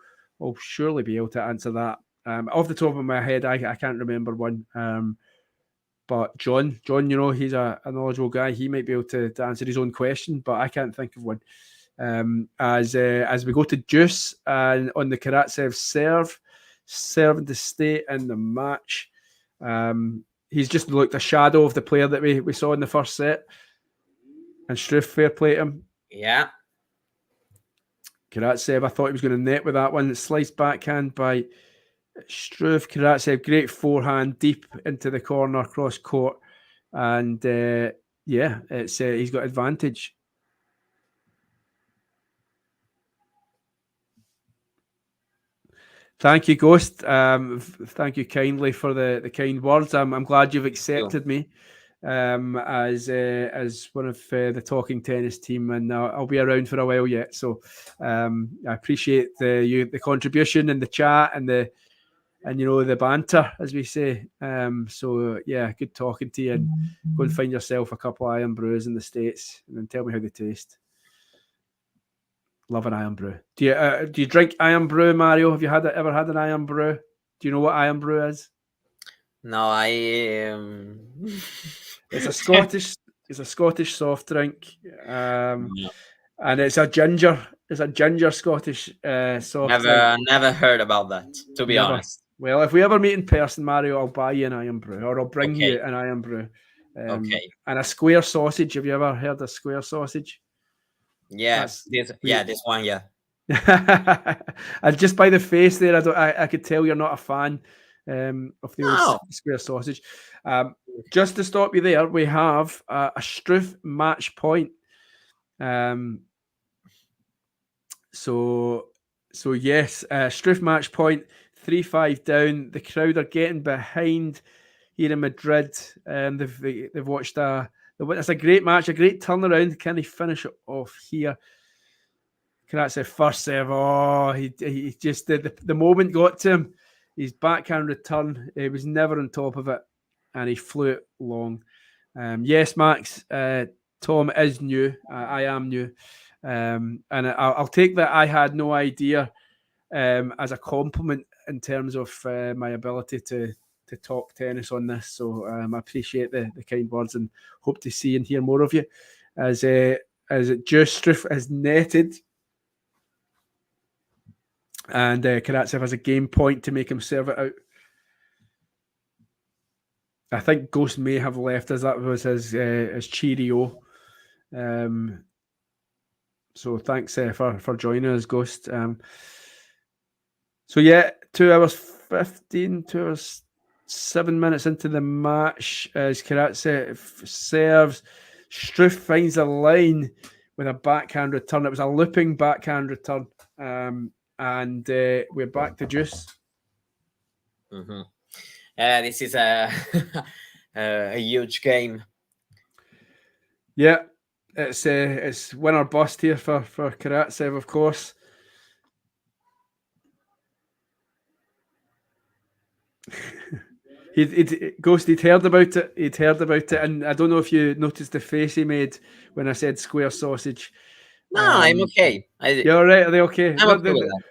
surely be able to answer that. Off the top of my head, I can't remember one. But John, he's a knowledgeable guy. He might be able to answer his own question, but I can't think of one. As we go to Juice and on the Karatsev serving to stay in the match. He's just looked a shadow of the player that we saw in the first set. And Struff, fair play to him. Yeah. Karatsev, I thought he was going to net with that one. Sliced backhand by Struff. Karatsev, great forehand deep into the corner, cross court. And it's he's got advantage. Thank you, Ghost. Thank you kindly for the kind words. I'm glad you've accepted me as one of the talking tennis team, and I'll be around for a while yet. So I appreciate the contribution and the chat and the banter, as we say. So yeah, good talking to you, and go and find yourself a couple of iron brews in the States, and then tell me how they taste. Love an iron brew. Do you drink iron brew, Mario? Have you ever had an iron brew? Do you know what iron brew is? No, It's a Scottish soft drink, and it's a ginger Scottish soft drink. Never heard about that, to be honest. Well, if we ever meet in person, Mario, I'll buy you an iron brew, or I'll bring you an iron brew. Okay. And a square sausage. Have you ever heard of square sausage? Yeah, this one, yeah. And just by the face there, I could tell you're not a fan of the old square sausage. Just to stop you there, we have a Struff match point. So yes, Struff match point, 3-5 down. The crowd are getting behind here in Madrid. They've watched it's a great match, a great turnaround. Can he finish it off here? Karatsev first serve. Oh, he just the moment got to him. His backhand return, he was never on top of it, and he flew it long. Yes, Max, Tom is new. I am new, and I'll take that. I had no idea as a compliment in terms of my ability to talk tennis on this. So I appreciate the kind words and hope to see and hear more of you. As Struff is netted. And Karatsev has a game point to make him serve it out. I think Ghost may have left as that was his cheerio. So thanks for joining us, Ghost. So yeah, 2 hours 15, 2 hours 7 minutes into the match as Karatsev serves. Struff finds a line with a backhand return. It was a looping backhand return. And we're back to juice. Mm-hmm. This is a huge game. Yeah, it's win or bust here for Karatsev, of course. He'd heard about it. He'd heard about it, and I don't know if you noticed the face he made when I said square sausage. No, I'm okay. You're all right? Are they okay? I'm okay with that.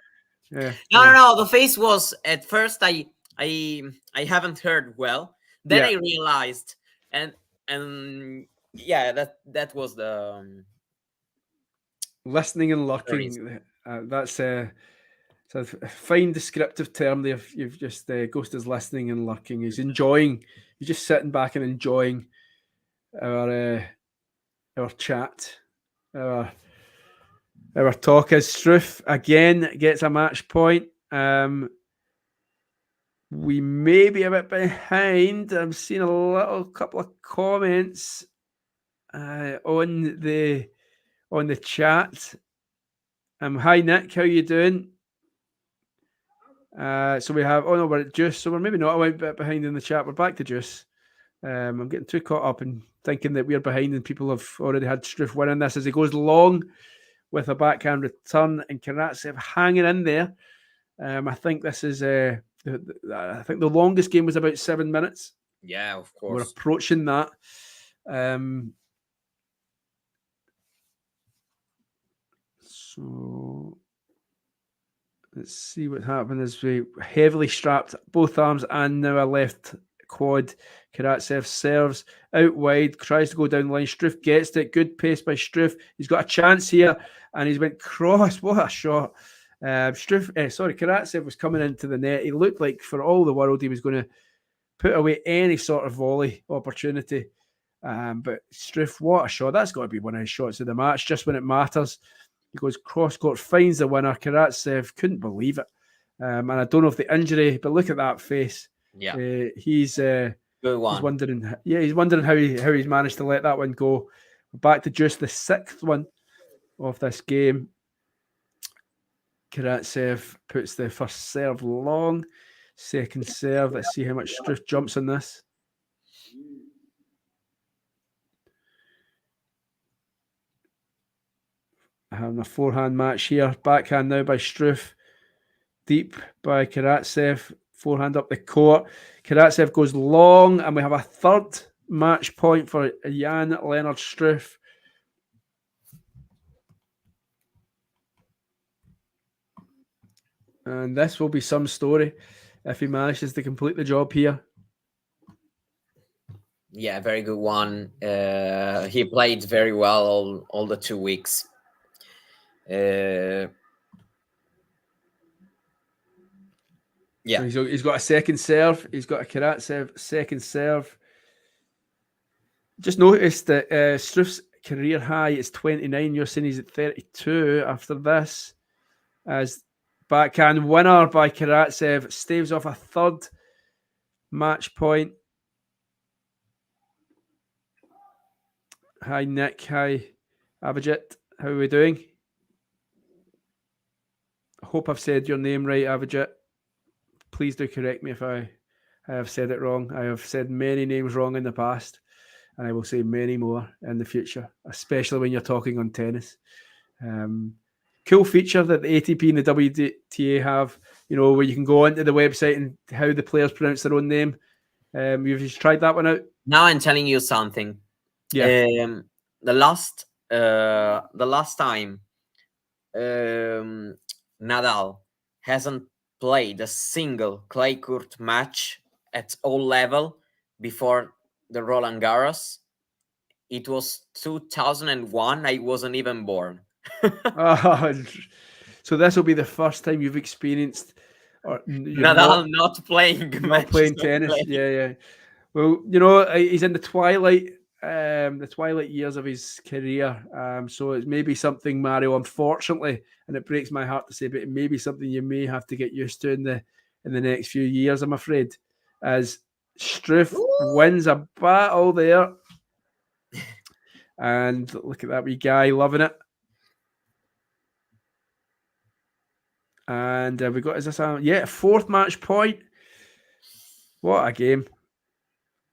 Yeah. No. The face was at first. I haven't heard well. Then I realized, and yeah, that was the listening and lurking. That's a fine descriptive term there. You've just Ghost is listening and lurking. He's enjoying. He's just sitting back and enjoying our chat, our talk. As Struff again gets a match point. We may be a bit behind. I'm seeing a couple of comments on the chat. Hi Nick, how you doing? So we have we're at Juice, so we're maybe not a bit behind in the chat. We're back to Juice. I'm getting too caught up in thinking that we're behind and people have already had Struff winning this as he goes long with a backhand return and Karatsev hanging in there. I think this is I think the longest game was about 7 minutes. Yeah, of course. We're approaching that. So let's see what happened as we heavily strapped both arms and now a left quad. Karatsev serves out wide, tries to go down the line. Struff gets it. Good pace by Struff. He's got a chance here and he's went cross. What a shot. Karatsev was coming into the net. He looked like for all the world he was going to put away any sort of volley opportunity. But Struff, what a shot. That's got to be one of his shots of the match, just when it matters. He goes cross-court, finds the winner. Karatsev couldn't believe it. And I don't know if the injury, but look at that face. Yeah. He's wondering. Yeah, he's wondering how he's managed to let that one go. Back to just the sixth one of this game. Karatsev puts the first serve long. Second serve. Let's see how much Struff jumps on this. Having a forehand match here. Backhand now by Struff. Deep by Karatsev. Forehand up the court. Karatsev goes long, and we have a third match point for Jan-Lennard Struff. And this will be some story if he manages to complete the job here. Yeah, very good one. He played very well all the 2 weeks. Yeah. So he's got a second serve. He's got a Karatsev second serve. Just noticed that Struff's career high is 29. You're saying he's at 32 after this. As backhand winner by Karatsev staves off a third match point. Hi Nick. Hi Avijit. How are we doing? I hope I've said your name right, Avijit. Please do correct me if I I have said it wrong. I have said many names wrong in the past, and I will say many more in the future, especially when you're talking on tennis. Cool feature that the ATP and the WTA have, where you can go onto the website and how the players pronounce their own name. You've just tried that one out? Now I'm telling you something. Yeah. The last time Nadal hasn't played a single clay court match at all level before the Roland Garros. It was 2001. I wasn't even born. So this will be the first time you've experienced Nadal not playing tennis. Yeah. Well, he's in the twilight years of his career. So it's maybe something, Mario, unfortunately, and it breaks my heart to say, but it may be something you may have to get used to in the next few years, I'm afraid. As Struff wins a battle there. And look at that wee guy loving it. And we got, is this a fourth match point? What a game.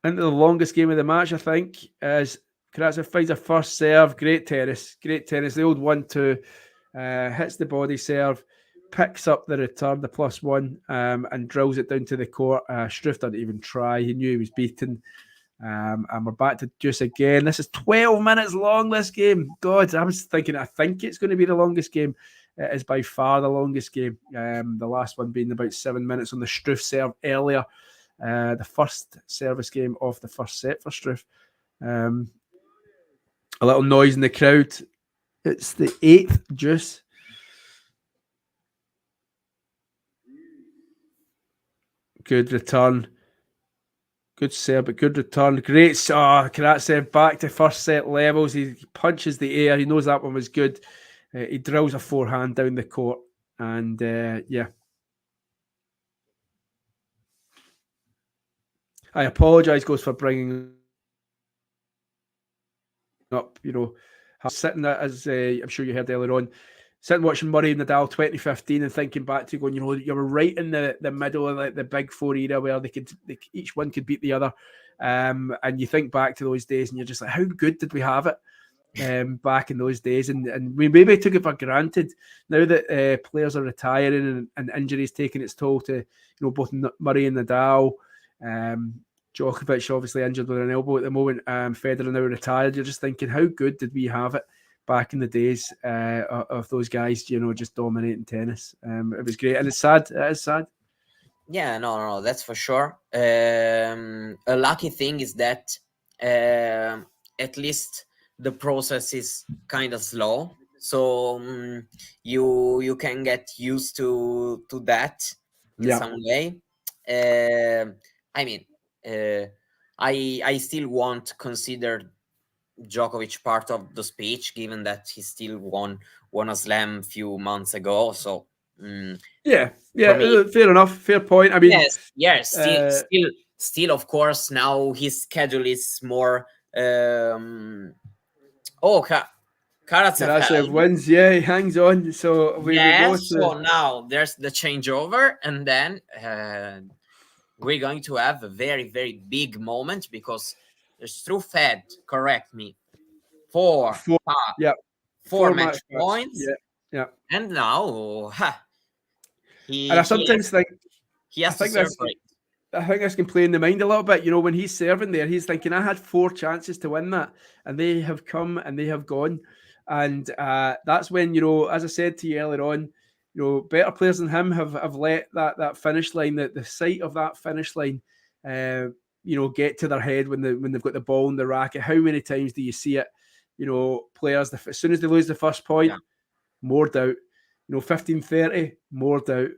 Into the longest game of the match, I think, as Karatsev finds a first serve. Great tennis. The old 1-2. Hits the body serve, picks up the return, the +1, and drills it down to the court. Struff didn't even try. He knew he was beaten. And we're back to deuce again. This is 12 minutes long, this game. God, I was thinking, I think it's going to be the longest game. It is by far the longest game. The last one being about 7 minutes on the Struff serve earlier. The first service game of the first set for Struff. A little noise in the crowd. It's the 8th deuce. Good return. Good serve, but good return. Great. Karatsev back to first set levels. He punches the air. He knows that one was good. He drills a forehand down the court. And yeah. I apologise, Ghost, for bringing up, sitting there, as I'm sure you heard earlier on, sitting watching Murray and Nadal 2015 and thinking back to going, you were right in the middle of like the big four era where each one could beat the other. And you think back to those days and you're just like, how good did we have it back in those days? And we maybe took it for granted. Now that players are retiring and injuries taking its toll to, both Murray and Nadal. Djokovic obviously injured with an elbow at the moment. Federer now retired. You're just thinking, how good did we have it back in the days of those guys, just dominating tennis? It was great, and it's sad. It is sad. Yeah, no, that's for sure. A lucky thing is that at least the process is kind of slow, so you can get used to that in some way. I mean, I still won't consider Djokovic part of the speech, given that he still won a slam a few months ago. So yeah, fair enough, fair point. I mean, yes, still, of course, now his schedule is more. Karatsev wins. Yeah, he hangs on. So we go to... So now there's the changeover, and then we're going to have a very, very big moment because Struff had, correct me, four match points. Yeah. And now, I sometimes think he has to celebrate. I think this can play in the mind a little bit. When he's serving there, he's thinking, I had 4 chances to win that, and they have come and they have gone. And that's when, as I said to you earlier on, better players than him have let that finish line, the sight of that finish line, get to their head when they've got the ball in the racket. How many times do you see it? Players, as soon as they lose the first point, more doubt. 15-30, more doubt.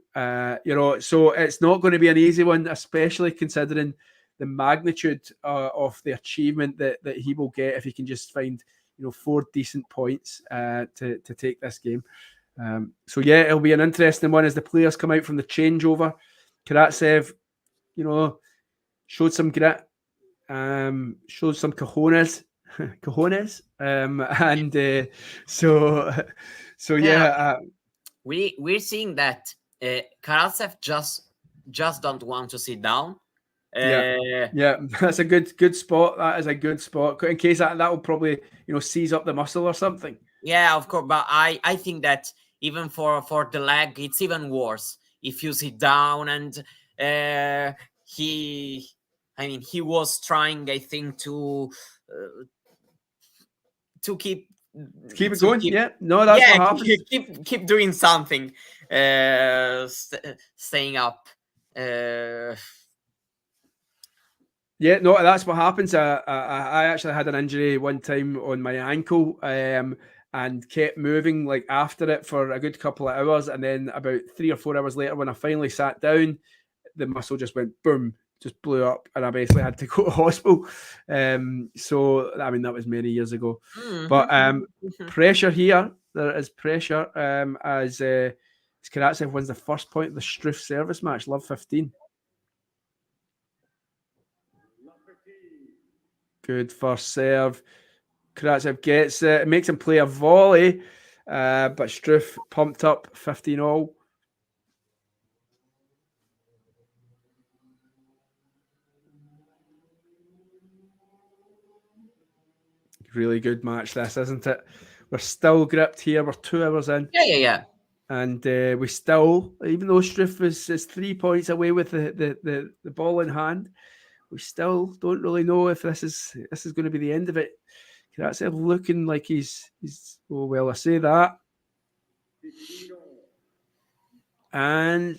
So it's not going to be an easy one, especially considering the magnitude of the achievement that he will get if he can just find 4 decent points to take this game. So yeah, it'll be an interesting one as the players come out from the changeover. Karatsev, showed some grit, showed some cojones, and so yeah. We're seeing that Karatsev just don't want to sit down. Yeah, that's a good spot. That is a good spot in case that will probably seize up the muscle or something. Yeah, of course, but I think that even for the leg, it's even worse if you sit down and he was trying, I think, to keep it going. Yeah, no, that's what happens. Keep doing something, staying up. Yeah, no, that's what happens. I actually had an injury one time on my ankle, and kept moving like after it for a good couple of hours, and then about 3 or 4 hours later, when I finally sat down, the muscle just went boom, just blew up, and I basically had to go to hospital. So I mean that was many years ago, but pressure here. There is pressure as Karatsev wins the first point of the Struff service match. Love 15. Good first serve. Karatsev gets it. Makes him play a volley, but Struff pumped up 15-all. Really good match, this, isn't it? We're still gripped here. We're 2 hours in. Yeah. And we still, even though Struff is 3 points away with the ball in hand, we still don't really know if this is going to be the end of it. Karatsev looking like he's oh well, I say that. And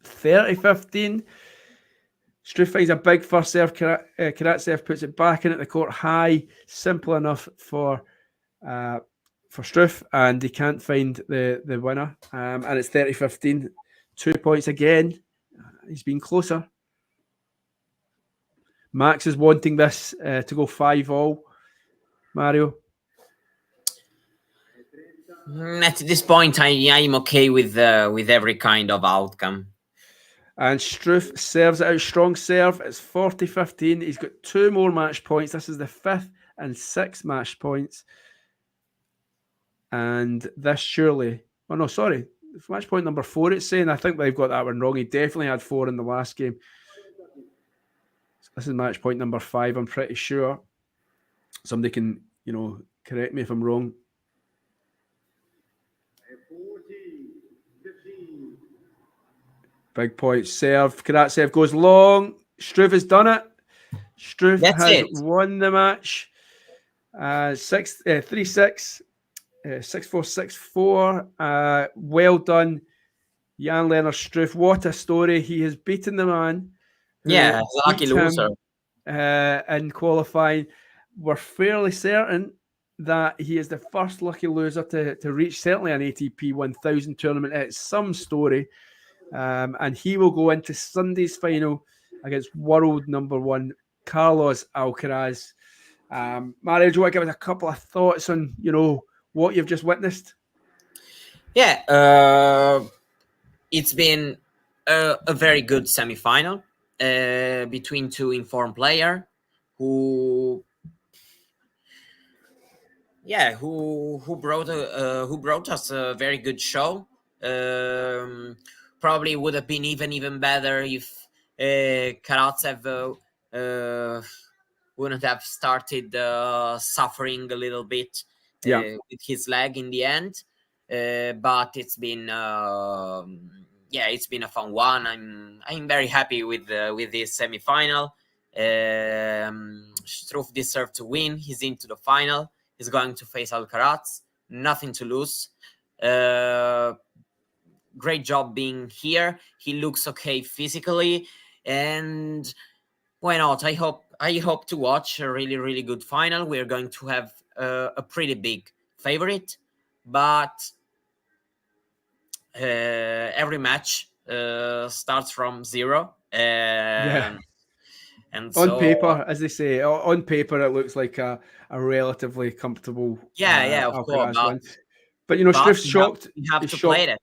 30-15. Struff finds a big first serve. Karatsev puts it back in at the court high. Simple enough for Struff, and he can't find the winner. And it's 30-15. 2 points again. He's been closer. Max is wanting this to go 5-all. Mario? At this point, I'm okay with every kind of outcome. And Struff serves it out. Strong serve. It's 40-15. He's got 2 more match points. This is the 5th and 6th match points. And this surely... Oh, no, sorry. Match point number 4, it's saying. I think they've got that one wrong. He definitely had 4 in the last game. This is match point number 5, I'm pretty sure. Somebody can, correct me if I'm wrong. Big point serve. Karatsev goes long. Struff has done it. Struff has won the match. 3-6, 6-4, 6-4. Well done, Jan-Lennard Struff. What a story. He has beaten the man. Yeah, lucky loser. In qualifying. We're fairly certain that he is the first lucky loser to reach certainly an ATP 1000 tournament. It's some story. And he will go into Sunday's final against world number 1, Carlos Alcaraz. Mario, do you want to give us a couple of thoughts on, what you've just witnessed? Yeah, it's been a very good semi-final between 2 informed players who brought us a very good show. Probably would have been even better if Karatsev wouldn't have started suffering a little bit with his leg in the end. But it's been it's been a fun one. I'm very happy with this semi-final. Struff deserved to win. He's into the final. He's going to face Alcaraz. Nothing to lose. Great job being here. He looks okay physically, and why not? I hope to watch a really, really good final. We're going to have a pretty big favorite, but every match starts from 0. And on paper, as they say, on paper, it looks like a relatively comfortable of course. But Struff's shocked. You have to play it.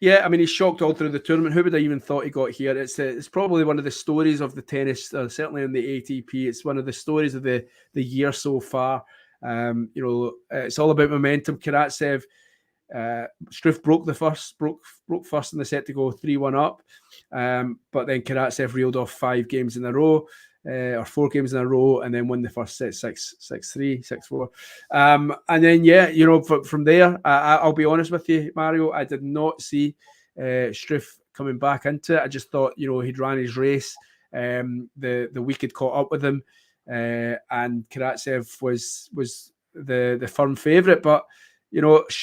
Yeah, I mean, he's shocked all through the tournament. Who would have even thought he got here? It's probably one of the stories of the tennis, certainly in the ATP. It's one of the stories of the year so far. It's all about momentum. Karatsev Struff broke first in the set to go 3-1 up, but then Karatsev reeled off 5 games in a row, or 4 games in a row, and then won the first set 6-3, 6-4. And then from there, I'll be honest with you, Mario, I did not see Struff coming back into it. I just thought he'd ran his race. The week had caught up with him, and Karatsev was the firm favourite. But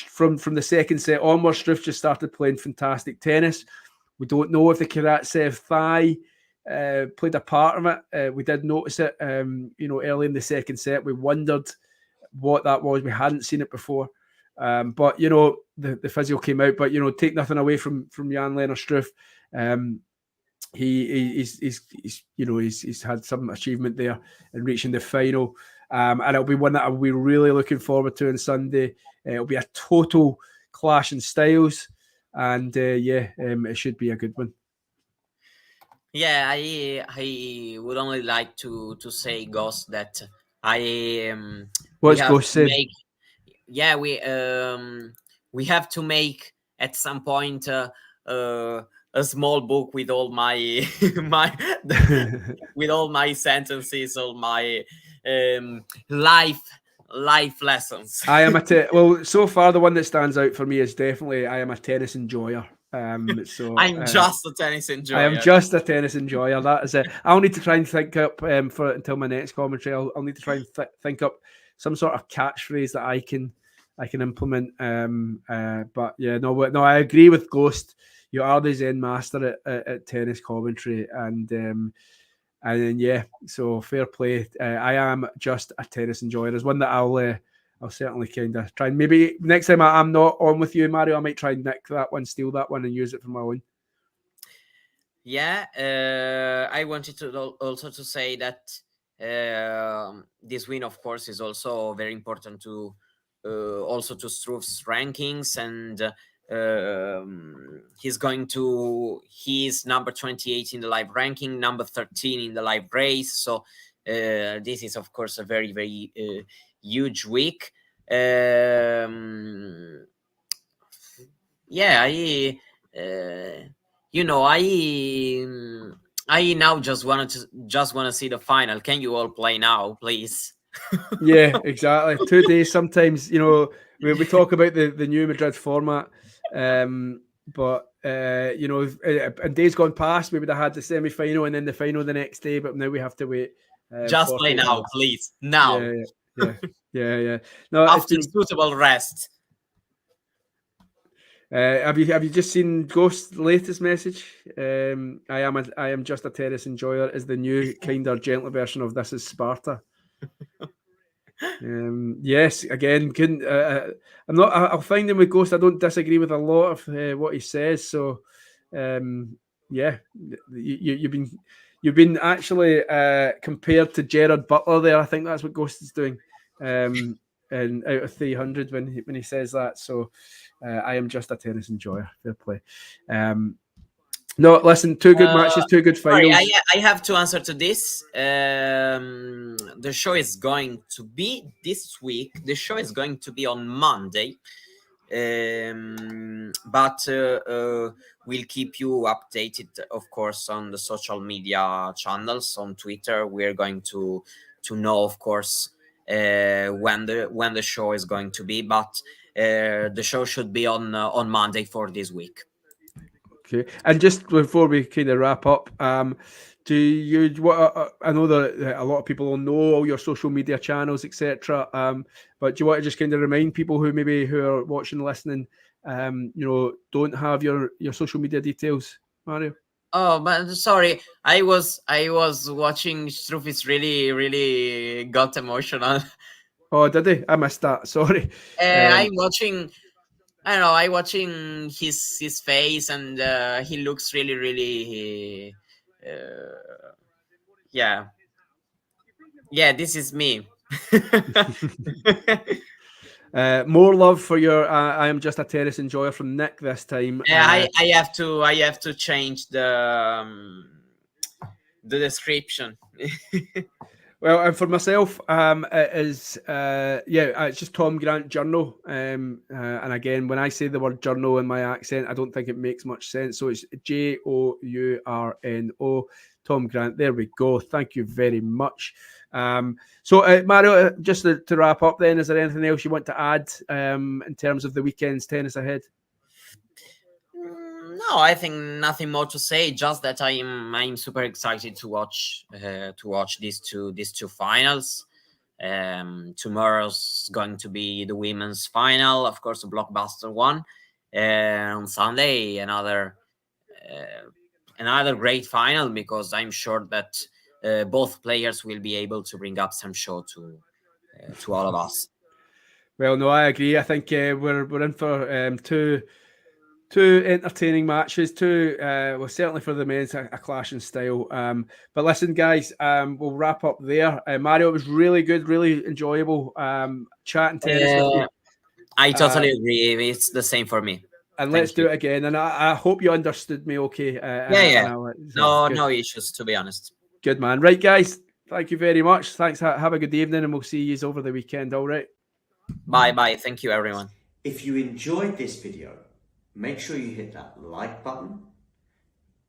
from the second set onwards, Struff just started playing fantastic tennis. We don't know if the Karatsev thigh played a part of it. We did notice it, early in the second set. We wondered what that was. We hadn't seen it before. But the physio came out. But take nothing away from Jan-Lennard Struff. He's had some achievement there in reaching the final, and it'll be one that I'll be really looking forward to on Sunday. It'll be a total clash in styles, and it should be a good one. Yeah, I would only like to say, Ghost, that what's Ghost saying? We have to make at some point a small book with all my with all my sentences, all my life lessons. I am so far the one that stands out for me is definitely I am a tennis enjoyer. So I'm just a tennis enjoyer. I am just a tennis enjoyer. That is it. I'll need to try and think up until my next commentary. I'll need to try and think up some sort of catchphrase that I can implement. But yeah, no, I agree with Ghost. You are the Zen master at tennis commentary, and then so fair play. I am just a tennis enjoyer. There's one that I'll certainly kind of try and maybe next time I'm not on with you, Mario, I might try and nick that one, steal that one, and use it for my own. Yeah, I wanted to also to say that this win, of course, is also very important to Struff's rankings, and he's number 28 in the live ranking, number 13 in the live race. So this is, of course, a very, very huge week. I now just want to see the final. Can you all play now, please? Yeah, exactly. 2 days. Sometimes we talk about the new Madrid format, but in days gone past, we would have had the semi-final and then the final the next day. But now we have to wait. Just play now, hours. Please. Now. Yeah. No, after suitable rest. Have you just seen Ghost's latest message? I am just a tennis enjoyer is the new kinder, gentler version of This Is Sparta. Yes, again, I'll find him with Ghost. I don't disagree with a lot of what he says. So, you've been actually compared to Gerard Butler there. I think that's what Ghost is doing. And out of 300 when he says that. So, I am just a tennis enjoyer. Fair play. No, listen, 2 good matches, 2 good finals. Sorry, I have to answer to this. The show is going to be this week. The show is going to be on Monday. But we'll keep you updated, of course, on the social media channels. On Twitter, we're going to know, of course, when the show is going to be. But the show should be on Monday for this week. Okay, and just before we kind of wrap up, do you? I know that a lot of people will know all your social media channels, etc. But do you want to just kind of remind people who are watching, listening, don't have your social media details, Mario? Oh, but sorry, I was watching Struff. It's really got emotional. Oh, did he? I missed that. Sorry. I'm watching. I don't know. I'm watching his face, and he looks really. Yeah. This is me. More love for your. I am just a tennis enjoyer from Nick this time. I have to change the description. Well, and for myself, it is it's just Tom Grant Journal. And again, when I say the word journal in my accent, I don't think it makes much sense. So it's JOURNO. Tom Grant. There we go. Thank you very much. So Mario, just to wrap up, then, is there anything else you want to add in terms of the weekend's tennis ahead? No, I think nothing more to say. Just that I'm super excited to watch these two finals. Tomorrow's going to be the women's final, of course, a blockbuster one. On Sunday, another great final, because I'm sure that both players will be able to bring up some show to all of us. Well, no, I agree. I think we're in for two entertaining matches, well, certainly for the men's, a clash in style. But listen, guys, we'll wrap up there. Mario, it was really good, really enjoyable chatting tennis with you. I totally agree. It's the same for me. And let's do it again. And I hope you understood me okay. No issues, to be honest. Good, man. Right, guys, thank you very much. Thanks. Have a good evening, and we'll see you over the weekend. All right. Bye. Thank you, everyone. If you enjoyed this video, make sure you hit that like button.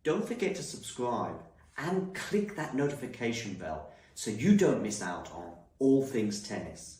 Don't forget to subscribe and click that notification bell so you don't miss out on all things tennis.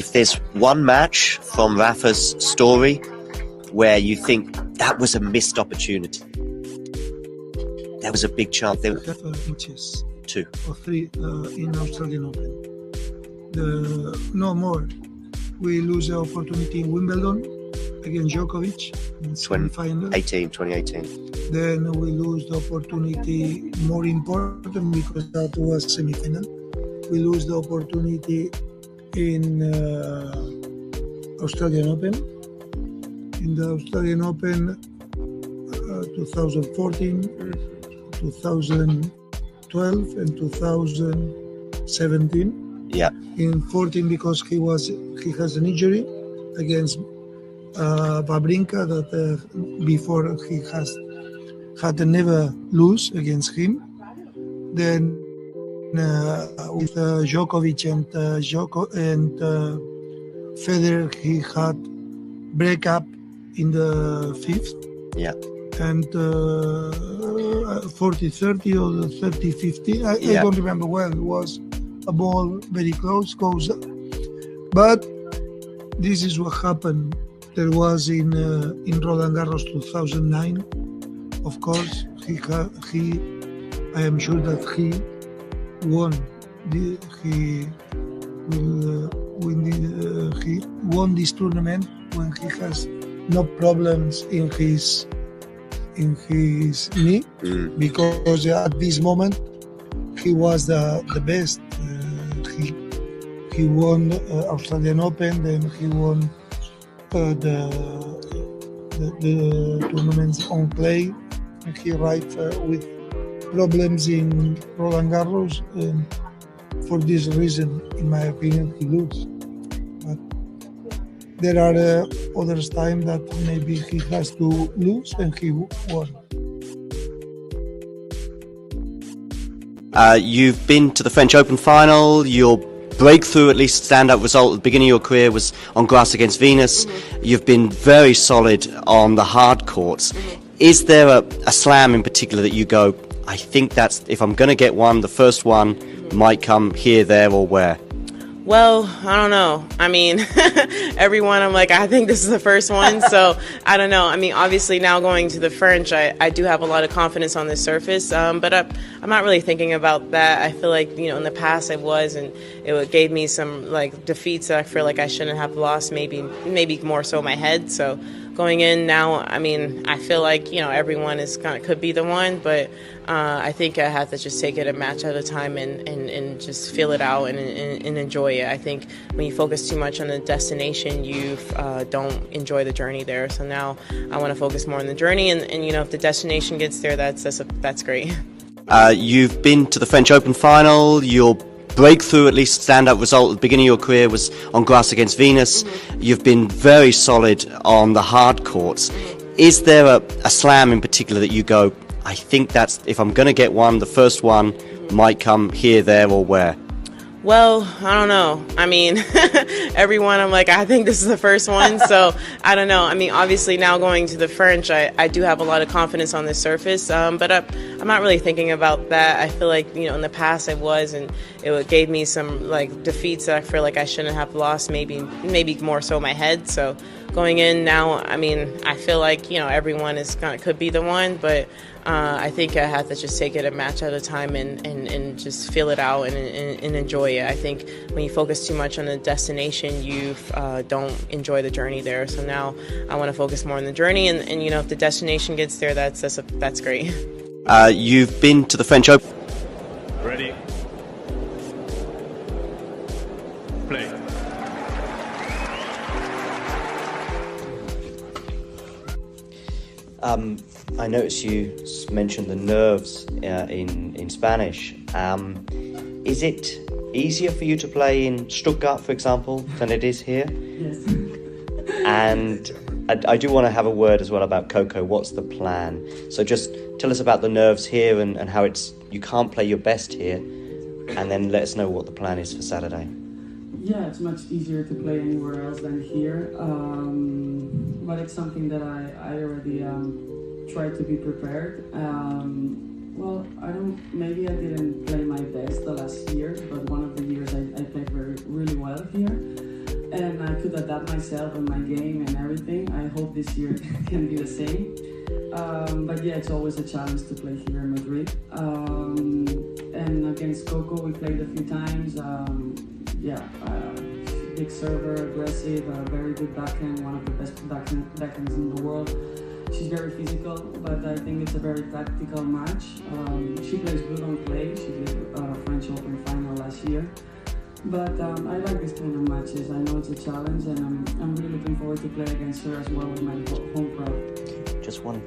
if there's one match from Rafa's story where you think that was a missed opportunity, there was a big chance. There I have matches, 2 or 3 in Australian Open. No more. We lose the opportunity in Wimbledon against Djokovic in semi-final. 2018. Then we lose the opportunity, more important because that was semi-final. We lose the opportunity in Australian Open. In the Australian Open 2014, 2012 and 2017. Yeah. In 14 because he has an injury against Babrinka that before he had never lose against him. Then with Djokovic and Federer, he had breakup in the 5th. Yeah. And 40-30 or 30-50. I don't remember well. It was a ball very close, goes. But this is what happened. There was in Roland Garros 2009. Of course, he I am sure that he won. He won this tournament when he has no problems in his knee, because at this moment he was the best. He won Australian Open, then he won the tournaments on clay. He arrived with problems in Roland Garros, and for this reason, in my opinion, he loses. But there are other times that maybe he has to lose and he won. You've been to the French Open final. Your breakthrough, at least standout result at the beginning of your career, was on grass against Venus. You've been very solid on the hard courts. Is there a slam in particular that you go, I think that's, if I'm going to get one, the first one might come here, there, or where? Well, I don't know. I mean, everyone, I'm like, I think this is the first one. So I don't know. I mean, obviously now going to the French, I do have a lot of confidence on the surface. But I'm not really thinking about that. I feel like, in the past I was, and it gave me some like defeats that I feel like I shouldn't have lost, maybe more so my head. So going in now, I mean, I feel like, everyone could be the one, but I think I have to just take it a match at a time and just feel it out and enjoy it. I think when you focus too much on the destination, you don't enjoy the journey there. So now I want to focus more on the journey, and if the destination gets there, that's great. You've been to the French Open final. Your breakthrough, at least standout result at the beginning of your career, was on grass against Venus. You've been very solid on the hard courts. Is there a slam in particular that you go, I think that's, if I'm going to get one, the first one might come here, there, or where? Well, I don't know. I mean, everyone, I'm like, I think this is the first one. So I don't know. I mean, obviously now going to the French, I do have a lot of confidence on the surface. But I'm not really thinking about that. I feel like, in the past I was, and it gave me some like defeats that I feel like I shouldn't have lost, maybe more so my head. So going in now, I mean, I feel like, everyone could be the one, but I think I have to just take it a match at a time and just feel it out and enjoy it. I think when you focus too much on the destination, you don't enjoy the journey there. So now I want to focus more on the journey, and if the destination gets there, that's great. You've been to the French Open. Ready. Play. I noticed you mentioned the nerves in Spanish. Is it easier for you to play in Stuttgart, for example, than it is here? Yes. And I do want to have a word as well about Coco. What's the plan? So just tell us about the nerves here and how you can't play your best here, and then let us know what the plan is for Saturday. Yeah, it's much easier to play anywhere else than here, but it's something that I already try to be prepared. Well, maybe I didn't play my best the last year, but one of the years I played really well here. adapt myself and my game and everything. I hope this year can be the same. But yeah, it's always a challenge to play here in Madrid. And against Coco, we played a few times. Big server, aggressive, very good backhand, one of the best backhands in the world. She's very physical, but I think it's a very tactical match. She plays good on clay. She did French Open final last year. But I like this kind of matches. I know it's a challenge, and I'm really looking forward to play against her as well with my home crowd. Just one.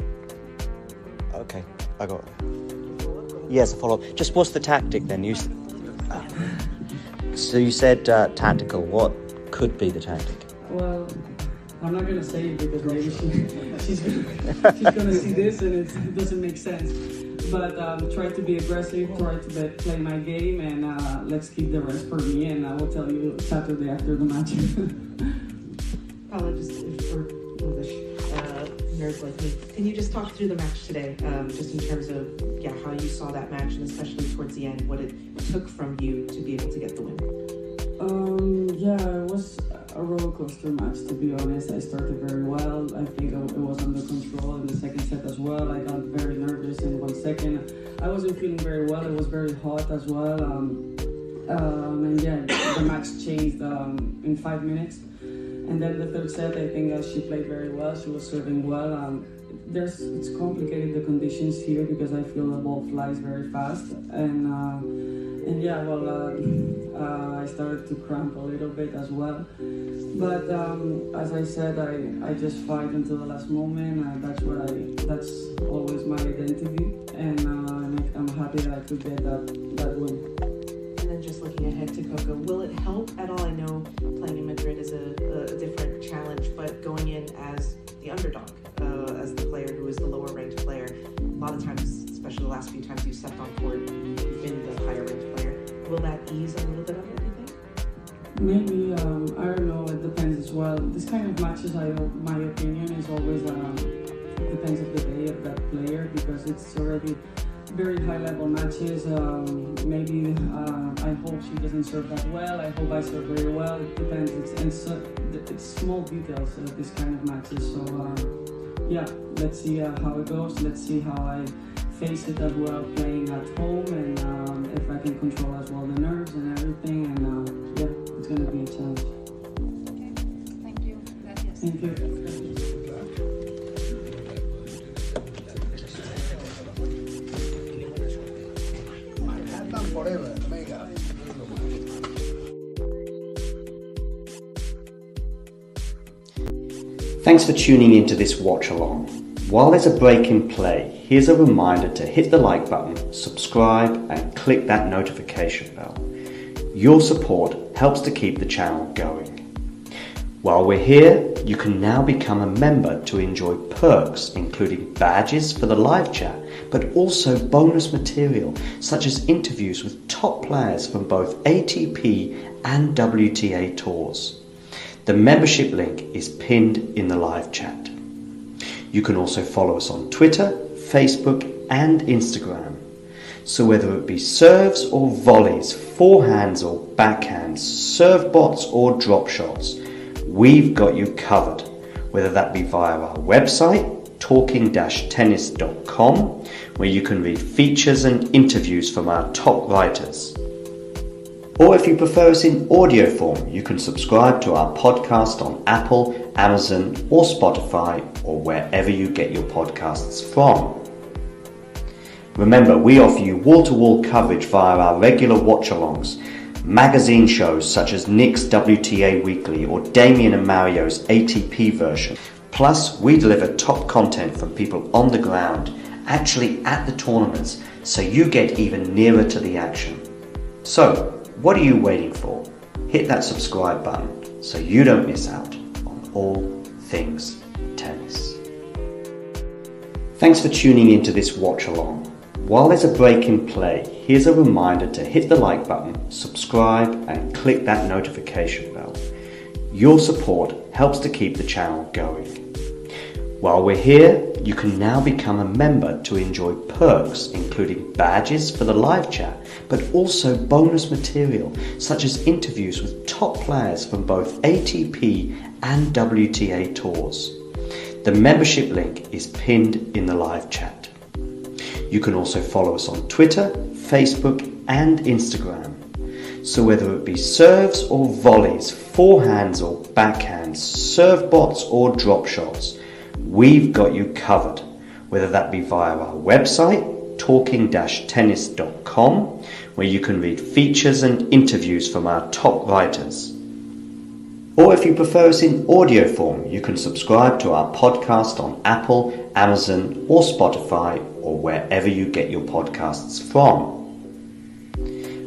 Okay, I got it. Yes, a follow-up. Just what's the tactic then? So you said tactical. What could be the tactic? Well, I'm not gonna say it because maybe she's gonna see this and it doesn't make sense. But try to be aggressive, try to play my game, and let's keep the rest for me. And I will tell you Saturday after the match. Just for English nerds like me, can you just talk through the match today, just in terms of how you saw that match, and especially towards the end, what it took from you to be able to get the win? It was a roller coaster match, to be honest. I started very well. I think it was under control in the second set as well. I got very nervous in 1 second. I wasn't feeling very well. It was very hot as well. The match changed in 5 minutes. And then the third set, I think she played very well. She was serving well. It's complicated, the conditions here, because I feel the ball flies very fast. I started to cramp a little bit as well. But as I said, I just fight until the last moment. That's always my identity, and I'm happy that I could get that win. And then just looking ahead to Coco, will it help at all? I know playing in Madrid is a different challenge, but going in as the underdog, as the player who is the lower ranked player, a lot of times, especially the last few times you stepped on court, you've been the higher ranked player. Will that ease a little bit of it, you think? Maybe, I don't know, it depends as well. This kind of matches, my opinion is always, depends of the day of that player, because it's already very high level matches. Maybe I hope she doesn't serve that well. I hope I serve very well. It depends. It's small details of this kind of matches. So let's see how it goes. Let's see how I face it as well, playing at home, and if I can control as well the nerves and everything. And it's going to be a challenge. Okay, thank you. Gracias. Thank you. Thanks for tuning into this watch along. While there's a break in play, here's a reminder to hit the like button, subscribe, and click that notification bell. Your support helps to keep the channel going. While we're here, you can now become a member to enjoy perks, including badges for the live chat, but also bonus material such as interviews with top players from both ATP and WTA tours. The membership link is pinned in the live chat. You can also follow us on Twitter, Facebook, and Instagram. So whether it be serves or volleys, forehands or backhands, serve bots or drop shots, we've got you covered. Whether that be via our website, talking-tennis.com, where you can read features and interviews from our top writers. Or if you prefer us in audio form, you can subscribe to our podcast on Apple, Amazon, or Spotify, or wherever you get your podcasts from. Remember, we offer you wall-to-wall coverage via our regular watch-alongs, magazine shows such as Nick's WTA Weekly or Damien and Mario's ATP version. Plus, we deliver top content from people on the ground, actually at the tournaments, so you get even nearer to the action. So, what are you waiting for? Hit that subscribe button so you don't miss out on all things tennis. Thanks for tuning into this watch along. While there's a break in play, here's a reminder to hit the like button, subscribe, and click that notification bell. Your support helps to keep the channel going. While we're here, you can now become a member to enjoy perks including badges for the live chat, but also bonus material such as interviews with top players from both ATP and WTA tours. The membership link is pinned in the live chat. You can also follow us on Twitter, Facebook and Instagram. So whether it be serves or volleys, forehands or backhands, serve bots or drop shots, we've got you covered, whether that be via our website, talking-tennis.com, where you can read features and interviews from our top writers. Or if you prefer us in audio form, you can subscribe to our podcast on Apple, Amazon or Spotify or wherever you get your podcasts from.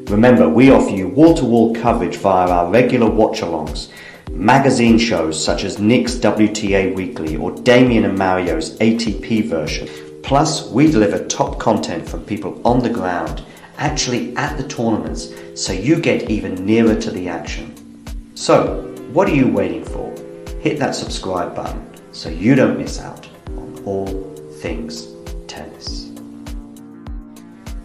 Remember, we offer you wall-to-wall coverage via our regular watch-alongs, magazine shows such as Nick's WTA Weekly or Damien and Mario's ATP version. Plus, we deliver top content from people on the ground, actually at the tournaments, so you get even nearer to the action. So, what are you waiting for? Hit that subscribe button so you don't miss out on all things tennis.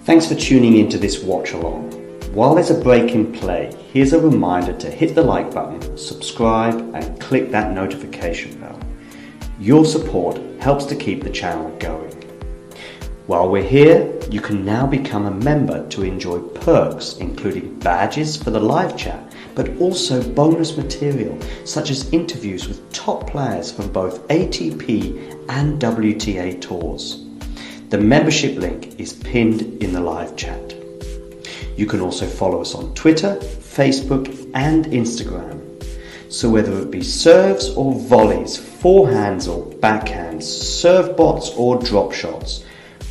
Thanks for tuning into this watch-along. While there's a break in play, here's a reminder to hit the like button, subscribe and click that notification bell. Your support helps to keep the channel going. While we're here, you can now become a member to enjoy perks including badges for the live chat, but also bonus material such as interviews with top players from both ATP and WTA tours. The membership link is pinned in the live chat. You can also follow us on Twitter, Facebook and Instagram. So whether it be serves or volleys, forehands or backhands, serve bots or drop shots,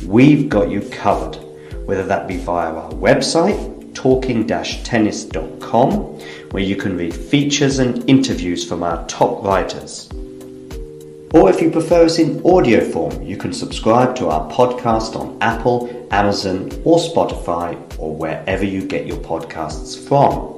we've got you covered, whether that be via our website, talking-tennis.com, where you can read features and interviews from our top writers. Or if you prefer us in audio form, you can subscribe to our podcast on Apple, Amazon or Spotify or wherever you get your podcasts from.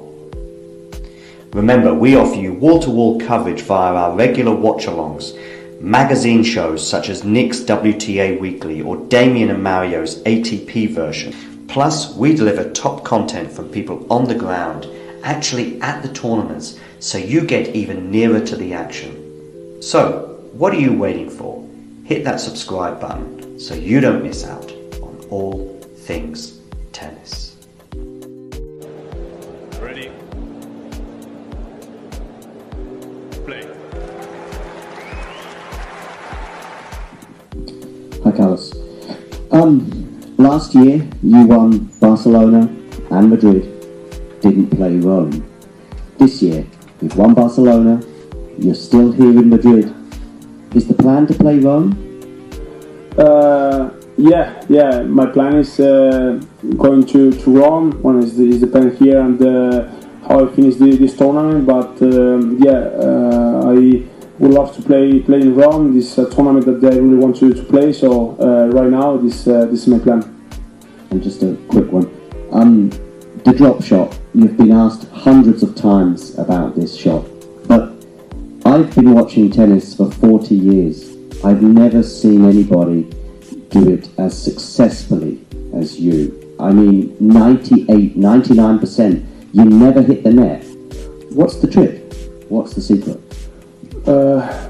Remember, we offer you wall-to-wall coverage via our regular watch-alongs, magazine shows such as Nick's WTA Weekly or Damien and Mario's ATP version. Plus, we deliver top content from people on the ground, actually at the tournaments, so you get even nearer to the action. So, what are you waiting for? Hit that subscribe button so you don't miss out on all things tennis. Ready? Play. Hi Carlos. Last year you won Barcelona and Madrid, didn't play Rome. This year you've won Barcelona, you're still here in Madrid. Is the plan to play Rome? Yeah. My plan is going to Rome. When it depends here and how I finish this tournament. But I would love to play in Rome. This is a tournament that I really want to play. So right now, this is my plan. And just a quick one. The drop shot. You've been asked hundreds of times about this shot, but I've been watching tennis for 40 years. I've never seen anybody do it as successfully as you. I mean, 98, 99%. You never hit the net. What's the trick? What's the secret? I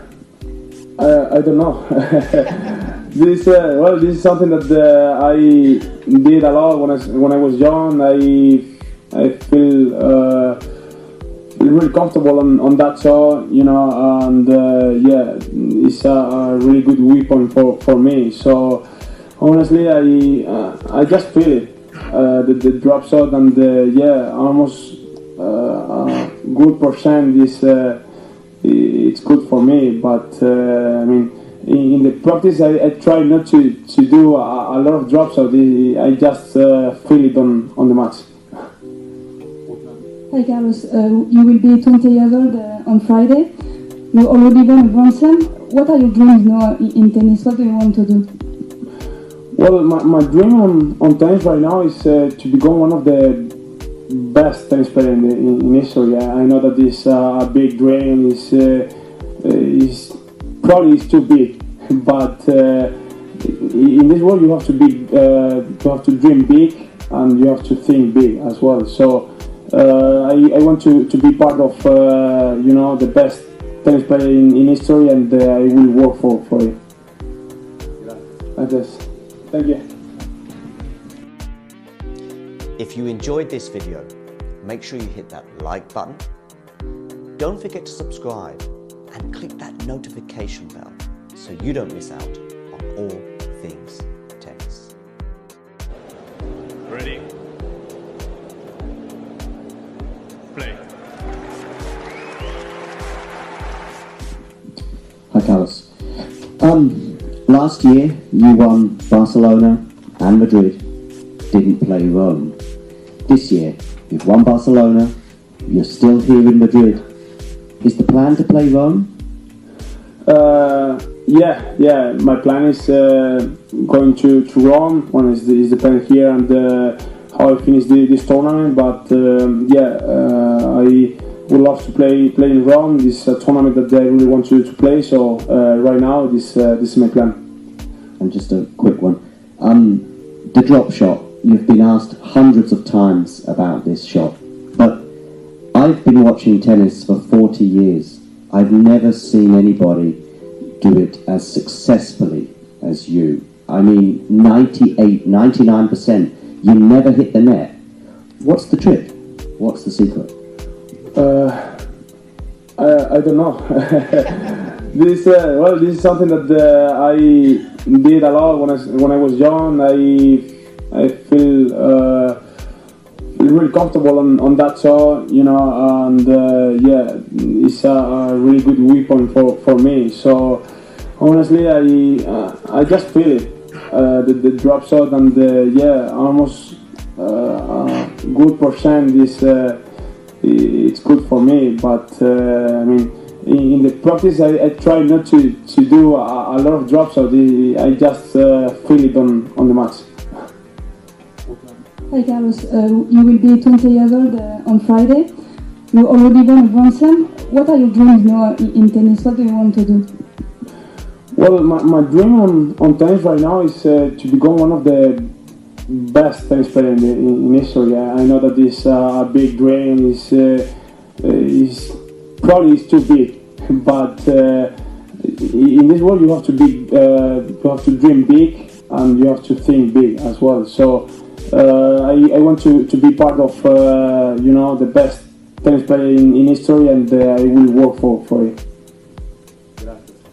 don't know. This is something that I did a lot when I was young. I feel really comfortable on that shot, and it's a really good weapon for me. So honestly, I just feel it, the drop shot, and almost good percent is it's good for me. But I mean, in the practice, I try not to do a lot of drop shots. I just feel it on the match. Hi Carlos, you will be 20 years old on Friday. You already won a Grand Slam. What are your dreams now in tennis? What do you want to do? Well, my dream on tennis right now is to become one of the best tennis players in history. I know that this big dream is probably too big, but in this world you have to dream big and you have to think big as well. So I want to be part of the best tennis player in history, and I will work for it. That's it. Thank you. If you enjoyed this video, make sure you hit that like button. Don't forget to subscribe and click that notification bell so you don't miss out on all things tennis. Ready? Play. Hi, Carlos. Last year you won Barcelona and Madrid, didn't play Rome. This year you've won Barcelona, you're still here in Madrid. Is the plan to play Rome? Yeah. My plan is going to Rome when it's depending here and how I finish this tournament. But I would love to play in Rome. This is a tournament that I really want to play. So right now, this is my plan. And just a quick one. The drop shot. You've been asked hundreds of times about this shot, but I've been watching tennis for 40 years. I've never seen anybody do it as successfully as you. I mean, 98, 99%. You never hit the net. What's the trick? What's the secret? I don't know. This is something that I did a lot when I was young. I feel really comfortable on that shot, and it's a really good weapon for me. So honestly, I just feel it, the drop shot, and almost good percent is it's good for me. But I mean, in the practice, I try not to do a lot of drop shots. I just feel it on the match. Hi Carlos, you will be 20 years old on Friday. You already won a Grand Slam. What are your dreams now in tennis? What do you want to do? Well, my dream on tennis right now is to become one of the best tennis players in history. I know that this a big dream is probably too big, but in this world you have to dream big and you have to think big as well. So I want to be part of the best tennis player in history, and I will work for it.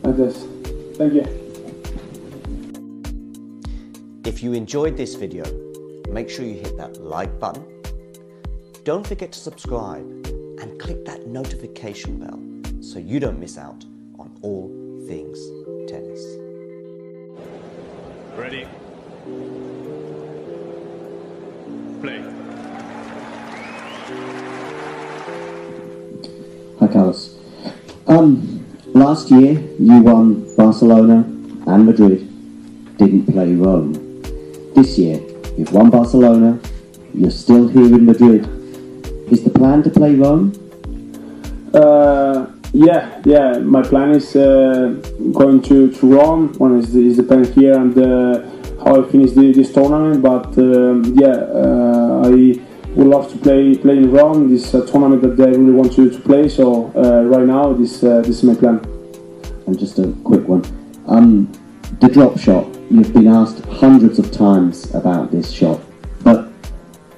Gracias. Thank you. If you enjoyed this video, make sure you hit that like button. Don't forget to subscribe and click that notification bell so you don't miss out on all things tennis. Ready? Play. Hi, Carlos. Last year you won Barcelona and Madrid, didn't play Rome. This year you've won Barcelona, you're still here in Madrid. Is the plan to play Rome? Yeah. My plan is going to Rome when it's depending here and how I finish this tournament. But I would love to play in Rome. This is a tournament that I really want to play. So right now, this is my plan. And just a quick one. The drop shot. You've been asked hundreds of times about this shot, but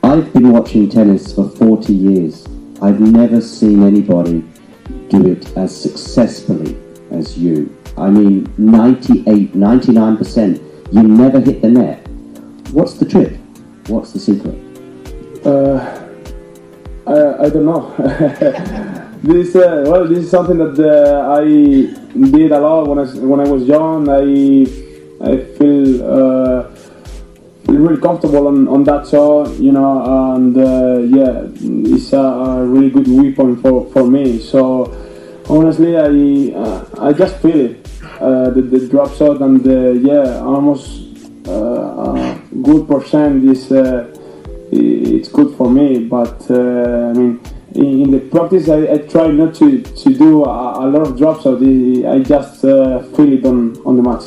I've been watching tennis for 40 years. I've never seen anybody do it as successfully as you. I mean, 98, 99%. You never hit the net. What's the trick? What's the secret? I don't know. This is something that I did a lot when I was young. I feel really comfortable on that shot, and it's a really good weapon for me. So honestly, I just feel it, the drop shot, and almost good percent is it's good for me. But I mean, in the practice I try not to do a lot of drops, so I just feel it on the match.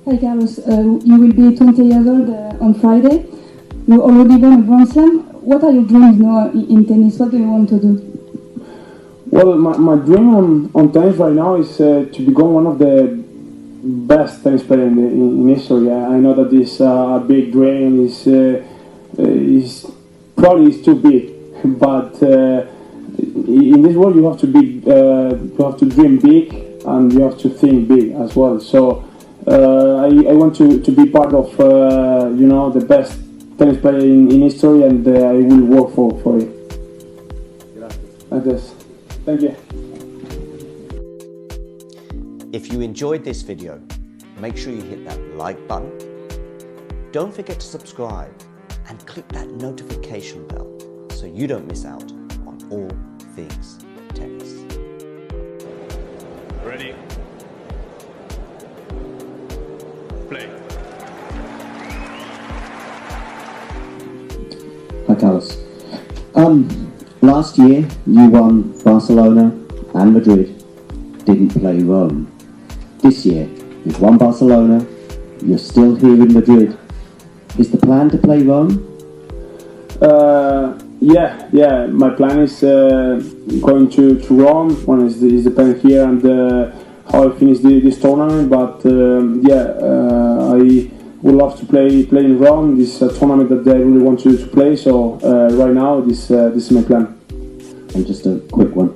Hi Carlos, you will be 20 years old on Friday. You already won a Grand Slam. What are your dreams now in tennis? What do you want to do? Well, my dream on tennis right now is to become one of the best tennis players in history. I know that this a big dream is probably too big, but in this world you have to dream big and you have to think big as well. So I want to be part of the best tennis player in history, and I will work for it. Gracias. Thank you. If you enjoyed this video, make sure you hit that like button. Don't forget to subscribe and click that notification bell so you don't miss out on all things tennis. Ready? Play. Hi Carlos. Last year you won Barcelona and Madrid, didn't play Rome. This year you've won Barcelona, you're still here in Madrid. Is the plan to play Rome? Yeah. My plan is going to Rome when it's depending here and how I finish this tournament. But I would love to play in Rome. This is a tournament that I really want to play. So right now, this is my plan. And just a quick one.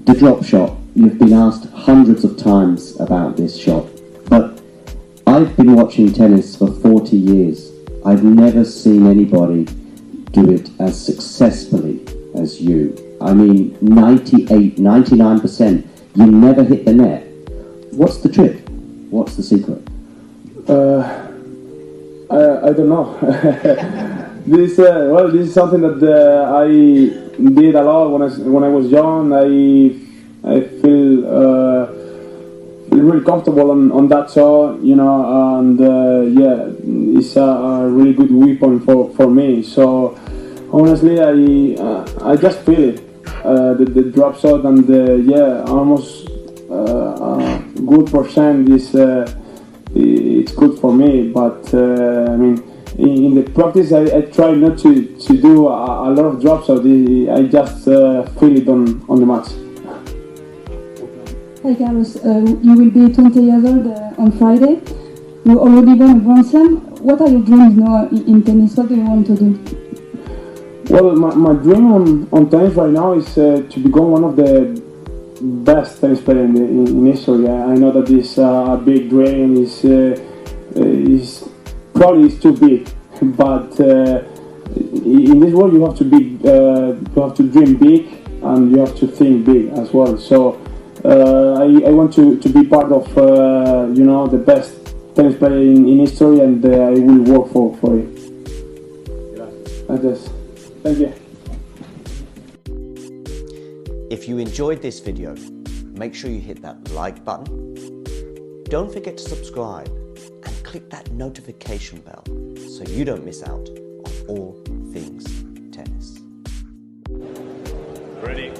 The drop shot. You've been asked hundreds of times about this shot, but I've been watching tennis for 40 years. I've never seen anybody do it as successfully as you. I mean, 98, 99%. You never hit the net. What's the trick? What's the secret? I don't know. This is something that I did a lot when I was young. I feel really comfortable on that shot, and it's a really good weapon for me. So honestly, I just feel it, the drop shot, and almost good percent is it's good for me. But I mean, in the practice, I try not to do a lot of drops, so I just feel it on the match. Hi Carlos, you will be 20 years old on Friday. You already won a Grand Slam. What are your dreams now in tennis? What do you want to do? Well, my dream on tennis right now is to become one of the best tennis players in history. I know that this a big dream is probably too big, but in this world you have to dream big and you have to think big as well. So I want to be part of the best tennis player in history, and I will work for it. Gracias. Thank you. If you enjoyed this video, make sure you hit that like button. Don't forget to subscribe and click that notification bell so you don't miss out on all things tennis. Ready?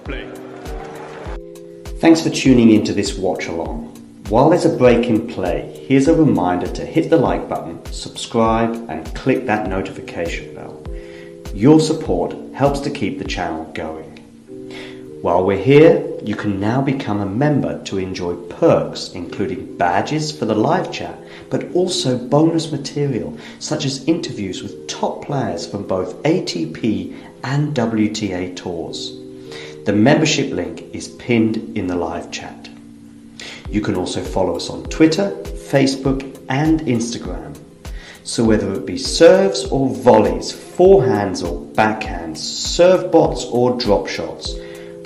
Play. Thanks for tuning into this watch along. While there's a break in play, here's a reminder to hit the like button, subscribe and click that notification bell. Your support helps to keep the channel going. While we're here, you can now become a member to enjoy perks including badges for the live chat, but also bonus material such as interviews with top players from both ATP and WTA tours. The membership link is pinned in the live chat. You can also follow us on Twitter, Facebook and Instagram. So whether it be serves or volleys, forehands or backhands, serve bots or drop shots,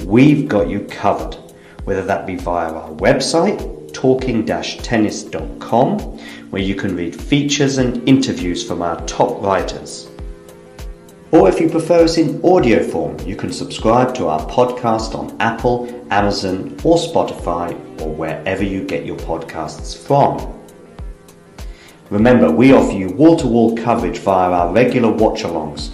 we've got you covered. Whether that be via our website, talking-tennis.com, where you can read features and interviews from our top writers. Or if you prefer us in audio form, you can subscribe to our podcast on Apple, Amazon or Spotify or wherever you get your podcasts from. Remember, we offer you wall-to-wall coverage via our regular watch-alongs,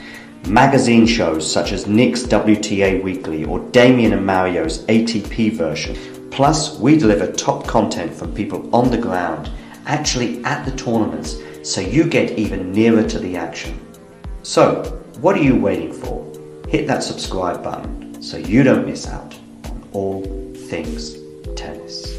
magazine shows such as Nick's WTA Weekly or Damien and Mario's ATP version. Plus, we deliver top content from people on the ground, actually at the tournaments, so you get even nearer to the action. So, what are you waiting for? Hit that subscribe button so you don't miss out on all things tennis.